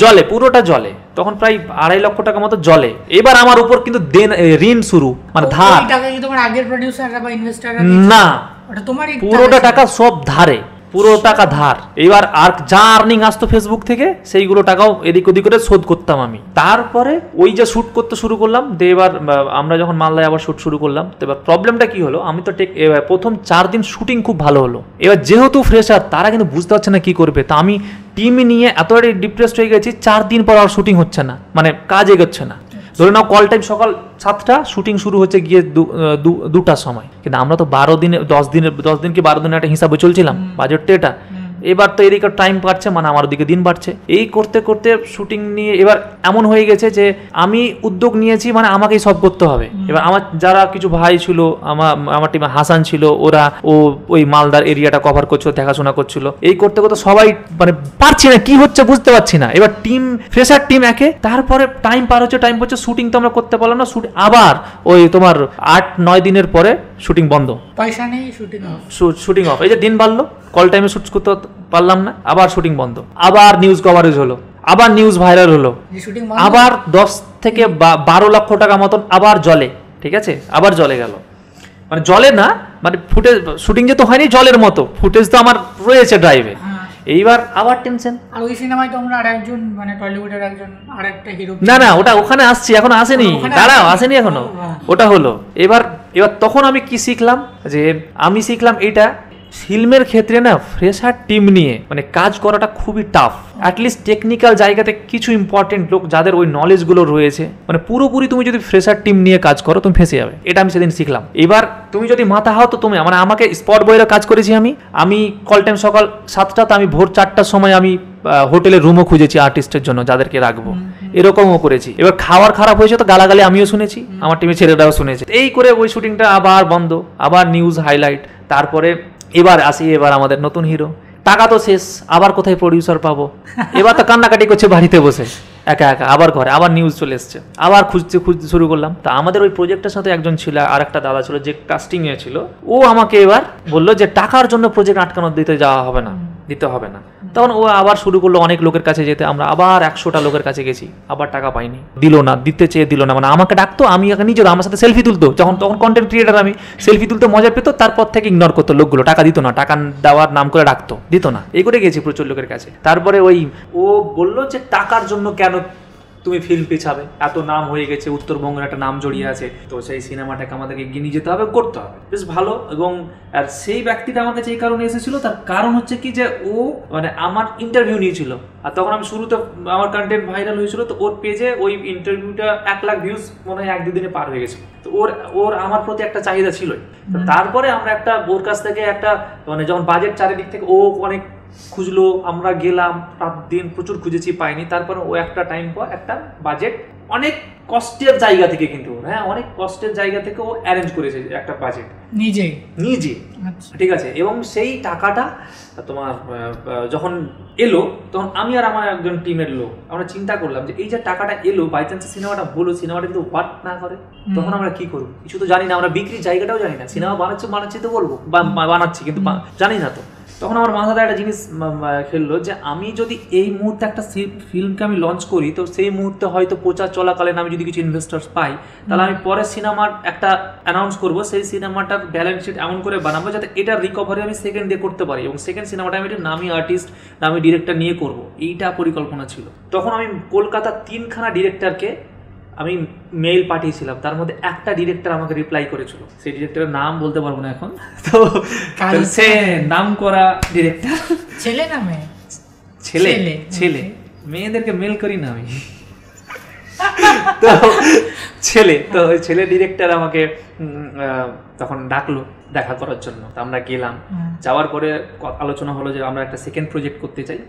জলে পুরোটা জলে, তখন প্রায় 2.5 লক্ষ টাকা মতো জলে। এবার আমার উপর কিন্তু ঋণ শুরু, মানে ধার। না, পুরোটা টাকা সব ধারে, পুরো টাকা ধার। এবার আর যা আর্নিং আসতো ফেসবুক থেকে সেইগুলো টাকাও এদিক ওদিক করে শোধ করতাম আমি। তারপরে ওই যে শুট করতে শুরু করলাম। এবার আমরা যখন মালদায় আবার শুট শুরু করলাম, তো এবার প্রবলেমটা কি হলো, আমি তো প্রথম 4 দিন শুটিং খুব ভালো হলো। এবার যেহেতু ফ্রেশার, তারা কিন্তু বুঝতে পারছে না কি করবে। তা আমি টিম নিয়ে এতটাই ডিপ্রেসড হয়ে গেছি, 4 দিন পর আর শুটিং হচ্ছে না, মানে কাজ এগোচ্ছে না। ধরে নাও কল টাইম সকাল 7টা, শুটিং শুরু হচ্ছে গিয়ে 2টার সময়। কিন্তু আমরা তো 10 দিন কি 12 দিনের একটা হিসাবে চলছিলাম, বাজেটটা এটা। এবার তো এদিকে টাইম বাড়ছে, মানে আমার ওদিকে দিন বাড়ছে। এই করতে করতে শুটিং নিয়ে এবার এমন হয়ে গেছে যে আমি উদ্যোগ নিয়েছি, মানে আমাকেই সব করতে হবে। এবার আমার যারা কিছু ভাই ছিল, আমার টিমে হাসান ছিল, ওই মালদার এরিয়াটা কভার করছিল, দেখাশোনা করছিল। এই করতে করতে সবাই মানে পারছি না, কি হচ্ছে বুঝতে পারছি না। এবার টিম ফ্রেশার টিম একে, তারপরে টাইম পার হচ্ছে, শুটিং তো আমরা করতে পারলাম না। আবার ওই তোমার 8-9 দিনের পরে শুটিং বন্ধ, পয়সা নেই, শুটিং অফ। এই যে দিন বাড়লো, কল টাইমে শ্যুট করতে পারলাম না, আবার শুটিং বন্ধ, আবার নিউজ কভারেজ হলো, আবার নিউজ ভাইরাল হলো, শুটিং আবার 10 থেকে 12 লক্ষ টাকা মতন আবার জলে, ঠিক আছে, আবার জলে গেল, মানে জলে না, মানে ফুটেজ শুটিং যে তো হয়নি জলের মতো, ফুটেজ তো আমার রয়েছে ড্রাইভে, এইবার আবার টেনশন। আর ওই সিনেমায় তোমরা আরেকজন মানে টলিউডের একজন আরেকটা হিরো, না না ওটা ওখানে আসছি, এখনো আসেনি, দাঁড়াও আসেনি এখনো, ওটা হলো। এবার তখন আমি কি শিখলাম, যে আমি শিখলাম এটা ফিল্মের ক্ষেত্রে না ফ্রেশার টিম নিয়ে মানে কাজ করাটা খুবই টাফ। অ্যাটলিস্ট টেকনিক্যাল জায়গাতে কিছু ইম্পর্টেন্ট লোক যাদের ওই নলেজগুলো রয়েছে, মানে পুরোপুরি তুমি যদি ফ্রেশার টিম নিয়ে কাজ করো তুমি ফেঁসে যাবে, এটা আমি সেদিন শিখলাম। এবার তুমি যদি মাথা হও তো তুমি, মানে আমাকে স্পট বয়েরও কাজ করেছি আমি কল টাইম সকাল 7টা, তো আমি ভোর 4টার সময় আমি হোটেলের রুমও খুঁজেছি আর্টিস্টের জন্য যাদেরকে রাখবো, এরকমও করেছি। এবার খাওয়ার খারাপ হয়েছে তো গালাগালি আমিও শুনেছি, আমার টিমের ছেলেরাও শুনেছে। এই করে ওই শুটিংটা আবার বন্ধ, আবার নিউজ হাইলাইট। তারপরে এবার আসি, এবার আমাদের নতুন হিরো, টাকা তো শেষ, আবার কোথায় প্রডিউসার পাবো, এবার তো কান্নাকাটি করছে বাড়িতে বসে একা একা, আবার ঘরে আবার নিউজ চলে এসছে, আবার খুঁজতে শুরু করলাম। তা আমাদের ওই প্রজেক্টের সাথে একজন ছিল, আর একটা দাদা ছিল যে কাস্টিং এ ছিল, ও আমাকে এবার বললো যে টাকার জন্য প্রজেক্ট আটকানো দিতে যাওয়া হবে না, দিতে হবে না। তখন ও আবার শুরু করলো অনেক লোকের কাছে যেতে, আমরা আবার 100টা লোকের কাছে গেছি, আবার টাকা পাইনি, দিল না, দিতে চেয়ে দিল না, মানে আমাকে ডাকতো, আমি নিজের আমার সাথে সেলফি তুলতো, তখন কন্টেন্ট ক্রিয়েটার আমি, সেলফি তুলতে মজা পেতো, তারপর থেকে ইগনোর করতো লোকগুলো, টাকা দিত না, টাকা দেওয়ার নাম করে ডাকতো, দিত না, এই করে গেছি প্রচুর লোকের কাছে। তারপরে ওই ও বললো যে টাকার জন্য কেন তুমি ফিল্ম পিছাবে, এত নাম হয়ে গেছে, উত্তরবঙ্গের একটা নাম জড়িয়ে আছে, তো সেই সিনেমাটাকে আমাদেরকে এগিয়ে নিয়ে যেতে হবে, করতে হবে, বেশ ভালো। এবং আর সেই ব্যক্তিটা আমার কাছে এই কারণে এসেছিল, তার কারণ হচ্ছে কি যে ও মানে আমার ইন্টারভিউ নিয়েছিল, আর তখন আমি শুরুতে আমার কন্টেন্ট ভাইরাল হয়েছিল, তো ওর পেজে ওই ইন্টারভিউটা 1 লাখ ভিউজ মনে হয় 1-2 দিনে পার হয়ে গেছে, তো ওর আমার প্রতি একটা চাহিদা ছিলই। তো তারপরে আমরা একটা ওর কাছ থেকে একটা মানে যখন বাজেট চারিদিক থেকে ও অনেক খুঁজলো, আমরা গেলাম, রাত দিন প্রচুর খুঁজেছি, পাইনি। তারপরে ও একটা টাইম পর একটা বাজেট অনেক কষ্টের জায়গা থেকে, কিন্তু হ্যাঁ অনেক কষ্টের জায়গা থেকে ও অ্যারেঞ্জ করেছে একটা বাজেট নিজে, ঠিক আছে। এবং সেই টাকাটা তোমার যখন এলো, তখন আমি আর আমার একজন টিমের লোক আমরা চিন্তা করলাম যে এই যে টাকাটা এলো, বাই চান্স সিনেমাটা হলো, সিনেমাটা যদি ওয়ার্ক না করে তখন আমরা কি করবো, কিছু তো জানি না, আমরা বিক্রির জায়গাটাও জানি না, সিনেমা বানাচ্ছি তো বলবো বানাচ্ছি, কিন্তু জানি না। তো তখন আমার মাথাতে একটা জিনিস খেললো যে আমি যদি এই মুহূর্তে একটা ফিল্মকে আমি লঞ্চ করি, তো সেই মুহূর্তে হয়তো প্রচার চলাকালীন আমি যদি কিছু ইনভেস্টার্স পাই, তাহলে আমি পরের সিনেমার একটা অ্যানাউন্স করবো, সেই সিনেমাটার ব্যালেন্স শিট এমন করে বানাবো যাতে এটার রিকভারি আমি সেকেন্ড ডে করতে পারি, এবং সেকেন্ড সিনেমাটা আমি একটা নামি আর্টিস্ট, নামি ডিরেক্টর নিয়ে করবো, এইটা পরিকল্পনা ছিল। তখন আমি কলকাতার 3খানা ডিরেক্টরকে আমি মেইল পাঠিয়েছিলাম, তার মধ্যে একটা ডিরেক্টর আমাকে রিপ্লাই করেছিল, সেই ডিরেক্টরের নাম বলতে পারবো না এখন, তো সে নাম করা ডিরেক্টর, ছেলে না মেয়ে, ছেলে, মেয়েদেরকে মেল করি না আমি, তো ছেলে, তো ওই ছেলে ডিরেক্টর আমাকে তখন ডাকলো দেখা করার জন্য। তো আমরা গেলাম, যাওয়ার পরে আলোচনা হলো যে আমরা একটা সেকেন্ড প্রজেক্ট করতে চাই।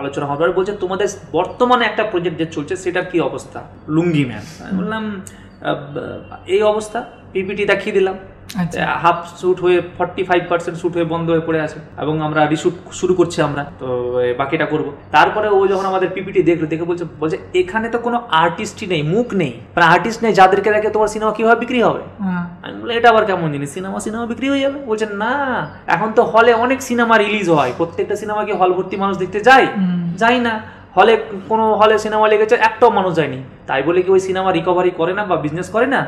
আলোচনা হবার বলছে তোমাদের বর্তমানে একটা প্রজেক্ট যে চলছে সেটার কি অবস্থা, লুঙ্গি ম্যান। আমি বললাম এই অবস্থা, পিপিটি দেখিয়ে দিলাম, হাফ শুট হয়ে 45% শুট হয়ে বন্ধ হয়ে পড়ে আছে, এবং আমরা রিশুট শুরু করছি, আমরা তো বাকিটা করব। তারপরে ও যখন আমাদের পিপিটি দেখে বলছে এখানে তো কোনো আর্টিস্টই নেই, মুখ নেই, মানে আর্টিস্ট নেই, যাদেরকে দেখে তোমার সিনেমা কিভাবে বিক্রি হবে। আমি বললাম এটা আবার কেমন জিনিস, সিনেমা বিক্রি হয়ে যাবে? বলছে না, এখন তো হলে অনেক সিনেমা রিলিজ হয়, প্রত্যেকটা সিনেমা কি হল ভর্তি মানুষ দেখতে যায় না, হলে কোনো হলে সিনেমা লেগেছে একটাও মানুষ যায়নি, তাই বলে কি ওই সিনেমা রিকভারি করে না বা বিজনেস করে না?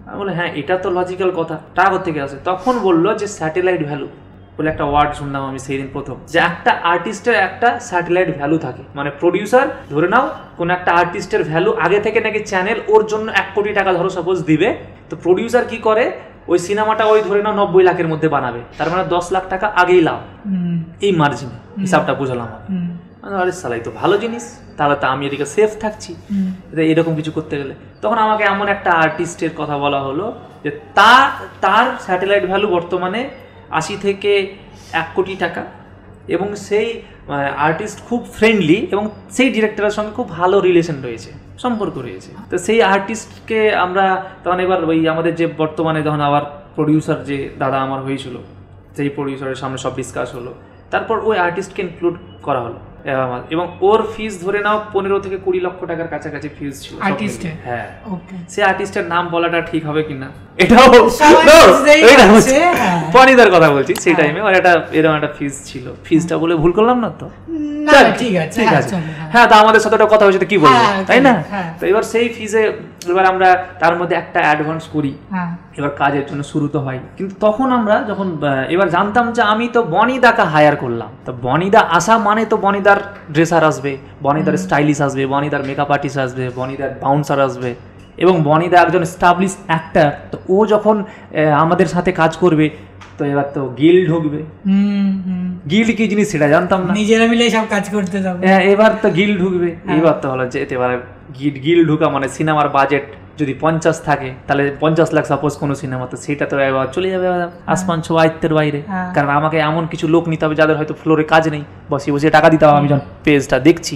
আমি বলে হ্যাঁ এটা তো লজিক্যাল কথা, টাকা থেকে আসে। তখন বললো যে স্যাটেলাইট ভ্যালু বলে একটা ওয়ার্ড শুনলাম আমি সেই দিন প্রথম, যে একটা আর্টিস্টের একটা স্যাটেলাইট ভ্যালু থাকে, মানে প্রডিউসার ধরে নাও কোন একটা আর্টিস্টের ভ্যালু আগে থেকে নাকি চ্যানেল ওর জন্য 1 কোটি টাকা ধরো সাপোজ দিবে, তো প্রডিউসার কি করে ওই সিনেমাটা ওই ধরে নাও 90 লাখের মধ্যে বানাবে, তার মানে 10 লাখ টাকা আগেই লাভ, এই মার্জিনে হিসাবটা বুঝলাম আমি। আরে সালাই তো ভালো জিনিস, তাহলে তো আমি এদিকে সেফ থাকছি এরকম কিছু করতে গেলে। তখন আমাকে এমন একটা আর্টিস্টের কথা বলা হলো যে তার স্যাটেলাইট ভ্যালু বর্তমানে 80 থেকে 1 কোটি টাকা, এবং সেই আর্টিস্ট খুব ফ্রেন্ডলি, এবং সেই ডিরেক্টরের সঙ্গে খুব ভালো রিলেশন রয়েছে, সম্পর্ক রয়েছে। তো সেই আর্টিস্টকে আমরা তখন এবার ওই আমাদের যে বর্তমানে যখন আবার প্রডিউসার যে দাদা আমার হয়েছিল, সেই প্রডিউসারের সামনে সব ডিসকাস হলো, তারপর ওই আর্টিস্টকে ইনক্লুড করা হলো। এবং ওর ফিস ধরে নাও 15 থেকে 20 লক্ষ টাকার কাছাকাছি ফিস ছিল আর্টিস্টের। হ্যাঁ, ওকে, সে আর্টিস্টের নাম বলাটা ঠিক হবে কিনা এটাও সবাই বুঝতেই পারছে, হ্যাঁ। পনিদার কথা বলছি, সেই টাইমে ওর একটা এরকম একটা ফিস ছিল। ফিসটা বলে ভুল করলাম না তো? না ঠিক আছে, ঠিক হ্যাঁ, আছে। চলো, হ্যাঁ। হ্যাঁ, তা আমাদের সাথে একটা কথা হয়েছে তো কি বলবো, হ্যাঁ, তাই না? হ্যাঁ। তো এবার সেই ফিজে এবার আমরা তার মধ্যে একটা অ্যাডভান্স করি, হ্যাঁ, এবার কাজের জন্য শুরু তো হয়। কিন্তু তখন আমরা যখন এবার জানতাম যে আমি তো বনিদাকে হায়ার করলাম, তো বনিদা আসা মানে তো বনিদার ড্রেসার আসবে, বনিদার স্টাইলিশ আসবে, বনিদার মেকআপ আর্টিস্ট আসবে, বনিদার বাউন্সার আসবে, এবং বনিদা একজন স্টাবলিশ অ্যাক্টার। তো ও যখন আমাদের সাথে কাজ করবে তো এবার তো গিল্ড ঢুকবে। গিল্ড কি জিনিস সেটা জানতাম না, নিজেরা মিলে সব কাজ করতে যাবো। এবার তো গিল্ড ঢুকবে। এবার তো হলো যে এবারে গিল্ড ঢুকা মানে সিনেমার বাজেট যদি 50 থাকে তাহলে 50 লাখ সাপোজ কোনো সিনেমা, তো সেটা তো এবার চলে যাবে আসমান ছোঁয়া আয়ত্তের বাইরে। কারণ আমাকে এমন কিছু লোক নিতে হবে যাদের হয়তো ফ্লোরে কাজ নেই, বসে বসে টাকা দিতে হবে আমি যখন পেজটা দেখছি।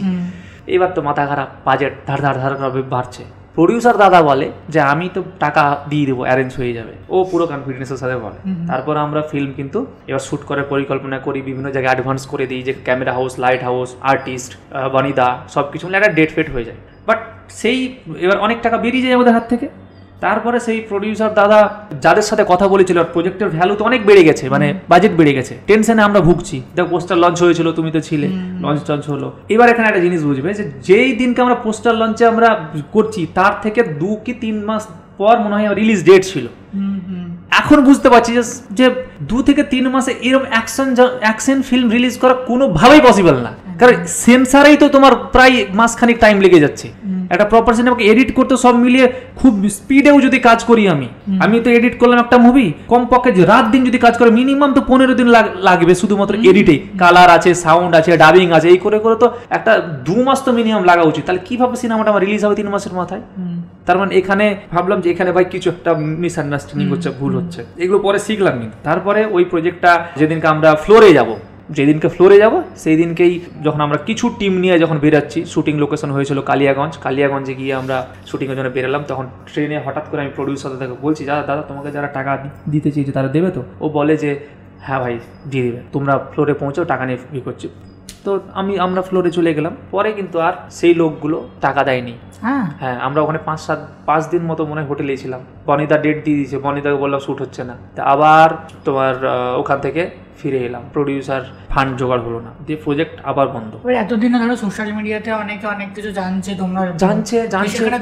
এবার তো মাথা খারাপ, বাজেট ধার ধার ধার করে বাড়ছে। প্রডিউসার দাদা বলে যে আমি তো টাকা দিয়ে দেবো, অ্যারেঞ্জ হয়ে যাবে, ও পুরো কনফিডেন্সের সাথে বলে। তারপর আমরা ফিল্ম কিন্তু এবার শ্যুট করার পরিকল্পনা করি, বিভিন্ন জায়গায় অ্যাডভান্স করে দিই যে camera house, light house, artist, বনিদা সব কিছু মিলে একটা ডেট ফেট হয়ে যায়। বাট সেই এবার অনেক টাকা বেরিয়ে যায় আমাদের হাত থেকে। তারপরে সেই প্রডিউসার দাদা যাদের সাথে কথা বলেছিল, প্রজেক্টের ভ্যালু তো অনেক বেড়ে গেছে, মানে বাজেট বেড়ে গেছে, টেনশনে আমরা ভুগছি। দেখো পোস্টার লঞ্চ হয়েছিল, তুমি তো ছিলে, লঞ্চ হলো। এবার এখানে একটা জিনিস বুঝবে যে যেই দিনকে আমরা পোস্টার লঞ্চে আমরা করছি তার থেকে 2 কি 3 মাস পর মনে হয় রিলিজ ডেট ছিল। এখন বুঝতে পারছি যে 2 থেকে 3 মাসে এরকম অ্যাকশন ফিল্ম রিলিজ করা কোনোভাবেই পসিবল না, কারণ সেন্সারেই তো তোমার প্রায় মাসখানিক টাইম লেগে যাচ্ছে। একটা প্রপার সিনেমাকে এডিট করতে সব মিলিয়ে খুব স্পিডেও যদি কাজ করি আমি তো এডিট করলাম একটা মুভি, কমপক্ষে রাত দিন যদি কাজ করে মিনিমাম তো 15 দিন লাগবে শুধুমাত্র এডিটে। কালার আছে, সাউন্ড আছে, ডাবিং আছে, এই করে তো একটা 2 মাস তো মিনিমাম লাগা উচিত। তাহলে কিভাবে সিনেমাটা আমার রিলিজ হবে 3 মাসের মাথায়? তার মানে এখানে ভাবলাম যে এখানে ভাই কিছু একটা মিসআন্ডারস্ট্যান্ডিং হচ্ছে, ভুল হচ্ছে। এগুলো পরে শিখলাম। কিন্তু তারপরে ওই প্রজেক্টটা যেদিনকে আমরা ফ্লোরে যাব সেই দিনকেই যখন আমরা কিছু টিম নিয়ে যখন বেরাচ্ছি, শুটিং লোকেশন হয়েছিল কালিয়াগঞ্জে গিয়ে আমরা শুটিংয়ের জন্য বেরোলাম। তখন ট্রেনে হঠাৎ করে আমি প্রডিউসার দাদাকে বলছি, দাদা তোমাকে যারা টাকা দিতে চেয়েছে তারা দেবে তো? ও বলে যে হ্যাঁ ভাই দিয়ে দেবে, তোমরা ফ্লোরে পৌঁছাও, টাকা নিয়ে ই করছি। তো আমরা ফ্লোরে চলে গেলাম। পরে কিন্তু আর সেই লোকগুলো টাকা দেয়নি। হ্যাঁ, আমরা ওখানে 5 দিন মতো মনে হয় হোটেলেই ছিলাম। বনিদা ডেট দিয়ে দিয়েছে, বনিদাকে বললাম শ্যুট হচ্ছে না। তা আবার তোমার ওখান থেকে ফিরে এলাম, প্রডিউসার ফান্ড জোগাড় হলো না, দিয়ে প্রজেক্ট আবার বন্ধ। এতদিন ধরো সোশ্যাল মিডিয়াতে অনেকে অনেক কিছু জানছে, তোমরা জানছে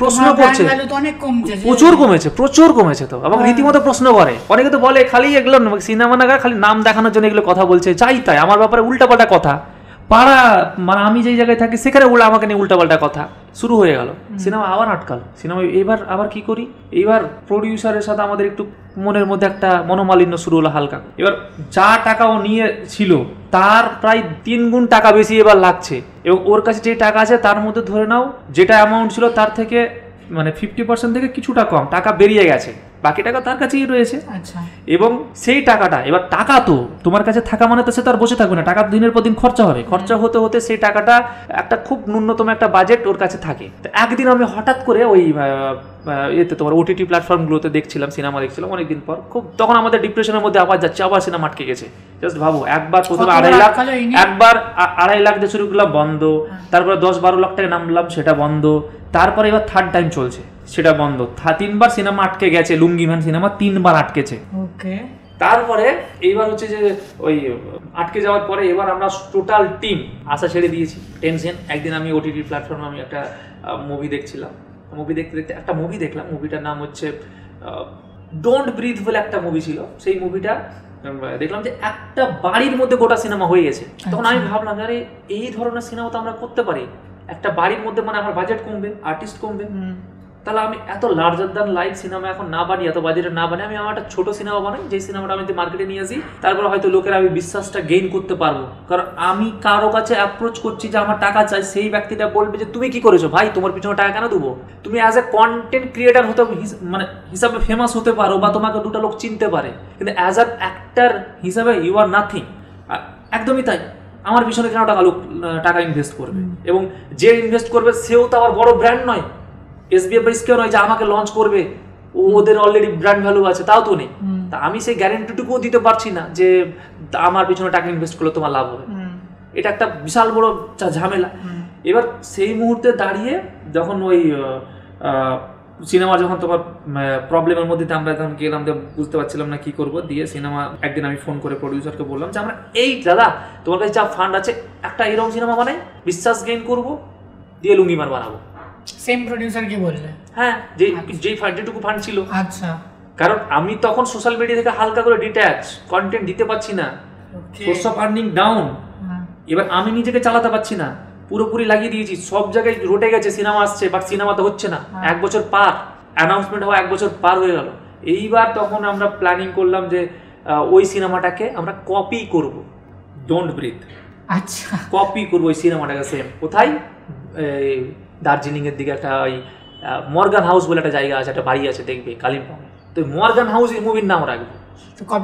প্রশ্ন করছে, অনেক কমছে, প্রচুর কমেছে তো। এবং রীতিমতো প্রশ্ন করে, অনেকে তো বলে খালি এগুলো সিনেমা না, খালি নাম দেখানোর জন্য এগুলো কথা বলছে, যাই তাই আমার ব্যাপারে উল্টাপাল্টা কথা। পাড়া মানে আমি যেই জায়গায় থাকি সেখানে আমাকে নিয়ে উল্টাপাল্টা কথা শুরু হয়ে গেল। সিনেমা আবার আটকাল। সিনেমা এবার আবার কি করি, এবার প্রডিউসারের সাথে আমাদের একটু মনের মধ্যে একটা মনোমালিন্য শুরু হলো হালকা। এবার যা টাকা ও নিয়ে ছিল তার প্রায় 3 গুণ টাকা বেশি এবার লাগছে, এবং ওর কাছে যে টাকা আছে তার মধ্যে ধরে নাও যেটা অ্যামাউন্ট ছিল তার থেকে মানে 50% থেকে কিছুটা কম টাকা বেরিয়ে গেছে, বাকি টাকা তার কাছেই রয়েছে। এবং সেই টাকাটা, এবার টাকা তো তোমার কাছে থাকা মানে তো সে তার বসে থাকবে না, টাকা দিনের পর দিন খরচা হবে, খরচা হতে হতে সেই টাকাটা একটা খুব ন্যূনতম একটা বাজেট ওর কাছে থাকে। তো একদিন আমি হঠাৎ করে ওই এতে তোমার OTT প্ল্যাটফর্মগুলোতে দেখছিলাম, সিনেমা দেখছিলাম অনেকদিন পর, খুব তখন আমাদের ডিপ্রেশনের মধ্যে আবার যাচ্ছে, আবার সিনেমা আটকে গেছে। জাস্ট ভাবো, একবার প্রথমে 2.5 লাখ, একবার 2.5 লাখ দিয়ে শুরু করলাম, বন্ধ। তারপরে 10-12 লাখ টাকা নামলাম, সেটা বন্ধ। তারপরে এবার থার্ড টাইম চলছে, সেটা বন্ধ। 3বার সিনেমা আটকে গেছে, লুঙ্গি ম্যান সিনেমা 3বার আটকেছে। তারপরে এইবার হচ্ছে যে ওই আটকে যাওয়ার পরে এবার আমরা টোটাল টিম আশা ছেড়ে দিয়েছি, টেনশন। একদিন আমি OTT প্ল্যাটফর্মে আমি একটা মুভি দেখছিলাম, দেখতে একটা মুভি দেখলাম, মুভিটার নাম হচ্ছে ডোন্ট ব্রিথ বলে একটা মুভি ছিল। সেই মুভিটা দেখলাম যে একটা বাড়ির মধ্যে গোটা সিনেমা হয়ে গেছে। তখন আমি ভাবলাম আরে এই ধরনের সিনেমা তো আমরা করতে পারি, একটা বাড়ির মধ্যে, মানে আমার বাজেট কমবে, আর্টিস্ট কমবে, তাহলে আমি এত লার্জার দ্যান লাইফ সিনেমা এখন না বানিয়ে, এত বাজেটে না বানিয়ে আমি আমার একটা ছোট সিনেমা বানাই, যে সিনেমাটা আমি মার্কেটে নিয়ে আসি, তারপরে হয়তো লোকেরা আমি বিশ্বাসটা গেইন করতে পারবো। কারণ আমি কারো কাছে অ্যাপ্রোচ করছি যে আমার টাকা চাই, সেই ব্যক্তিটা বলবে যে তুমি কি করেছো ভাই, তোমার পিছনে টাকা কেন দেবো? তুমি অ্যাজ এ কন্টেন্ট ক্রিয়েটার হতে মানে হিসাবে ফেমাস হতে পারো, বা তোমাকে 2টা লোক চিনতে পারে, কিন্তু অ্যাজ আ অ্যাক্টার হিসাবে ইউ আর নাথিং। একদমই তাই, আমার পিছনে কেন টাকা ইনভেস্ট করবে? এবং যে ইনভেস্ট করবে সেও তো আবার বড় ব্র্যান্ড নয়, SBF কেউ নয় যে আমাকে লঞ্চ করবে, ওদের অলরেডি ব্র্যান্ড ভ্যালু আছে, তাও তো নেই। তা আমি সেই গ্যারেন্টিটুকুও দিতে পারছি না যে আমার পিছনে টাকা ইনভেস্ট করলে তোমার লাভ হবে। এটা একটা বিশাল বড় ঝামেলা। এবার সেই মুহূর্তে দাঁড়িয়ে যখন ওই সিনেমা যখন তোমার প্রবলেমের মধ্যে আমরা যখন গেলাম, বুঝতে পারছিলাম না কি করব, দিয়ে সিনেমা একদিন আমি ফোন করে প্রডিউসারকে বললাম যে আমরা এই দাদা তোমার কাছে যা ফান্ড আছে একটা এরকম সিনেমা বানাই, বিশ্বাস গেইন করবো, দিয়ে লুঙ্গিমার বানাবো। সেম প্রডিউসার কি বললে? হ্যাঁ, যেটুকু ফান্ড ছিল। আচ্ছা, কারণ আমি তখন সোশ্যাল মিডিয়া থেকে হালকা করে ডিট্যাচ, কন্টেন্ট দিতে পারছি না, সোর্স অফ আর্নিং ডাউন। এবার আমি নিজেকে চালাতে পারছি না, পুরোপুরি লাগিয়ে দিয়েছি, সব জায়গায় রটে গেছে সিনেমা আসছে, বাট সিনেমা তো হচ্ছে না। 1 বছর পার, অ্যানাউন্সমেন্ট হওয়া 1 বছর পার হয়ে গেল। এইবার তখন আমরা প্ল্যানিং করলাম যে ওই সিনেমাটাকে আমরা কপি করব, ডোন্ট ব্রিথ। আচ্ছা, কপি করবো ওই সিনেমাটাকে সেম। কোথায়? দার্জিলিং এর দিকে একটা ওই মর্গান হাউস বলে একটা জায়গা আছে, একটা বাড়ি আছে, দেখবে কালিম্পং। তো মর্গান হাউস এই মুভির নাম রাখবো।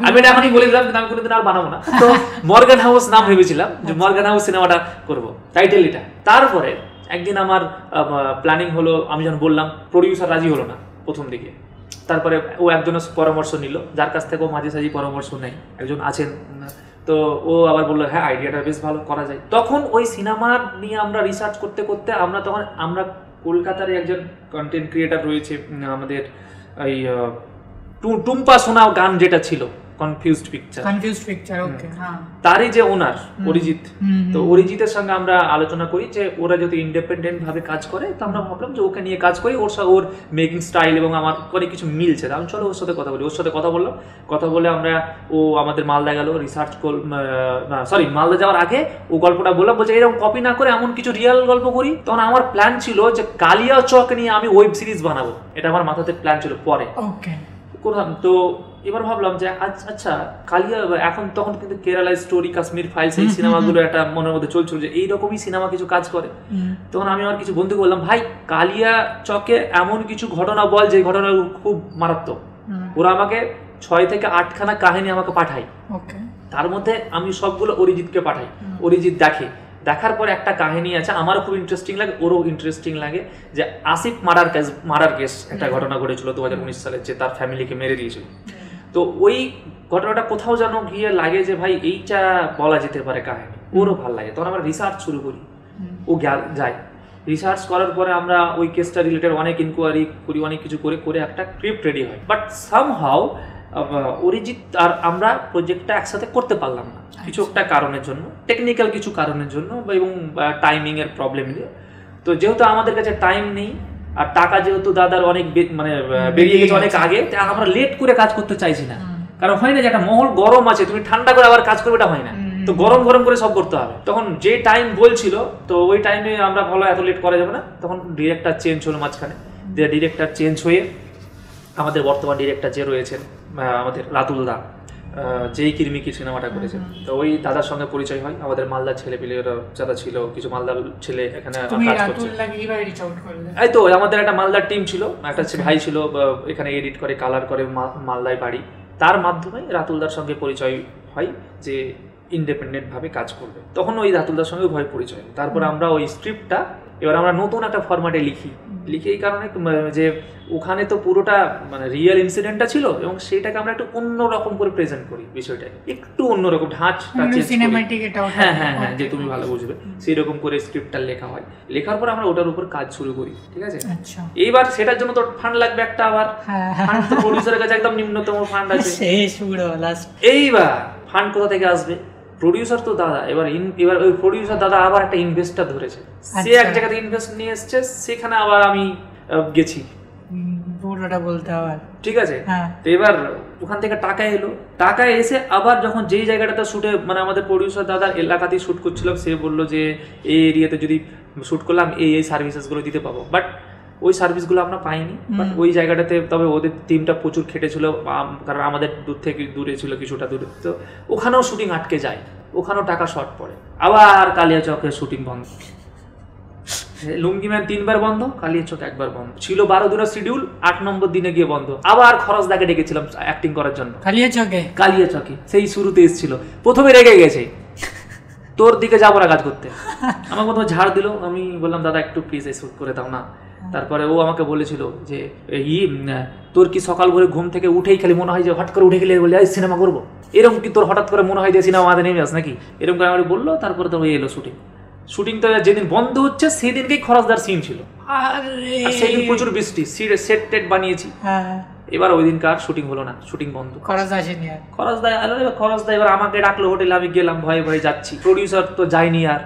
আমি এটা এখনই বলে দিলাম, আমি কোনোদিন আর বানাবো না। তো মর্গান হাউস নাম ভেবেছিলাম যে মর্গান হাউস সিনেমাটা করবো, টাইটেল এটা। তারপরে একদিন আমার প্ল্যানিং হলো, আমি যখন বললাম, প্রডিউসার রাজি হলো না প্রথম দিকে। তারপরে ও একজনের পরামর্শ নিল, যার কাছ থেকে ও মাঝে সাঝে পরামর্শ নেয়, একজন আছেন। তো ও আবার বললো হ্যাঁ আইডিয়াটা বেশ ভালো, করা যায়। তখন ওই সিনেমা নিয়ে আমরা রিসার্চ করতে করতে আমরা কলকাতার একজন কন্টেন্ট ক্রিয়েটার রয়েছে আমাদের, এই টুম্পা সোনা গান যেটা ছিল কনফিউজড পিকচার, ওকে, হ্যাঁ, তারই যে ওনার অরিজিৎ। তো অরিজিতের সঙ্গে আমরা আলোচনা করি যে ওরা যদি ইন্ডিপেন্ডেন্ট ভাবে কাজ করে, তো আমরা ভাবলাম যে ওকে নিয়ে কাজ করি, ওর মেকিং স্টাইল এবং আমার অনেক কিছু মিলছে, আমি চলো ওর সাথে কথা বলি। ওর সাথে কথা বললাম, কথা বলে আমরা আমাদের মালদা গেল, রিসার্চ মালদা যাওয়ার আগে ও গল্পটা বললাম, বলছে এরকম কপি না করে এমন কিছু রিয়েল গল্প করি। তখন আমার প্ল্যান ছিল যে কালিয়া চক নিয়ে আমি ওয়েব সিরিজ বানাবো, এটা আমার মাথাতে প্ল্যান ছিল। পরে করলাম, তো এবার ভাবলাম যে আচ্ছা কালিয়া, এখন তখন কিন্তু কেরালা স্টোরি, কাশ্মীর ফাইলস, এই সিনেমাগুলো একটা মনের মধ্যে চলছিল যে এইরকমই সিনেমা কিছু কাজ করে। তখন আমি আমার কিছু বন্ধুকে বললাম, ভাই কালিয়া চকে এমন কিছু ঘটনা বল যে ঘটনা খুব মারাত্মক। ওরা আমাকে 6 থেকে 8খানা কাহিনী আমাকে পাঠায়, তার মধ্যে আমি সবগুলো অরিজিৎকে পাঠাই, অরিজিৎ দেখার পরে একটা কাহিনী আছে, আমারও খুব ইন্টারেস্টিং লাগে, ওরও ইন্টারেস্টিং লাগে, যে আসিফ মার্ডার কেস একটা ঘটনা ঘটেছিল 2019 সালে, যে তার ফ্যামিলিকে মেরে দিয়েছিল। তো ওই ঘটনাটা কোথাও যেন গিয়ে লাগে যে ভাই এইটা বলা যেতে পারে কাহিনী, ওরও ভালো লাগে। তখন আমরা রিসার্চ শুরু করি, ও যায় রিসার্চ করার পরে আমরা ওই কেসটা রিলেটেড অনেক ইনকোয়ারি করি, অনেক কিছু করে একটা স্ক্রিপ্ট রেডি হয়। বাট সামহাউ অরিজিৎ আর আমরা প্রজেক্টটা একসাথে করতে পারলাম না, কিছু একটা কারণের জন্য, টেকনিক্যাল কিছু কারণের জন্য এবং টাইমিং এর প্রবলেম দিয়ে। তো যেহেতু আমাদের কাছে টাইম নেই, আর টাকা যেহেতু দাদার অনেক বেরিয়ে গেছে অনেক আগে, আমরা লেট করে কাজ করতে চাইছি না। কারণ হয় না যে একটা মহল গরম আছে, তুমি ঠান্ডা করে আবার কাজ করবে, এটা হয় না। তো গরম করে সব করতে হবে। তখন যে টাইম বলছিল, তো ওই টাইমে আমরা ভালো এত লেট করা যাবে না। তখন ডিরেক্টর চেঞ্জ হলো মাঝখানে, ডিরেক্টর চেঞ্জ হয়ে আমাদের বর্তমান ডিরেক্টর যে রয়েছেন আমাদের রাতুল দা, যেই কিরমিকি সিনেমাটা করেছেন, তো ওই দাদার সঙ্গে পরিচয় হয়। আমাদের মালদার ছেলে পেলেরা যারা ছিল, কিছু মালদার ছেলে এখানে কাজ করছে। এই তো আমাদের একটা মালদার টিম ছিল, একটা ভাই ছিল এখানে এডিট করে, কালার করে, মালদায় বাড়ি। তার মাধ্যমে রাতুলদার সঙ্গে পরিচয় হয় যে ইন্ডিপেন্ডেন্ট ভাবে কাজ করবে। তখন ওই রাতুলদার সঙ্গে ভয় পরিচয়। তারপর আমরা ওই স্ক্রিপ্টটা এবার আমরা নতুন একটা ফরম্যাটে লিখি এই কারণে যে ওখানে তো পুরোটা মানে রিয়েল ইনসিডেন্টটা ছিল, এবং সেটাকে আমরা একটু অন্যরকম করে প্রেজেন্ট করি, বিষয়টাকে একটু অন্যরকম ঢাঁচটা সিনেম্যাটিক, হ্যাঁ যে তুমি ভালো বুঝবে, সেই রকম করে স্ক্রিপ্টটা লেখা হয়। লেখার পর আমরা ওটার উপর কাজ শুরু করি, ঠিক আছে। এইবার সেটার জন্য তো ফান্ড লাগবে একটা, আবার ফান্ড তো প্রোডিউসারের কাছে একদম নিম্নতম ফান্ড আছে। এইবার ফান্ড কোথা থেকে আসবে? প্রডিউসার তো দাদা, এবার ওই প্রডিউসার দাদা আবার একটা ইনভেস্টর ধরেছে, সে এক জায়গাতে ইনভেস্ট নিয়ে এসছে, সেখানে আবার আমি গেছি পুরোটা বলতে আবার, ঠিক আছে। তো এবার ওখান থেকে টাকা এলো, টাকা এসে আবার যখন যেই জায়গাটাতে শুটে, মানে আমাদের প্রডিউসার দাদার এলাকাতেই শুট করছিলাম, সে বললো যে এই এরিয়াতে যদি শুট করলাম এই সার্ভিসেসগুলো দিতে পাবো। বাট ওই সার্ভিসগুলো আমরা পাইনি। বাট ওই জায়গাটাতে তবে ওদের টিমটা প্রচুর খেটেছিল, কারণ আমাদের দূরে ছিল, কিছুটা দূরে। তো ওখানেও শুটিং আটকে যায়, ওখানেও টাকা শর্ট পড়ে। আবার কালিয়াচকের শুটিং বন্ধ, লুঙ্গিম্যান 3বার বন্ধ, কালিয়াচক 1বার বন্ধ ছিল। 12 দিনের শিডিউল, 8 নম্বর দিনে গিয়ে বন্ধ। আবার খরচদাকে ডেকেছিলাম অ্যাক্টিং করার জন্য কালিয়াচকে, সেই শুরুতে এসেছিল, প্রথমে রেগে গেছে, তোর দিকে যাবো না কাজ করতে। আমাকে প্রথমে ঝাড় দিল, আমি বললাম দাদা একটু প্লিজ এই শুট করে দাও না। তারপরে ও আমাকে বলেছিল যে তোর কি সকাল ভোরে ঘুম থেকে উঠেই খালি মনে হয় যে হঠাৎ করে উঠে গেলে বলে সিনেমা করবো, এরকম কি তোর হঠাৎ করে মনে হয় যে সিনেমা আমাদের নেমে আস নাকি, এরকম করে আমার বললো। তারপরে তো এলো শুটিং তো যেদিন বন্ধ হচ্ছে সেদিনকেই খরচদার সিন ছিল, আর সেদিন প্রচুর বৃষ্টি, সেট টেট বানিয়েছি। এবার ওই দিনকার শুটিং হলো না, শুটিং বন্ধ। খরচদা এবার আমাকে ডাকলো হোটেলে, আমি গেলাম ভয়ে ভয়ে যাচ্ছি, প্রডিউসার তো যায়নি আর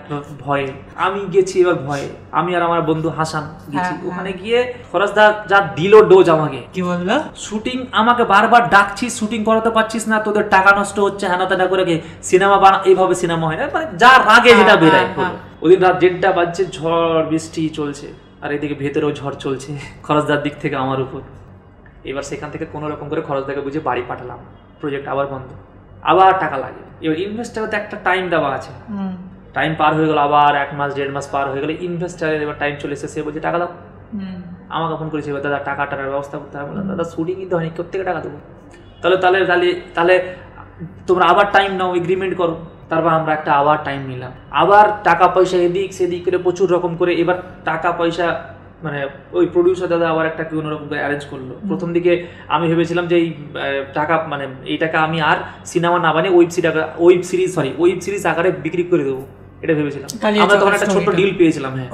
ভয়ে, আমি গেছি এবার ভয়ে, আমি আর আমার বন্ধু হাসান গেছি। ওখানে গিয়ে খরচদা যা দিল ডোজ আমাকে, কি বললো, শুটিং আমাকে বারবার ডাকছিস, শুটিং করাতে পারছিস না, তোদের টাকা নষ্ট হচ্ছে, হ্যানা তেনা করে সিনেমা বানা, এইভাবে সিনেমা হয় না, মানে যা রাগে যেটা বেরায়। ওদিন রাত 1টা বাজছে, ঝড় বৃষ্টি চলছে, আর এদিকে ভেতরেও ঝড় চলছে খরচদার দিক থেকে আমার উপর। এবার সেখান থেকে কোনো রকম করে খরচদাকে বুঝে বাড়ি পাঠালাম, প্রজেক্ট আবার বন্ধ, আবার টাকা লাগে। এবার ইনভেস্টারের তো একটা টাইম দেওয়া আছে, টাইম পার হয়ে গেল, আবার 1 মাস 1.5 মাস পার হয়ে গেলে ইনভেস্টারের এবার টাইম চলে এসেছে, সে বলছে টাকা দাও। আমাকে ফোন করেছে, এবার দাদা টাকাটার ব্যবস্থা করতে হবে। বললাম দাদা শুটিং কিন্তু হয়নি, কোথেকে টাকা দেবো? তাহলে তোমরা আবার টাইম নাও, এগ্রিমেন্ট করো। তারপর আমরা একটা আবার টাইম নিলাম, আবার টাকা পয়সা এদিক সেদিক করে প্রচুর রকম করে, এবার টাকা পয়সা মানে ওই প্রডিউসার দাদা আবার একটা কোনো রকম করে অ্যারেঞ্জ করলো। প্রথম দিকে আমি ভেবেছিলাম যে এই টাকা মানে এই টাকা আমি আর সিনেমা না বানিয়ে ওয়েব সিরিজ আকারে বিক্রি করে দেবো, এটা ভেবেছিলাম। আমরা তখন একটা ছোট্ট ডিল পেয়েছিলাম। হ্যাঁ,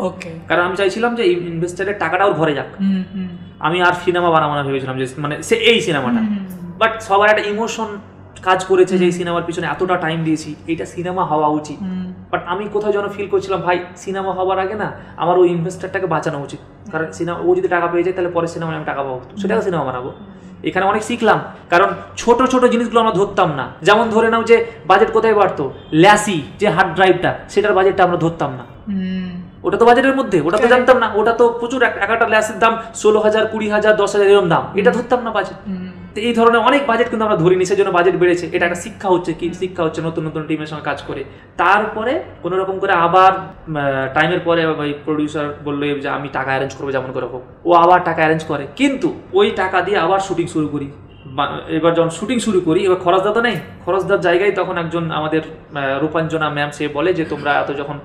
কারণ আমি চাইছিলাম যে ইনভেস্টারের টাকাটাও ঘরে যাক, আমি আর সিনেমা বানাবো না ভেবেছিলাম, যে মানে সে এই সিনেমাটা। বাট সবার একটা ইমোশন কাজ করেছে যে এই সিনেমার পিছনে এতটা টাইম দিয়েছি, এটা সিনেমা হওয়া উচিত। বাট আমি কোথাও যেন ফিল করছিলাম ভাই সিনেমা হওয়ার আগে না আমার ওই ইনভেস্টারটাকে বাঁচানো উচিত, কারণ সিনেমা ও যদি টাকা পেয়ে যায় তাহলে পরে সিনেমায় আমি টাকা পাবো, সেটাকে সিনেমা বানাবো। এখানে অনেক শিখলাম, কারণ ছোট ছোট জিনিসগুলো আমরা ধরতাম না। যেমন ধরে নাও যে বাজেট কোথায় বাড়তো, ল্যাসি যে হার্ড ড্রাইভটা, সেটার বাজেটটা আমরা ধরতাম না। ওটা তো বাজেটের মধ্যে, ওটা তো জানতাম না, ওটা তো প্রচুর, একটা ল্যাসের দাম 16,000, 20,000, 10,000 এরকম দাম, এটা ধরতাম না বাজেট। তো এই ধরনের অনেক বাজেট কিন্তু আমরা ধরিনি, সেজন্য বাজেট বেড়েছে। এটা একটা শিক্ষা হচ্ছে, কি শিক্ষা হচ্ছে নতুন নতুন টিমের সঙ্গে কাজ করে। তারপরে কোনো রকম করে আবার টাইমের পরে ওই প্রডিউসার বললো যে আমি টাকা অ্যারেঞ্জ করবো যেমন করে হোক, ও আবার টাকা অ্যারেঞ্জ করে, কিন্তু ওই টাকা দিয়ে আবার শুটিং শুরু করি। এবার যখন শুটিং শুরু করি, এবার খরচদা তো নেই, খরচদার জায়গায় তখন একজন আমাদের রূপাঞ্জনা ম্যাম, সে বলে যে তোমরা এত যখন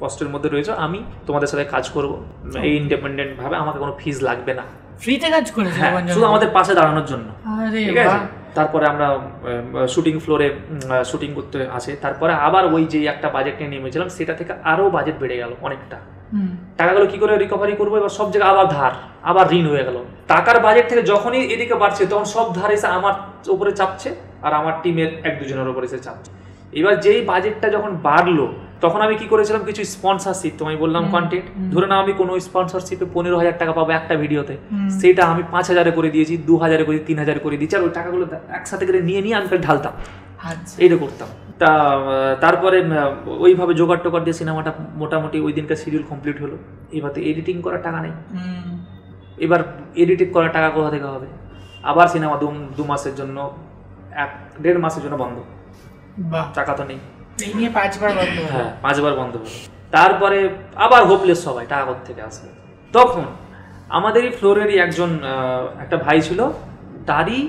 কষ্টের মধ্যে রয়েছে, আমি তোমাদের সাথে কাজ করবো এই ইন্ডিপেন্ডেন্ট ভাবে, আমাকে কোনো ফিজ লাগবে না, ফ্রিতে কাজ করেছে, শুধু আমাদের পাশে দাঁড়ানোর জন্য। ঠিক আছে, তারপরে আমরা শুটিং ফ্লোরে শুটিং করতে আসে। তারপরে আবার ওই যে একটা বাজেট নিয়ে নেমেছিলাম, সেটা থেকে আরো বাজেট বেড়ে গেল অনেকটা। টাকাগুলো কি করে রিকভারি করবো, এবার সব জায়গায় আবার ধার, আবার ঋণ হয়ে গেল। টাকার বাজেট থেকে যখনই এদিকে বাড়ছে, তখন সব ধার এসে আমার উপরে চাপছে, আর আমার টিমের 1-2 জনের উপরে এসে চাপছে। এবার যেই বাজেটটা যখন বাড়লো, তখন আমি কি করেছিলাম, কিছু স্পন্সরশিপ, তোমায় বললাম কন্টেন্ট, ধরে নাও আমি কোনো স্পন্সরশিপে 15,000 টাকা পাবো একটা ভিডিওতে, সেটা আমি 5,000 করে দিয়েছি, 2,000 করে, 3,000 করে দিয়েছি, আর ওই টাকাগুলো একসাথে করে নিয়ে আমি ঢালতাম, এইটা করতাম। তারপরে ওইভাবে জোগাড় টোগাড় দিয়ে সিনেমাটা মোটামুটি ওই দিনকার শিডিউল কমপ্লিট হলো। এবার তো এডিটিং করার টাকা নেই, এবার এডিটিং করার টাকা কোথা থেকে হবে? আবার সিনেমা 2 মাসের জন্য, 1-1.5 মাসের জন্য বন্ধ, টাকা তো নেই, 5 বার বন্ধ হলো। তারপরে আবার হোপলেস সবাই, টাকা কোথা থেকে আসবে? তখন আমাদেরই ফ্লোরেরই একজন একটা ভাই ছিল, তারই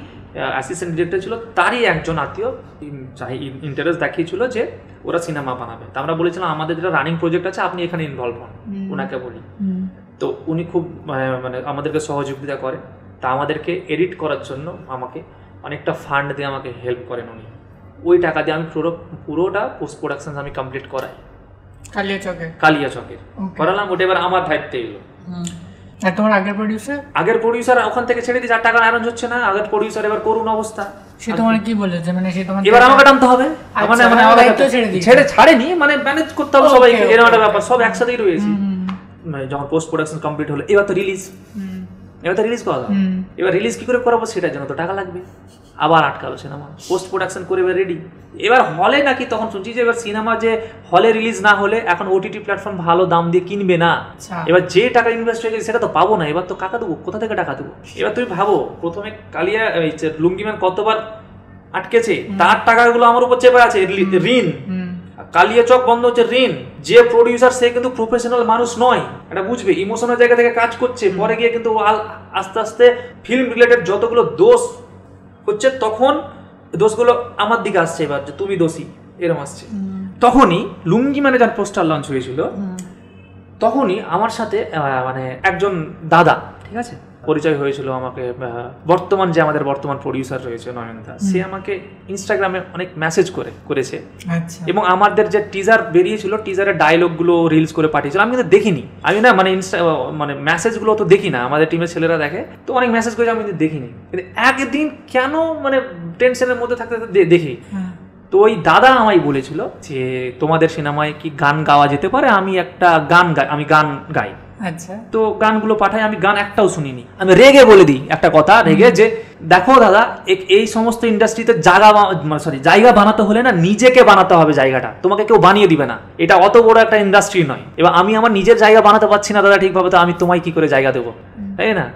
অ্যাসিস্ট্যান্ট ডিরেক্টর ছিল, তারই একজন আত্মীয় ইন্টারেস্ট দেখিয়েছিল যে ওরা সিনেমা বানাবে। তা আমরা বলেছিলাম আমাদের যেটা রানিং প্রজেক্ট আছে, আপনি এখানে ইনভলভ হন, ওনাকে বলি। তো উনি খুব মানে আমাদেরকে সহযোগিতা করে, তা আমাদেরকে এডিট করার জন্য আমাকে অনেকটা ফান্ড দিয়ে আমাকে হেল্প করেন উনি। ওই টাকা দিয়ে আমি পুরোটা পোস্ট প্রোডাকশন আমি কমপ্লিট করাই কালিয়াচকের করালাম। ওটা এবার আমার দায়িত্বে এলো। আর তোমার আগের প্রডিউসার ওখান থেকে ছেড়ে দিয়ে, 4 টাকা অ্যারেঞ্জ হচ্ছে না, আগের প্রডিউসার এবার করুন অবস্থা। সে তোমার কি বলেছে, মানে সে তোমার এবার আমাকে টানতে হবে, মানে ছাড়েনি, মানে ম্যানেজ করতে হবে সবাইকে, এরকম একটা ব্যাপার। সব একসাথেই রয়েছি। যখন পোস্ট প্রোডাকশন কমপ্লিট হলো, এবার তো রিলিজ করা যাবে। এবার রিলিজ কি করে করাবো, সেটার জন্য তো টাকা লাগবে। আবার আটকালো সিনেমা, পোস্ট প্রোডাকশন করে এবার রেডি। এবার হলে নাকি তখন শুনছি যে এবার সিনেমা যে হলে রিলিজ না হলে এখন ওটিটি প্ল্যাটফর্ম ভালো দাম দিয়ে কিনবে না। এবার যে টাকা ইনভেস্ট হয়ে গেছে সেটা তো পাবো না, এবার তো কাকা দেবো, কোথা থেকে টাকা দেবো? এবার তুমি ভাবো, প্রথমে কালিয়া লুঙ্গিম্যান কতবার আটকেছে, তার টাকাগুলো আমার উপর চেপে আছে, ঋণ। কালিয়াচক বন্ধ হচ্ছে ঋণ। যে প্রডিউসার সে কিন্তু প্রফেশনাল মানুষ নয়, এটা বুঝবে, ইমোশনাল জায়গা থেকে কাজ করছে, পরে গিয়ে কিন্তু আস্তে আস্তে ফিল্ম রিলেটেড যতগুলো দোষ হচ্ছে, তখন দোষগুলো আমার দিকে আসছে, এবার যে তুমি দোষী এরকম আসছে। তখনই লুঙ্গি মানে যার পোস্টার লঞ্চ হয়েছিল, তখনই আমার সাথে মানে একজন দাদা, ঠিক আছে, পরিচয় হয়েছিল আমাকে। বর্তমান যে আমাদের বর্তমান প্রডিউসার রয়েছে নয়নদা, সে আমাকে ইনস্টাগ্রামে অনেক মেসেজ করেছে এবং আমাদের যে টিজার বেরিয়েছিল, টিজারের ডায়লগগুলো রিলস করে পাঠিয়েছিল। আমি কিন্তু দেখিনি, আমি না মানে মেসেজগুলো তো দেখি না, আমাদের টিমের ছেলেরা দেখে, তো অনেক মেসেজ করেছে, আমি কিন্তু দেখিনি। কিন্তু একদিন কেন মানে টেনশনের মধ্যে থাকতে দেখি, তো ওই দাদা আমায় বলেছিল যে তোমাদের সিনেমায় কি গান গাওয়া যেতে পারে, আমি একটা গান গাই। আচ্ছা, তো গানগুলো পাঠাই, আমি গান একটাও শুনিনি। আমি রেগে বলে দিই একটা কথা, রেগে, যে দেখো দাদা, এই সমস্ত ইন্ডাস্ট্রিতে জায়গা বানাতে হলে না নিজেকে বানাতে হবে জায়গাটা, তোমাকে কেউ বানিয়ে দিবে না, এটা অত বড় একটা ইন্ডাস্ট্রি নয়। এবার আমি আমার নিজের জায়গা বানাতে পারছি না দাদা ঠিকভাবে, তো আমি তোমায় কি করে জায়গা দেবো, তাই না?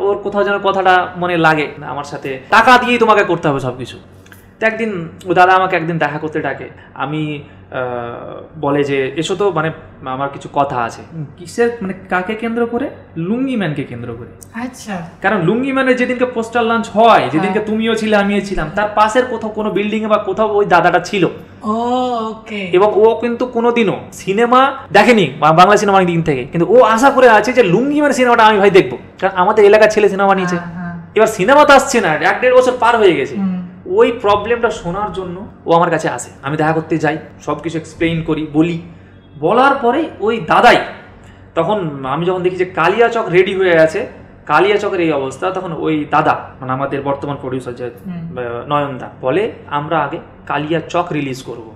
ওর কোথাও যেন কথাটা মনে লাগে, আমার সাথে টাকা দিয়েই তোমাকে করতে হবে সবকিছু। তো একদিন ও দাদা আমাকে একদিন দেখা করতে ডাকে, আমি বলে যে এসো তো, মানে আমার কিছু কথা আছে। কিসের, মানে কাকে কেন্দ্র করে? লুঙ্গি ম্যানকে কেন্দ্র করে। আচ্ছা, কারণ লুঙ্গি ম্যানের যেদিনকে পোস্টার লঞ্চ হয়, যেদিনকে তুমিও ছিলে আমিও ছিলাম, তার পাশের কোথাও কোনো বিল্ডিং এ বা কোথাও ওই দাদাটা ছিল। এবং ও কিন্তু কোনোদিনও সিনেমা দেখেনি, বাংলা সিনেমা দিন থেকে, কিন্তু ও আশা করে আছে যে লুঙ্গি ম্যানের সিনেমাটা আমি ভাই দেখবো, কারণ আমাদের এলাকার ছেলে সিনেমা বানিয়েছে। এবার সিনেমা তো আসছে না, 1-1.5 বছর পার হয়ে গেছে। ওই প্রবলেমটা শোনার জন্য ও আমার কাছে আসে, আমি দেখা করতে যাই, সব কিছু এক্সপ্লেইন করি, বলার পরেই ওই দাদাই, তখন আমি যখন দেখি যে কালিয়াচক রেডি হয়ে আছে, কালিয়াচকের এই অবস্থা, তখন ওই দাদা, মানে আমাদের বর্তমান প্রডিউসার যে নয়নদা, বলে আমরা আগে কালিয়াচক রিলিজ করব।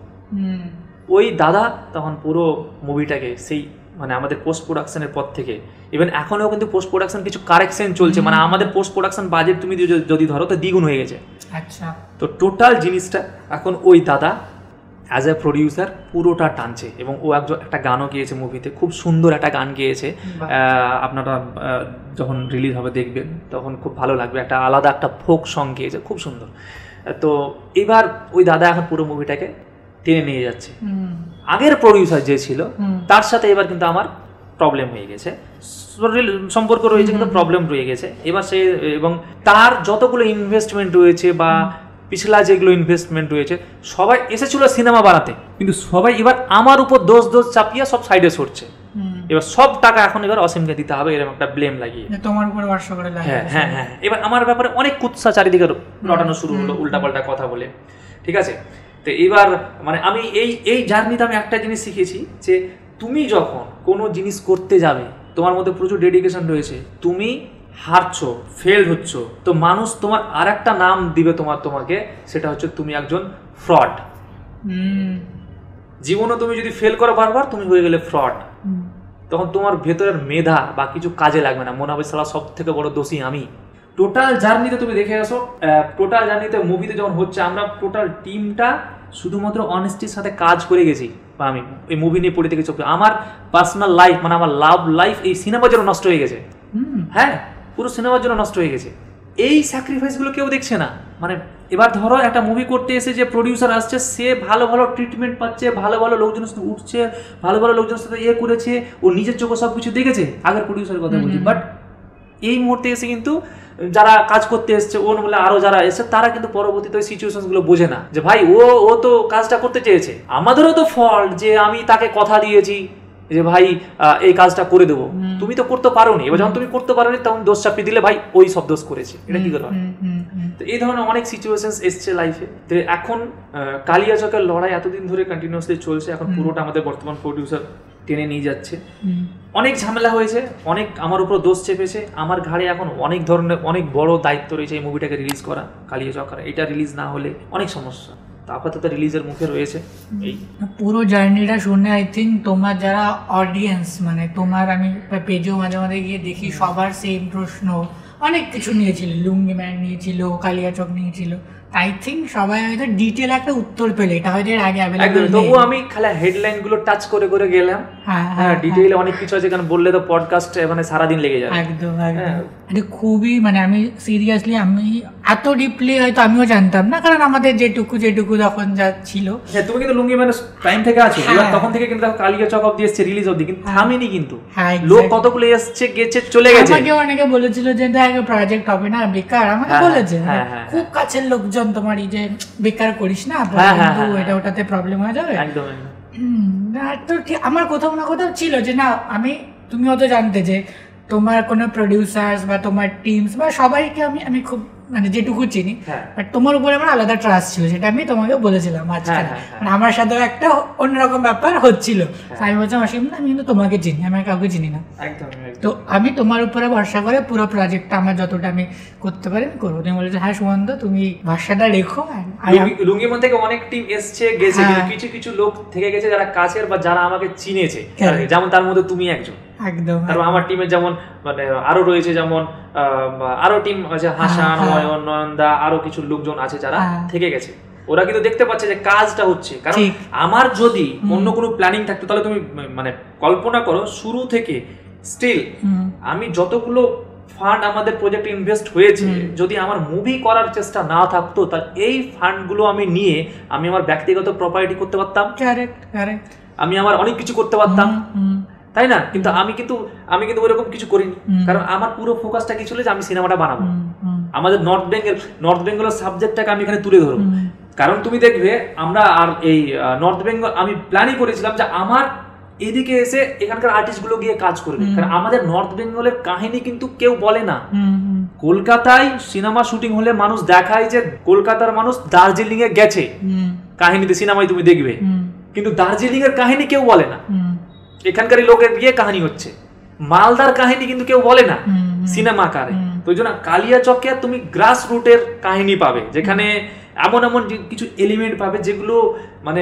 ওই দাদা তখন পুরো মুভিটাকে সেই, মানে আমাদের পোস্ট প্রোডাকশনের পর থেকে, ইভেন এখনও কিন্তু পোস্ট প্রোডাকশন কিছু কারেকশন চলছে, মানে আমাদের পোস্ট প্রোডাকশন বাজেট তুমি যদি ধরো তো দ্বিগুণ হয়ে গেছে। আচ্ছা, তো টোটাল জিনিসটা এখন ওই দাদা অ্যাজ এ প্রডিউসার পুরোটা টানছে, এবং ও একটা গানও গিয়েছে মুভিতে, খুব সুন্দর একটা গান গিয়েছে, আপনারা যখন রিলিজ হবে দেখবেন তখন খুব ভালো লাগবে, একটা আলাদা একটা ফোক সং গিয়েছে, খুব সুন্দর। তো এবার ওই দাদা এখন পুরো মুভিটাকে টেনে নিয়ে যাচ্ছে। আগের প্রডিউসার যে ছিল তার সাথে এবার কিন্তু আমার প্রবলেম হয়ে গেছে, সম্পর্ক রয়েছে কিন্তু প্রবলেম রয়ে গেছে। এবার সে, এবং তার যতগুলো ইনভেস্টমেন্ট রয়েছে বা পিছলা যেগুলো ইনভেস্টমেন্ট রয়েছে, সবাই এসেছিল সিনেমা বানাতে, কিন্তু সবাই এবার আমার উপর দোষ চাপিয়ে সব সাইডে সরছে। এবার সব টাকা এখন এবার অসীমকে দিতে হবে, এরকম একটা ব্লেম লাগিয়ে তোমার উপরে বর্ষা করে লাগে। হ্যাঁ, এবার আমার ব্যাপারে অনেক কুৎসা চারিদিকে রটানো শুরু হলো, উল্টাপাল্টা কথা বলে, ঠিক আছে। তো এবার মানে আমি এই জার্নিতে আমি একটা জিনিস শিখেছি, যে তুমি যখন কোনো জিনিস করতে যাবে, তোমার মধ্যে প্রচুর ডেডিকেশন রয়েছে, তুমি হারছো, ফেল হচ্ছ, তো মানুষ তোমার আর একটা নাম দিবে তোমাকে, সেটা হচ্ছে তুমি একজন ফ্রড। জীবনে তুমি যদি ফেল করো বারবার, তুমি হয়ে গেলে ফ্রড। তখন তোমার ভেতরের মেধা বা কিছু কাজে লাগবে না, মনে হবে সালা সব থেকে বড় দোষী আমি। টোটাল জার্নিতে তুমি দেখে আসো, টোটাল জার্নিতে মুভিতে যখন হচ্ছে, আমরা টোটাল টিমটা শুধুমাত্র অনেস্টির সাথে কাজ করে গেছি, বা আমি এই মুভি নিয়ে পড়ে থেকে চোখে, আমার পার্সোনাল লাইফ, মানে আমার লাভ লাইফ এই সিনেমার জন্য নষ্ট হয়ে গেছে। হ্যাঁ, পুরো সিনেমার জন্য নষ্ট হয়ে গেছে। এই স্যাক্রিফাইসগুলো কেউ দেখছে না। মানে এবার ধরো একটা মুভি করতে এসে যে প্রডিউসার আসছে, সে ভালো ভালো ট্রিটমেন্ট পাচ্ছে, ভালো ভালো লোকজনের সাথে উঠছে, ভালো ভালো লোকজনের সাথে করেছে, ও নিজের চোখে সব কিছু দেখেছে, আগের প্রডিউসারের কথা বলছি। বাট এই মুহূর্তে এসে কিন্তু যারা কাজ করতে এসছে, ও বলে আরো যারা এসে, তারা কিন্তু পরবর্তীতে ওই সিচুয়েশনগুলো বোঝে না, যে ভাই ও তো কাজটা করতে চেয়েছে, আমাদেরও তো ফল্ট যে আমি তাকে কথা দিয়েছি যে ভাই এই কাজটা করে দেবো, তুমি তো করতে পারোনি। এবার যখন তুমি করতে পারোনি, তখন দোষ চাপিয়ে দিলে ভাই ওই সব দোষ করেছে, এটা কি করে হয়? তো এই ধরনের অনেক সিচুয়েশন এসছে লাইফে। তো এখন কালিয়াচকের লড়াই এতদিন ধরে কন্টিনিউয়াসলি চলছে, এখন পুরোটা আমাদের বর্তমান প্রডিউসার টেনে নিয়ে যাচ্ছে। অনেক ঝামেলা হয়েছে, অনেক আমার উপর দোষ চেপেছে, আমার ঘাড়ে এখন অনেক ধরনের অনেক বড় দায়িত্ব রয়েছে এই মুভিটাকে রিলিজ করা, কালিয়াচক। এটা রিলিজ না হলে অনেক সমস্যা, আপাতত রিলিজের মুখে রয়েছে। এই পুরো জার্নিটা শুনে আই থিঙ্ক তোমার যারা অডিয়েন্স, মানে তোমার, আমি পেজেও মাঝে মাঝে গিয়ে দেখি সবার সেম প্রশ্ন, অনেক কিছু নিয়েছিল, লুঙ্গি ম্যান নিয়েছিল, কালিয়াচক নিয়েছিল, আই থিঙ্ক সবাই হয়তো ডিটেল একটা উত্তর পেলে, এটা হয়তো এর আগে অ্যাভেলেবল নেই। তবুও আমি খালি হেডলাইন গুলো টাচ করে করে গেলাম। হ্যাঁ, ডিটেইলে অনেক কিছু আছে, কারণ বললে তো পডকাস্ট মানে সারাদিন লেগে যাবে। একদম এটা খুবই, মানে আমি সিরিয়াসলি, আমি এত ডিপলি হয়তো আমিও জানতাম না, কারণ আমাদের যেটুকু তখন যা ছিল। হ্যাঁ, তুমি কিন্তু লুঙ্গি মানে টাইম থেকে আছো, এবার তখন থেকে কিন্তু কালিয়াচক অবধি এসছে, রিলিজ অবধি কিন্তু থামেনি, কিন্তু লোক কতগুলো এসছে গেছে চলে গেছে। আমাকে অনেকে বলেছিল যে দেখ প্রজেক্ট হবে না, বেকার, আমাকে বলেছে খুব কাছের লোকজন তোমার, এই যে বেকার করিস না, এটা ওটাতে প্রবলেম হয়ে যাবে। একদম। না তো আমার কোথাও না কোথাও ছিল যে না তুমি হয়তো জানতে যে তোমার কোনো প্রডিউসার্স বা তোমার টিমস বা সবাইকে আমি খুব মানে যেটুকু চিনি, বাট তোমার উপরে আমার আলাদা ট্রাস্ট ছিল, সেটা আমি তোমাকে বলেছিলাম আজকে। মানে আমার সাথেও একটা অন্যরকম ব্যাপার হচ্ছিল, আমি বলছিলাম অসীম না, আমি কিন্তু তোমাকে চিনি, আমি কাউকে চিনি না। তো আমি তোমার উপরে ভরসা করে পুরো প্রজেক্টটা আমার যতটা আমি করতে পারি আমি করবো। তুমি বলেছো হ্যাঁ সুমন্ত তুমি ভরসাটা রেখো। লুঙ্গিমন থেকে অনেক টিম এসছে গেছে, কিছু কিছু লোক থেকে গেছে যারা কাছের বা যারা আমাকে চিনেছে, যেমন তার মধ্যে তুমি একজন। একদম। তারপর আমার টিমে যেমন মানে আরো রয়েছে, যেমন আরো টিম আছে, হাসান, নয়ন, নয়নদা, আরো কিছু লোকজন আছে যারা থেকে গেছে। ওরা কিন্তু দেখতে পাচ্ছে যে কাজটা হচ্ছে। কারণ আমার যদি অন্য কোনো প্ল্যানিং থাকতো তাহলে তুমি মানে কল্পনা করো শুরু থেকে স্টিল আমি যতগুলো ফান্ড আমাদের প্রজেক্টে ইনভেস্ট হয়েছে, যদি আমার মুভি করার চেষ্টা না থাকতো তাহলে এই ফান্ডগুলো আমি নিয়ে আমি আমার ব্যক্তিগত প্রপার্টি করতে পারতাম, আমি আমার অনেক কিছু করতে পারতাম, তাই না? কিন্তু আমি কিন্তু ওইরকম কিছু করিনি। কারণ আমার পুরো ফোকাসটা কি ছিল যে আমি সিনেমাটা বানাবো, আমাদের নর্থ বেঙ্গলের সাবজেক্টটাকে আমি এখানে তুলে ধরবো। কারণ তুমি দেখবে আমরা আর এই নর্থ বেঙ্গল আমি প্ল্যানই করেছিলাম যে আমার এদিকে এসে এখানকার আর্টিস্ট গুলো গিয়ে কাজ করবে। কারণ আমাদের নর্থ বেঙ্গলের কাহিনী কিন্তু কেউ বলে না। কলকাতায় সিনেমা শুটিং হলে মানুষ দেখায় যে কলকাতার মানুষ দার্জিলিং এ গেছে, কাহিনীতে সিনেমায় তুমি দেখবে, কিন্তু দার্জিলিং এর কাহিনী কেউ বলে না। এখানকার লোকের গিয়ে কাহিনী হচ্ছে, মালদার কাহিনী কিন্তু কেউ বলে না সিনেমা আকারে। তো ওই জন্য কালিয়াচকে তুমি গ্রাস রুটের কাহিনী পাবে, যেখানে এমন এমন কিছু এলিমেন্ট পাবে যেগুলো মানে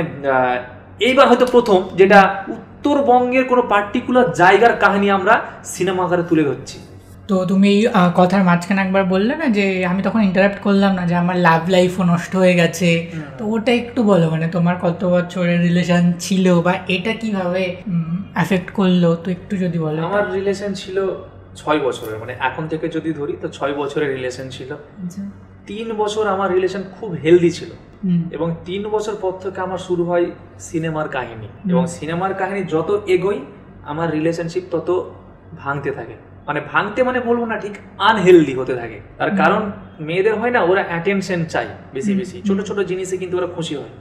এইবার হয়তো প্রথম যেটা উত্তরবঙ্গের কোনো পার্টিকুলার জায়গার কাহিনী আমরা সিনেমা আকারে তুলে ধরছি। তো তুমি কথার মাঝখানে একবার বললে না যে আমি তখন ইন্টারাপ্ট করলাম না, যে আমার লাভ লাইফও নষ্ট হয়ে গেছে, তো ওটা একটু বলো, মানে তোমার কত বছরের রিলেশন ছিল বা এটা কিভাবে এফেক্ট করলো, তো একটু যদি বলো। আমার রিলেশন ছিল 6 বছরের, মানে এখন থেকে যদি ধরি তো 6 বছরের রিলেশন ছিল। 3 বছর আমার রিলেশন খুব হেলদি ছিল, এবং 3 বছর পর থেকে আমার শুরু হয় সিনেমার কাহিনী, এবং সিনেমার কাহিনী যত এগোই আমার রিলেশনশিপ তত ভাঙতে থাকে। মানে ভাঙতে মানে বলবো না, ঠিক আনহেলদি হতে থাকে। তার কারণ মেয়েদের হয় না, ওরা অ্যাটেনশন চাই বেশি বেশি, ছোট ছোট জিনিসে কিন্তু ওরা খুশি হয়।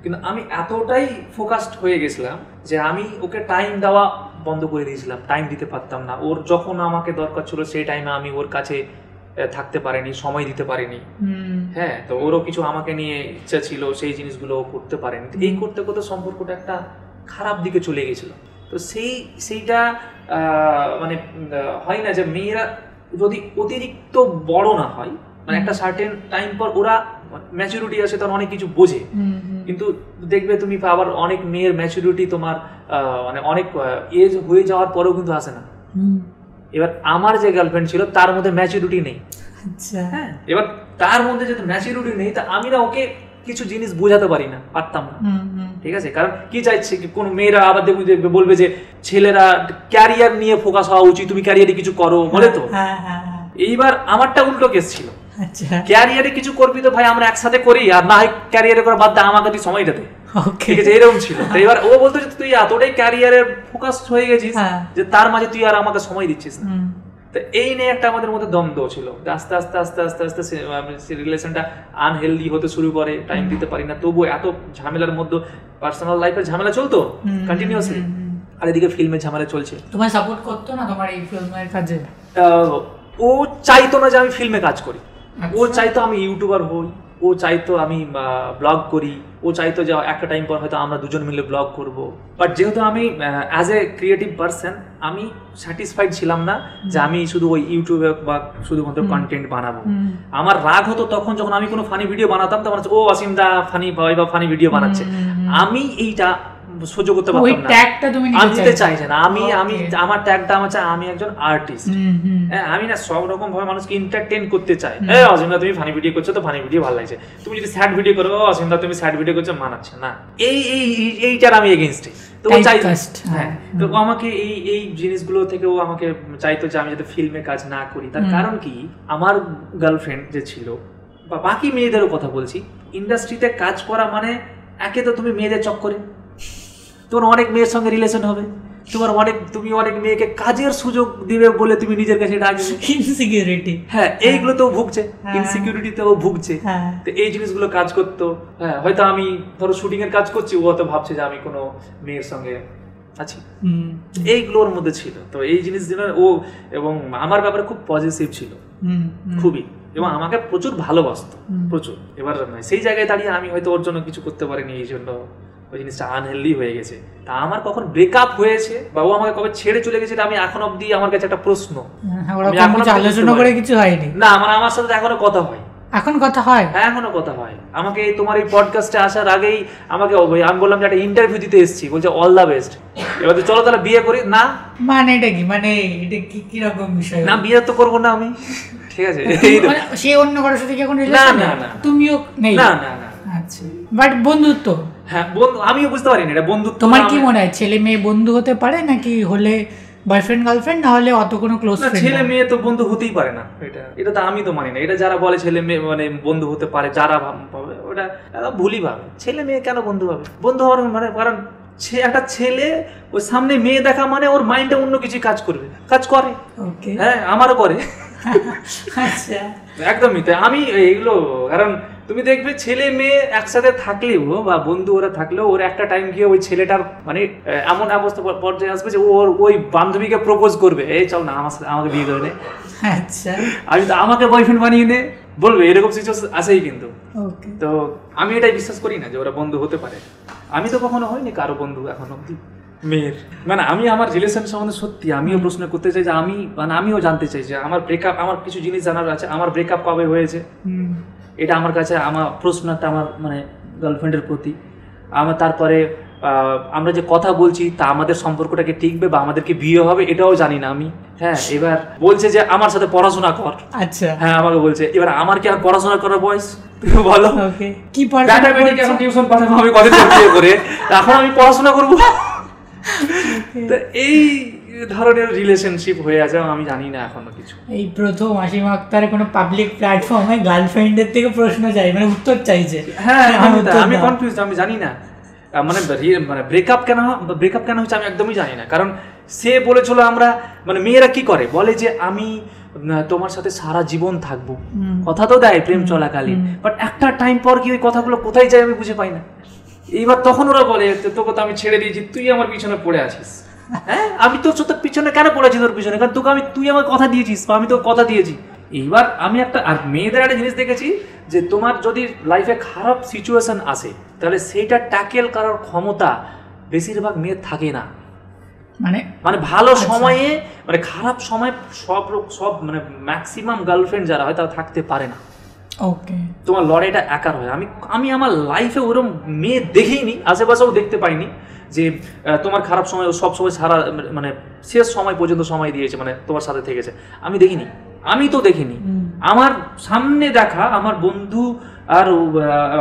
কিন্তু আমি এতটাই ফোকাসড হয়ে গেছিলাম যে আমি ওকে টাইম দেওয়া বন্ধ করে দিয়েছিলাম, টাইম দিতে পারতাম না। ওর যখন আমাকে দরকার ছিল সেই টাইমে আমি ওর কাছে থাকতে পারিনি, সময় দিতে পারিনি। হ্যাঁ, তো ওরও কিছু আমাকে নিয়ে ইচ্ছা ছিল, সেই জিনিসগুলো করতে পারেনি। এই করতে করতে সম্পর্কটা একটা খারাপ দিকে চলে গেছিল। তো সেইটা মানে হয় না যে মেয়েরা যদি অতিরিক্ত বড় না হয়, মানে একটা সার্টেন টাইম পর ওরা ম্যাচুরিটি আসে, তখন অনেক কিছু বোঝে। কিন্তু দেখবে তুমি আবার অনেক মেয়ের ম্যাচুরিটি তোমার মানে অনেক এজ হয়ে যাওয়ার পরেও কিন্তু আসে না। এবার আমার যে গার্লফ্রেন্ড ছিল তার মধ্যে ম্যাচুরিটি নেই। হ্যাঁ, এবার তার মধ্যে যদি ম্যাচুরিটি নেই তা আমি না ওকে কিছু জিনিস বোঝাতে পারতাম না। ঠিক আছে, কারণ কি চাইছে কোন মেয়েরা আবার দেখবে বলবে যে ছেলেরা ক্যারিয়ার নিয়ে ফোকাস হওয়া উচিত, তুমি ক্যারিয়ারে কিছু করো বলে। তো এইবার আমারটা উল্টো কেস ছিল, ক্যারিয়ারে কিছু করবি তো ভাই আমরা একসাথে করি, আর না হয় ক্যারিয়ারে করে বাদ দে, আমাকে তুই সময়টা দে। ঠিক আছে, এরকম ছিল। তো এবার ও বলতো যে তুই এতটাই ক্যারিয়ারে ফোকাস হয়ে গেছিস যে তার মাঝে তুই আর আমাকে সময় দিচ্ছিস না। তো এই নিয়ে একটা আমাদের মধ্যে দ্বন্দ্ব ছিল। আস্তে আস্তে আস্তে আস্তে আস্তে রিলেশনটা আনহেলদি হতে শুরু করে, টাইম দিতে পারি না। তবু এত ঝামেলার মধ্যে পার্সোনাল লাইফের ঝামেলা চলতো কন্টিনিউয়াসলি, আর এদিকে ফিল্মের ঝামেলা চলছে। তোমার সাপোর্ট করতো না তোমার এই ফিল্মের কাজে? ও চাইতো না যে আমি ফিল্মে কাজ করি, ও চাইতো আমি ইউটিউবার হই, ও চাইতো আমি ব্লগ করি, ও চাইতো যে একটা টাইম পর হয়তো আমরা দুজন মিলে ব্লগ করব। বাট যেহেতু আমি অ্যাজ এ ক্রিয়েটিভ পারসন আমি স্যাটিসফাইড ছিলাম না যে আমি শুধু ওই ইউটিউবে বা শুধুমাত্র কন্টেন্ট বানাবো। আমার রাগ হতো তখন যখন আমি কোনো ফানি ভিডিও বানাতাম, তখন ও অসীম দা ফানি বয় বা ফানি ভিডিও বানাচ্ছে, আমি এইটা সহ্য করতে পারতাম না, আমি দিতে চাইছি না। আমি আমার ট্যাগটা আমার চাই, আমি একজন আর্টিস্ট। হ্যাঁ, আমি না সব রকম ভাবে মানুষকে এন্টারটেইন করতে চাই। অসীম দা তুমি ফানি ভিডিও করছো তো ফানি ভিডিও ভালো লাগছে, তুমি যদি স্যাড ভিডিও করো অসীম দা তুমি স্যাড ভিডিও করছো মানাচ্ছে না, এইটার আমি এগেইনস্টে। তো ও চাই, হ্যাঁ, তো ও আমাকে এই জিনিসগুলো থেকে ও আমাকে চাইতো যে আমি যাতে ফিল্মে কাজ না করি। তার কারণ কি, আমার গার্লফ্রেন্ড যে ছিল বা বাকি মেয়েদেরও কথা বলছি, ইন্ডাস্ট্রিতে কাজ করা মানে একে তো তুমি মেয়েদের চক্করে তোমার অনেক মেয়ের সঙ্গে রিলেশন হবে, তুমি অনেক মেয়েকে কাজের সুযোগ দিবে বলে তুমি নিজের কাছে রাখবে। ইনসিকিউরিটি, হ্যাঁ এইগুলো তো ভুগছে, ইনসিকিউরিটিতেও ভুগছে। তো এই জিনিসগুলো কাজ করতো। হ্যাঁ হয়তো আমি ধরো শুটিং এর কাজ করছি, ও হয়তো ভাবছে যে আমি কোনো মেয়ের সঙ্গে আছি, এইগুলোর মধ্যে ছিল। তো এই জিনিস ও এবং আমার ব্যাপারে খুব পজিটিভ ছিল, খুবই, এবং আমাকে প্রচুর ভালোবাসতো, প্রচুর। এবার সেই জায়গায় দাঁড়িয়ে আমি হয়তো ওর জন্য কিছু করতে পারিনি, এই জন্য ওই জিনিসটা আনহেলদি হয়ে গেছে। তা আমার কখন ব্রেকআপ হয়েছে বা ও আমাকে কবে ছেড়ে চলে গেছে, আমি এখন অব্দি আমার কাছে একটা প্রশ্ন। আলোচনা করে কিছু হয়নি না, আমার সাথে এখনো কথা হয়। এখন কথা হয়? হ্যাঁ এখনো কথা হয়। আমাকে তোমার এই পডকাস্টে আসার আগেই আমাকে আমি বললাম যে একটা ইন্টারভিউ দিতে এসেছি, বলছে অল দ্য বেস্ট, এবার তো চলো তাহলে বিয়ে করি। না মানে এটা কি, মানে এটা কি রকম বিষয়? না বিয়ে তো করবো না আমি, ঠিক আছে। সে অন্য কারোর সাথে কি এখন রিলেশন? না না, তুমিও নেই? না না না। আচ্ছা, বাট বন্ধুত্ব? হ্যাঁ বন্ধু, আমিও বুঝতে পারি না এটা বন্ধুত্ব। তোমার কি মনে হয় ছেলে মেয়ে বন্ধু হতে পারে, নাকি হলে বয়ফ্রেন্ড গার্লফ্রেন্ড, না হলে অত কোনো ক্লোজ ফ্রেন্ড? ছেলে মেয়ে তো বন্ধু হতেই পারে না, এটা তো আমি তো মানি না। এটা যারা বলে ছেলে মেয়ে মানে বন্ধু হতে পারে, যারা ভাবে ওটা ভুলই ভাবে। ছেলে মেয়ে কেন বন্ধু হবে? বন্ধু হওয়ার মানে কারণ একটা ছেলে ওর সামনে মেয়ে দেখা মানে ওর মাইন্ডে অন্য কিছু কাজ করবে, কাজ করে। হ্যাঁ আমারও করে। আচ্ছা একদমই তাই। আমি এইগুলো, কারণ তুমি দেখবে ছেলে মেয়ে একসাথে থাকলেও বা বন্ধু ওরা থাকলেও ওর একটা টাইম গিয়ে ওই ছেলেটার মানে এমন অবস্থা পর্যায়ে আসবে যে ওর ওই বান্ধবীকে প্রপোজ করবে, এই চল না আমাকে বিয়ে করে নে। আচ্ছা, আমি তো আমাকে বয়ফ্রেন্ড বানিয়ে নে বলবে, এরকম সিচুয়েশন আছেই কিন্তু। তো আমি এটাই বিশ্বাস করি না যে ওরা বন্ধু হতে পারে। আমি তো কখনো হয়নি কারো বন্ধু এখন অব্দি মেয়ের। মানে আমি আমার রিলেশন সম্বন্ধে সত্যি আমিও প্রশ্ন করতে চাই যে আমিও জানতে চাই যে আমার ব্রেকআপ, আমার কিছু জিনিস জানার আছে। আমার ব্রেকআপ কবে হয়েছে এটা আমার কাছে আমার প্রশ্ন একটা, আমার মানে গার্লফ্রেন্ডের প্রতি। তারপরে আমরা যে কথা বলছি তা আমাদের সম্পর্কটাকে টিকবে বা আমাদেরকে বিয়ে হবে এটাও জানি না আমি। হ্যাঁ এবার বলছে যে আমার সাথে পড়াশোনা কর। আচ্ছা হ্যাঁ আমাকে বলছে, এবার আমার কি আর পড়াশোনা করার বয়স? তুমি বলো কি পড়াশোনা এখন টিউশন পাঠাবো আমি কদিন বিয়ে করে, এখন আমি পড়াশোনা করবো? তো এই ধরনের রিলেশনশিপ হয়ে আছে, আমি জানি না এখনো কিছু। এই প্রথম আসিম আক্তারের কোনো পাবলিক প্ল্যাটফর্মে গার্লফ্রেন্ডের থেকে প্রশ্ন চাই, মানে উত্তর চাইছে। হ্যাঁ আমি কনফিউজ, আমি জানি না মানে ব্রেকআপ কেন হচ্ছে আমি একদমই জানি না। কারণ সে বলেছিল আমরা মানে মেয়েরা কি করে বলে যে আমি তোমার সাথে সারা জীবন থাকবো, কথা তো দেয় প্রেম চলাকালীন, বাট একটা টাইম পর কি ওই কথাগুলো কোথায় যায় আমি বুঝে পাই না। এইবার তখন ওরা বলে তোকে তো আমি ছেড়ে দিয়েছি, তুই আমার পিছনে পড়ে আছিস। হ্যাঁ আমি তোর পিছনে কেন পড়েছি? তোর পিছনে কারণ তুই আমার কথা দিয়েছিস বা আমি তোর কথা দিয়েছি। এইবার আমি আর মেয়েদের একটা জিনিস দেখেছি যে তোমার যদি লাইফে খারাপ সিচুয়েশন আসে তাহলে সেইটা ট্যাকেল করার ক্ষমতা বেশিরভাগ মেয়ের থাকে না। মানে ভালো সময়ে মানে খারাপ সময় সব মানে ম্যাক্সিমাম গার্লফ্রেন্ড যারা হয় তারা থাকতে পারে না। ওকে, তোমার লড়াইটা একার হয়। আমি আমার লাইফে ওরকম মেয়ে দেখিনি, আশেপাশেও দেখতে পাইনি যে তোমার খারাপ সময় সব সময় সারা মানে শেষ সময় পর্যন্ত সময় দিয়েছে, মানে তোমার সাথে থেকেছে। আমি দেখিনি, আমি তো দেখিনি। আমার সামনে দেখা আমার বন্ধু আর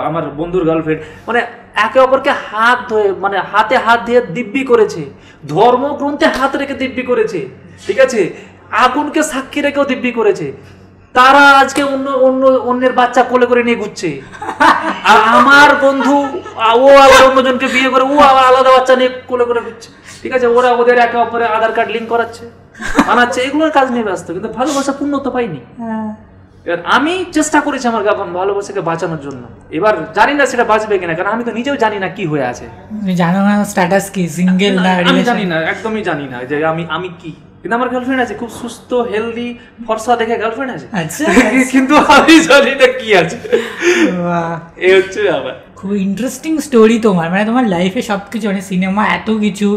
আমার বন্ধুর গার্লফ্রেন্ড মানে একে অপরকে হাত ধরে মানে হাতে হাত দিয়ে দিব্যি করেছে, ধর্মগ্রন্থে হাত রেখে দিব্যি করেছে, ঠিক আছে, আগুনকে সাক্ষী রেখেও দিব্যি করেছে। তারা আজকে অন্যের বাচ্চা কোলে করে নিয়ে ঘুরছে, আর আমার বন্ধু ও আবার অন্যজনকে বিয়ে করে ও আবার আলাদা বাচ্চা নিয়ে কোলে করে ঘুরছে, ঠিক আছে। ওরা ওদের একে অপরে আধার কার্ড লিঙ্ক করাচ্ছে, বানাচ্ছে, এগুলোর কাজ নিয়ে ব্যস্ত, কিন্তু ভালোবাসা পূর্ণতা পাইনি। এবার আমি চেষ্টা করেছি আমার ভালোবাসাকে বাঁচানোর জন্য। এবার জানি না সেটা বাঁচবে কিনা, কারণ আমি তো নিজেও জানি না কি হয়ে আছে। জানো না স্ট্যাটাস কি, সিঙ্গেল না? আমি জানি না, একদমই জানি না যে আমি কি। কিন্তু আমার গার্লফ্রেন্ড আছে, খুব সুস্থ হেলদি ফর্সা দেখে গার্লফ্রেন্ড আছে, কিন্তু আমি জানি না কি আছে। এই হচ্ছে আবার খুব ইন্টারেস্টিং স্টোরি তোমার, মানে তোমার লাইফে সবকিছু, মানে সিনেমা এত কিছু,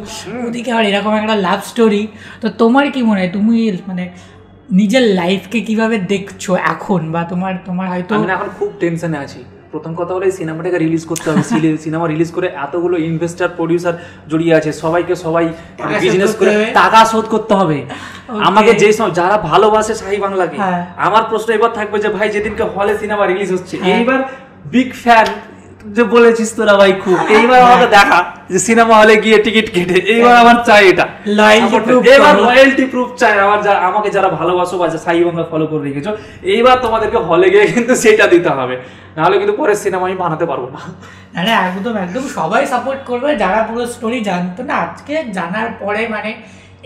ওদিকে আবার এরকম একটা লাভ স্টোরি। তো তোমার কি মনে হয় তুমি মানে নিজের লাইফকে কিভাবে দেখছো এখন, বা তোমার হয়তো? আমি এখন খুব টেনশনে আছি। প্রথম কথা হলো এই সিনেমাটাকে রিলিজ করতে হবে। সিনেমা রিলিজ করে এতগুলো ইনভেস্টার প্রডিউসার জড়িয়ে আছে, সবাইকে সবাই বিজনেস করে টাকা শোধ করতে হবে। আমাকে যে যারা ভালোবাসে শাহী বাংলাকে, আমার প্রশ্ন এবার থাকবে যে ভাই যেদিনকে হলে সিনেমা রিলিজ হচ্ছে, এইবার বিগ ফ্যান যে বলেছিস তোরা ভাই খুব, এইবার আমাকে দেখা যে সিনেমা হলে গিয়ে টিকিট কেটে, এইবার আমার চাই এটা এবার লয়্যালটি প্রুফ চাই আমার, আমাকে যারা ভালোবাসো বা সাই বাংলা ফলো করে রেখেছো, এইবার তোমাদেরকে হলে গিয়ে কিন্তু সেটা দিতে হবে, নাহলে কিন্তু পরের সিনেমা আমি বানাতে পারবো না। আরে একদম একদম সবাই সাপোর্ট করবে, যারা পুরো স্টোরি জানতো না আজকে জানার পরে মানে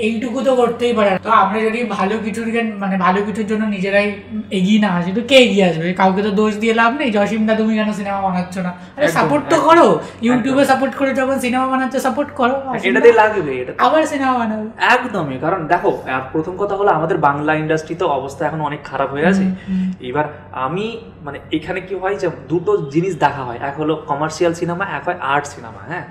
এইটুকু তো করতেই পারে। তো আমরা যদি ভালো কিছুর মানে ভালো কিছুর জন্য নিজেরাই এগিয়ে না আসি তো কে এগিয়ে আসবে? কাউকে তো দোষ দিয়ে লাভ নেই, জসিমদা তুমি কেন সিনেমা বানাচ্ছ না, আরে সাপোর্ট তো করো, ইউটিউবে সাপোর্ট করে যখন সিনেমা বানাচ্ছ সাপোর্ট করো, এটাতে লাগবে, এটা আবার সিনেমা বানাবে একদমই। কারণ দেখো আর প্রথম কথা হলো আমাদের বাংলা ইন্ডাস্ট্রি তো অবস্থা এখন অনেক খারাপ হয়ে আছে। এবার আমি মানে এখানে কি হয় যে দুটো জিনিস দেখা হয়, এক হলো কমার্শিয়াল সিনেমা, এক হয় আর্ট সিনেমা। হ্যাঁ,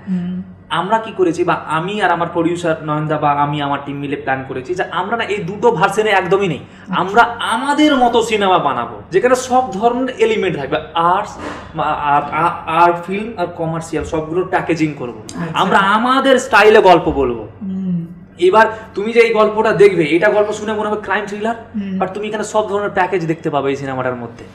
আমরা কি করেছি বা আমি আর আমার প্রডিউসার নয়নদা বা আমি আমার টিম মিলে প্ল্যান করেছি যে আমরা না এই দুটো ভার্সনে একদমই নেই, আমরা আমাদের মতো সিনেমা বানাবো যেখানে সব ধরনের এলিমেন্ট থাকবে, আর্টস আর্ট ফিল্ম আর কমার্শিয়াল সবগুলোর প্যাকেজিং করবো, আমরা আমাদের স্টাইলে গল্প বলবো। এবার তুমি যে এই গল্পটা দেখবে, এটা গল্প শুনে মনে হবে ক্রাইম থ্রিলার, বাট তুমি এখানে সব ধরনের প্যাকেজ দেখতে পাবে এই সিনেমাটার মধ্যে।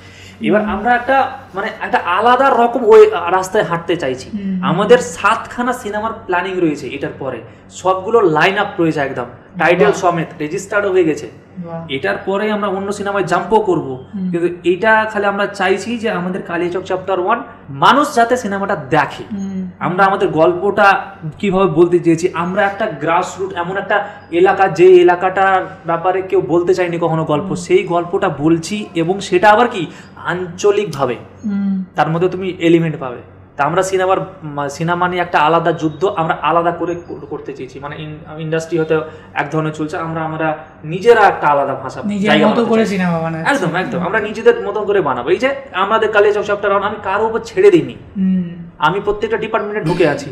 এবার আমরা একটা মানে একটা আলাদা রকম ওই রাস্তায় হাঁটতে চাইছি। আমাদের 7খানা সিনেমার প্ল্যানিং রয়েছে এটার পরে, সবগুলো লাইন আপ রয়েছে একদম, টাইটেল সমেত রেজিস্টার্ড হয়ে গেছে। এটার পরে আমরা অন্য সিনেমায় জাম্পও করব, কিন্তু এটা খালি আমরা চাইছি যে আমাদের কালিয়াচক চ্যাপ্টার 1 মানুষ যাতে সিনেমাটা দেখে। আমরা আমাদের গল্পটা কিভাবে বলতে চেয়েছি, আমরা একটা গ্রাসরুট এমন একটা এলাকা, যে এলাকাটার ব্যাপারে কেউ বলতে চায়নি কখনো গল্প, সেই গল্পটা বলছি, এবং সেটা আবার কি আঞ্চলিকভাবে, তার মধ্যে তুমি এলিমেন্ট পাবে। তা আমরা সিনেমা নিয়ে একটা আলাদা যুদ্ধ আমরা আলাদা করে করতে চেয়েছি। মানে ইন্ডাস্ট্রি হয়তো এক ধরনের চলছে, আমরা নিজেরা একটা আলাদা ভাষা একদম একদম আমরা নিজেদের মতো করে বানাবো। এই যে আমাদের কালিয়াচক চ্যাপ্টার 1 আমি কারো উপর ছেড়ে দিইনি, আমি প্রত্যেকটা ডিপার্টমেন্টে ঢুকে আছি,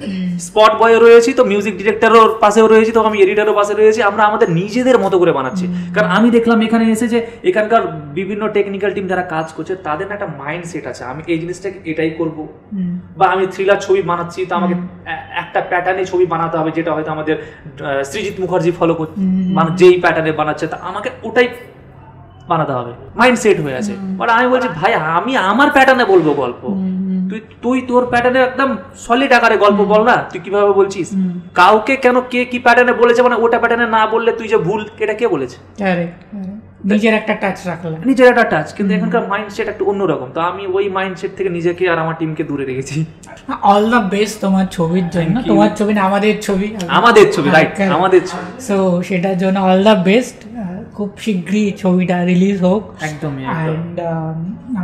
স্পট বয় রয়েছি, তো মিউজিক ডিরেক্টরের পাশেও রয়েছি, তো আমি এডিটরের পাশে রয়েছি, আমরা আমাদের নিজেদের মতো করে বানাচ্ছি। কারণ আমি দেখলাম এখানে এসে যে এখানকার বিভিন্ন টেকনিক্যাল টিম যারা কাজ করছে তাদের একটা মাইন্ডসেট আছে, আমি এই জিনিসটাকে এটাই করব, বা আমি থ্রিলার ছবি বানাচ্ছি তো আমাকে একটা প্যাটার্নে ছবি বানাতে হবে, যেটা হয়তো আমাদের সৃজিত মুখার্জি ফলো করছে, মানে যেই প্যাটার্নে বানাচ্ছে তা আমাকে ওটাই বানাতে হবে, মাইন্ডসেট হয়ে আছে। বাট আমি বলছি ভাই আমি আমার প্যাটার্নে বলবো গল্প, তুই তোর প্যাটার্নে একদম সলিড আকারে গল্প বল না, তুই কিভাবে বলছিস? কাউকে কেন কে কি প্যাটার্নে বলেছে মানে ওটা প্যাটার্নে না বললে তুই যে ভুল, এটা কে বলেছে? নিজের একটা টাচ রাখলাম, নিজের একটা টাচ, কিন্তু এখানকার মাইন্ডসেট একটু অন্যরকম। তো আমি ওই মাইন্ডসেট থেকে নিজেকে আর আমার টিমকে দূরে রেখেছি। অল দ্য বেস্ট তোমার ছবির জন্য, তোমার ছবি না আমাদের ছবি, রাইট, আমাদের ছবি। সো সেটার জন্য অল দ্য বেস্ট, খুব শীঘ্রই ছবিটা রিলিজ হোক একদমই। অ্যান্ড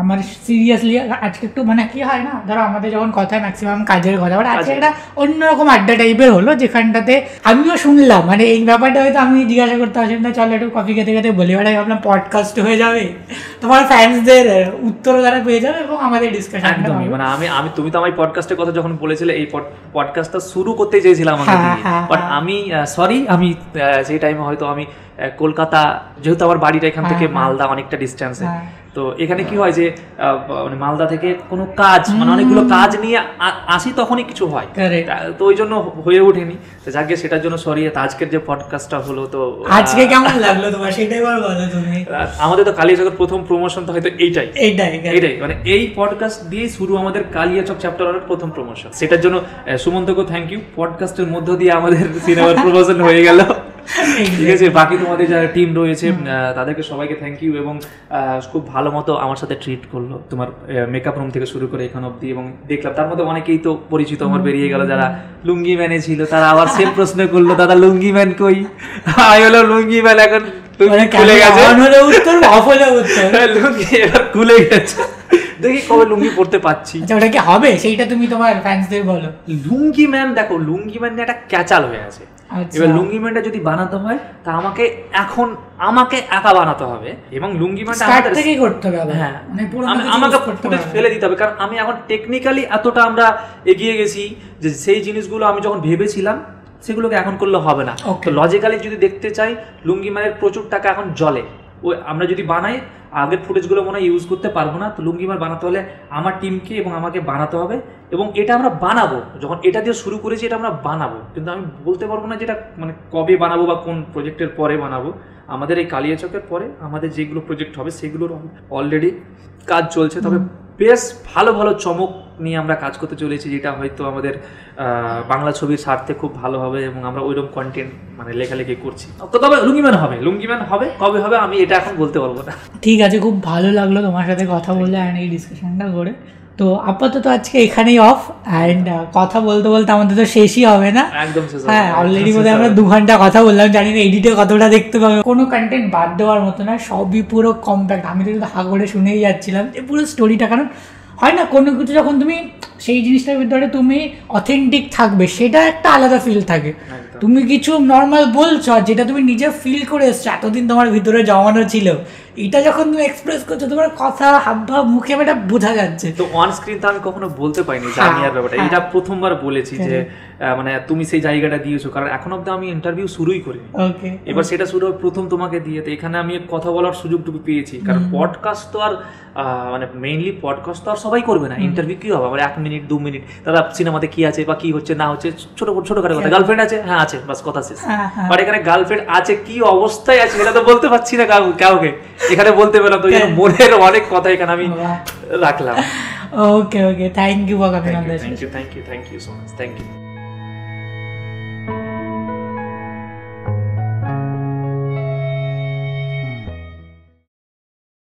আমার সিরিয়াসলি আজকে একটু মানে কি হয় না, ধরো আমাদের যখন কথা ম্যাক্সিমাম কাজের কথা, বাট আজকে একটা অন্যরকম আড্ডা টাইপের হলো, যেখানটাতে আমিও শুনলাম মানে এই ব্যাপারটা হয়তো আমি জিজ্ঞাসা করতে আসেন না, চলো একটু কফি খেতে খেতে বলি, বাট ভাবলাম পডকাস্ট হয়ে যাবে, তোমার ফ্যান্সদের উত্তরও তারা পেয়ে যাবে এবং আমাদের ডিসকাশন। একদমই, মানে আমি তুমি তো আমার পডকাস্টের কথা যখন বলেছিলে, এই পডকাস্টটা শুরু করতে চেয়েছিলাম আমাকে, বাট আমি সরি, আমি সেই টাইমে হয়তো আমি কলকাতা, যেহেতু আমার বাড়িটা এখান থেকে মালদা অনেকটা ডিস্টেন্সে, তো এখানে কি হয় যে মানে মালদা থেকে কোনো কাজ মানে অনেকগুলো কাজ নিয়ে আসি, তখনই কিছু হয়, তো ওই জন্য হয়ে ওঠেনি। তো যাকে সেটার জন্য সরি। আজকের যে পডকাস্টটা হলো, তো আজকে কেমন লাগলো তোমার সেটাই বলো তুমি। আমাদের তো কালিয়াচকের প্রথম প্রমোশন তো হয়তো এইটাই মানে এই পডকাস্ট দিয়েই শুরু আমাদের কালিয়াচক চ্যাপ্টার 1 প্রথম প্রমোশন। সেটার জন্য সুমন্তকে থ্যাংক ইউ, পডকাস্টের মধ্য দিয়ে আমাদের সিনেমার প্রমোশন হয়ে গেল। ঠিক আছে, বাকি তোমাদের যারা টিম রয়েছে তাদেরকে সবাইকে থ্যাংক ইউ, এবং খুব ভালো মতো আমার সাথে ট্রিট করলো, তোমার মেকআপ রুম থেকে শুরু করে এখান অব্দি। এবং দেখলাম তার মধ্যে অনেকেই তো পরিচিত আমার বেরিয়ে গেল, যারা লুঙ্গি ম্যানে ছিল তারা আবার সেম প্রশ্ন করলো, দাদা লুঙ্গি ম্যান কই? আমি হলো লুঙ্গি ম্যান এখন খুলে গেছে, লুঙ্গি এবার খুলে গেছে, দেখি কবে লুঙ্গি পড়তে পাচ্ছি। ওটা কি হবে সেইটা তুমি তোমার ফ্যান্সদের বলো। লুঙ্গি ম্যান দেখো, লুঙ্গি ম্যান একটা ক্যাচাল হয়ে আছে। এবার লুঙ্গি ম্যানটা যদি বানাতে হয় তা আমাকে একা বানাতে হবে, এবং লুঙ্গি ম্যানটা আমাদের থেকেই করতে হবে। হ্যাঁ, আমাকে ফুটেজ ফেলে দিতে হবে, কারণ আমি এখন টেকনিক্যালি এতটা আমরা এগিয়ে গেছি যে সেই জিনিসগুলো আমি যখন ভেবেছিলাম সেগুলোকে এখন করলে হবে না। তো লজিক্যালি যদি দেখতে চাই, লুঙ্গি ম্যানের প্রচুর টাকা এখন জলে, ওই আমরা যদি বানাই আগের ফুটেজগুলো মনে হয় ইউজ করতে পারবো না। তো লুঙ্গি ম্যান বানাতে হলে আমার টিমকে এবং আমাকে বানাতে হবে, এবং এটা আমরা বানাবো, যখন এটা দিয়ে শুরু করেছি এটা আমরা বানাবো, কিন্তু আমি বলতে পারবো না যেটা মানে কবে বানাবো বা কোন প্রজেক্টের পরে বানাবো। আমাদের এই কালিয়াচকের পরে আমাদের যেগুলো প্রজেক্ট হবে সেগুলোর অলরেডি কাজ চলছে, তবে বেশ ভালো ভালো চমক নিয়ে আমরা কাজ করতে চলেছি, যেটা হয়তো আমাদের বাংলা ছবির স্বার্থে খুব ভালো হবে এবং আমরা ওইরকম কন্টেন্ট মানে লেখালেখি করছি। তো তবে লুঙ্গিম্যান হবে, কবে হবে আমি এটা এখন বলতে পারবো না। ঠিক আছে, খুব ভালো লাগলো তোমার সাথে কথা বলে অ্যান্ড এই ডিসকাশনটা করে। তো আপাতত আজকে এখানেই অফ, অ্যান্ড কথা বলতে বলতে আমাদের তো শেষই হবে না। একদম শেষ হবে। হ্যাঁ, অলরেডি বোধহয় আমরা 2 ঘন্টা কথা বললাম, জানি না এডিটে কতটা দেখতে পাবে। কোনো কন্টেন্ট বাদ দেওয়ার মতো না, সবই পুরো কম্প্যাক্ট। আমি তো হা করে শুনেই যাচ্ছিলাম যে পুরো স্টোরিটা, কারণ হয় না কোনো কিছু যখন তুমি সেই জিনিসটার ভিতরে তুমি অথেন্টিক থাকবে, সেটা একটা আলাদা ফিল থাকে। তুমি কিছু নর্মাল বলছো আর যেটা তুমি নিজে ফিল করে এসছো, এতদিন তোমার ভিতরে জমানো ছিল, এটা যখন তুমি এক্সপ্রেস করছো তোমার কথা হাবভাব মুখে এটা বোঝা যাচ্ছে। তো অন স্ক্রিন তো আমি কখনো বলতে পাইনি জানি আর ব্যাপারটা, এটা প্রথমবার বলেছি যে মানে তুমি সেই জায়গাটা দিয়েছো, কারণ এখন অব্দি আমি ইন্টারভিউ শুরুই করিনি। ওকে, এবার সেটা শুরু প্রথম তোমাকে দিয়ে, তো এখানে আমি কথা বলার সুযোগটুকু পেয়েছি। কারণ পডকাস্ট তো আর মানে মেইনলি পডকাস্ট তো আর সবাই করবে না, ইন্টারভিউ কি হবে আমার 1 মিনিট 2 মিনিট, দাদা সিনেমাতে কি আছে বা কি হচ্ছে না হচ্ছে, ছোটখাটো কথা, গার্লফ্রেন্ড আছে, হ্যাঁ আছে, বাস কথা শেষ। বাট এখানে গার্লফ্রেন্ড আছে কি অবস্থায় আছে এটা তো বলতে পারছি না কাউকে, এখানে বলতে পেলাম, তো মনের অনেক কথা এখানে আমি রাখলাম। Okay, thank you for coming on this. Thank you so much, thank you.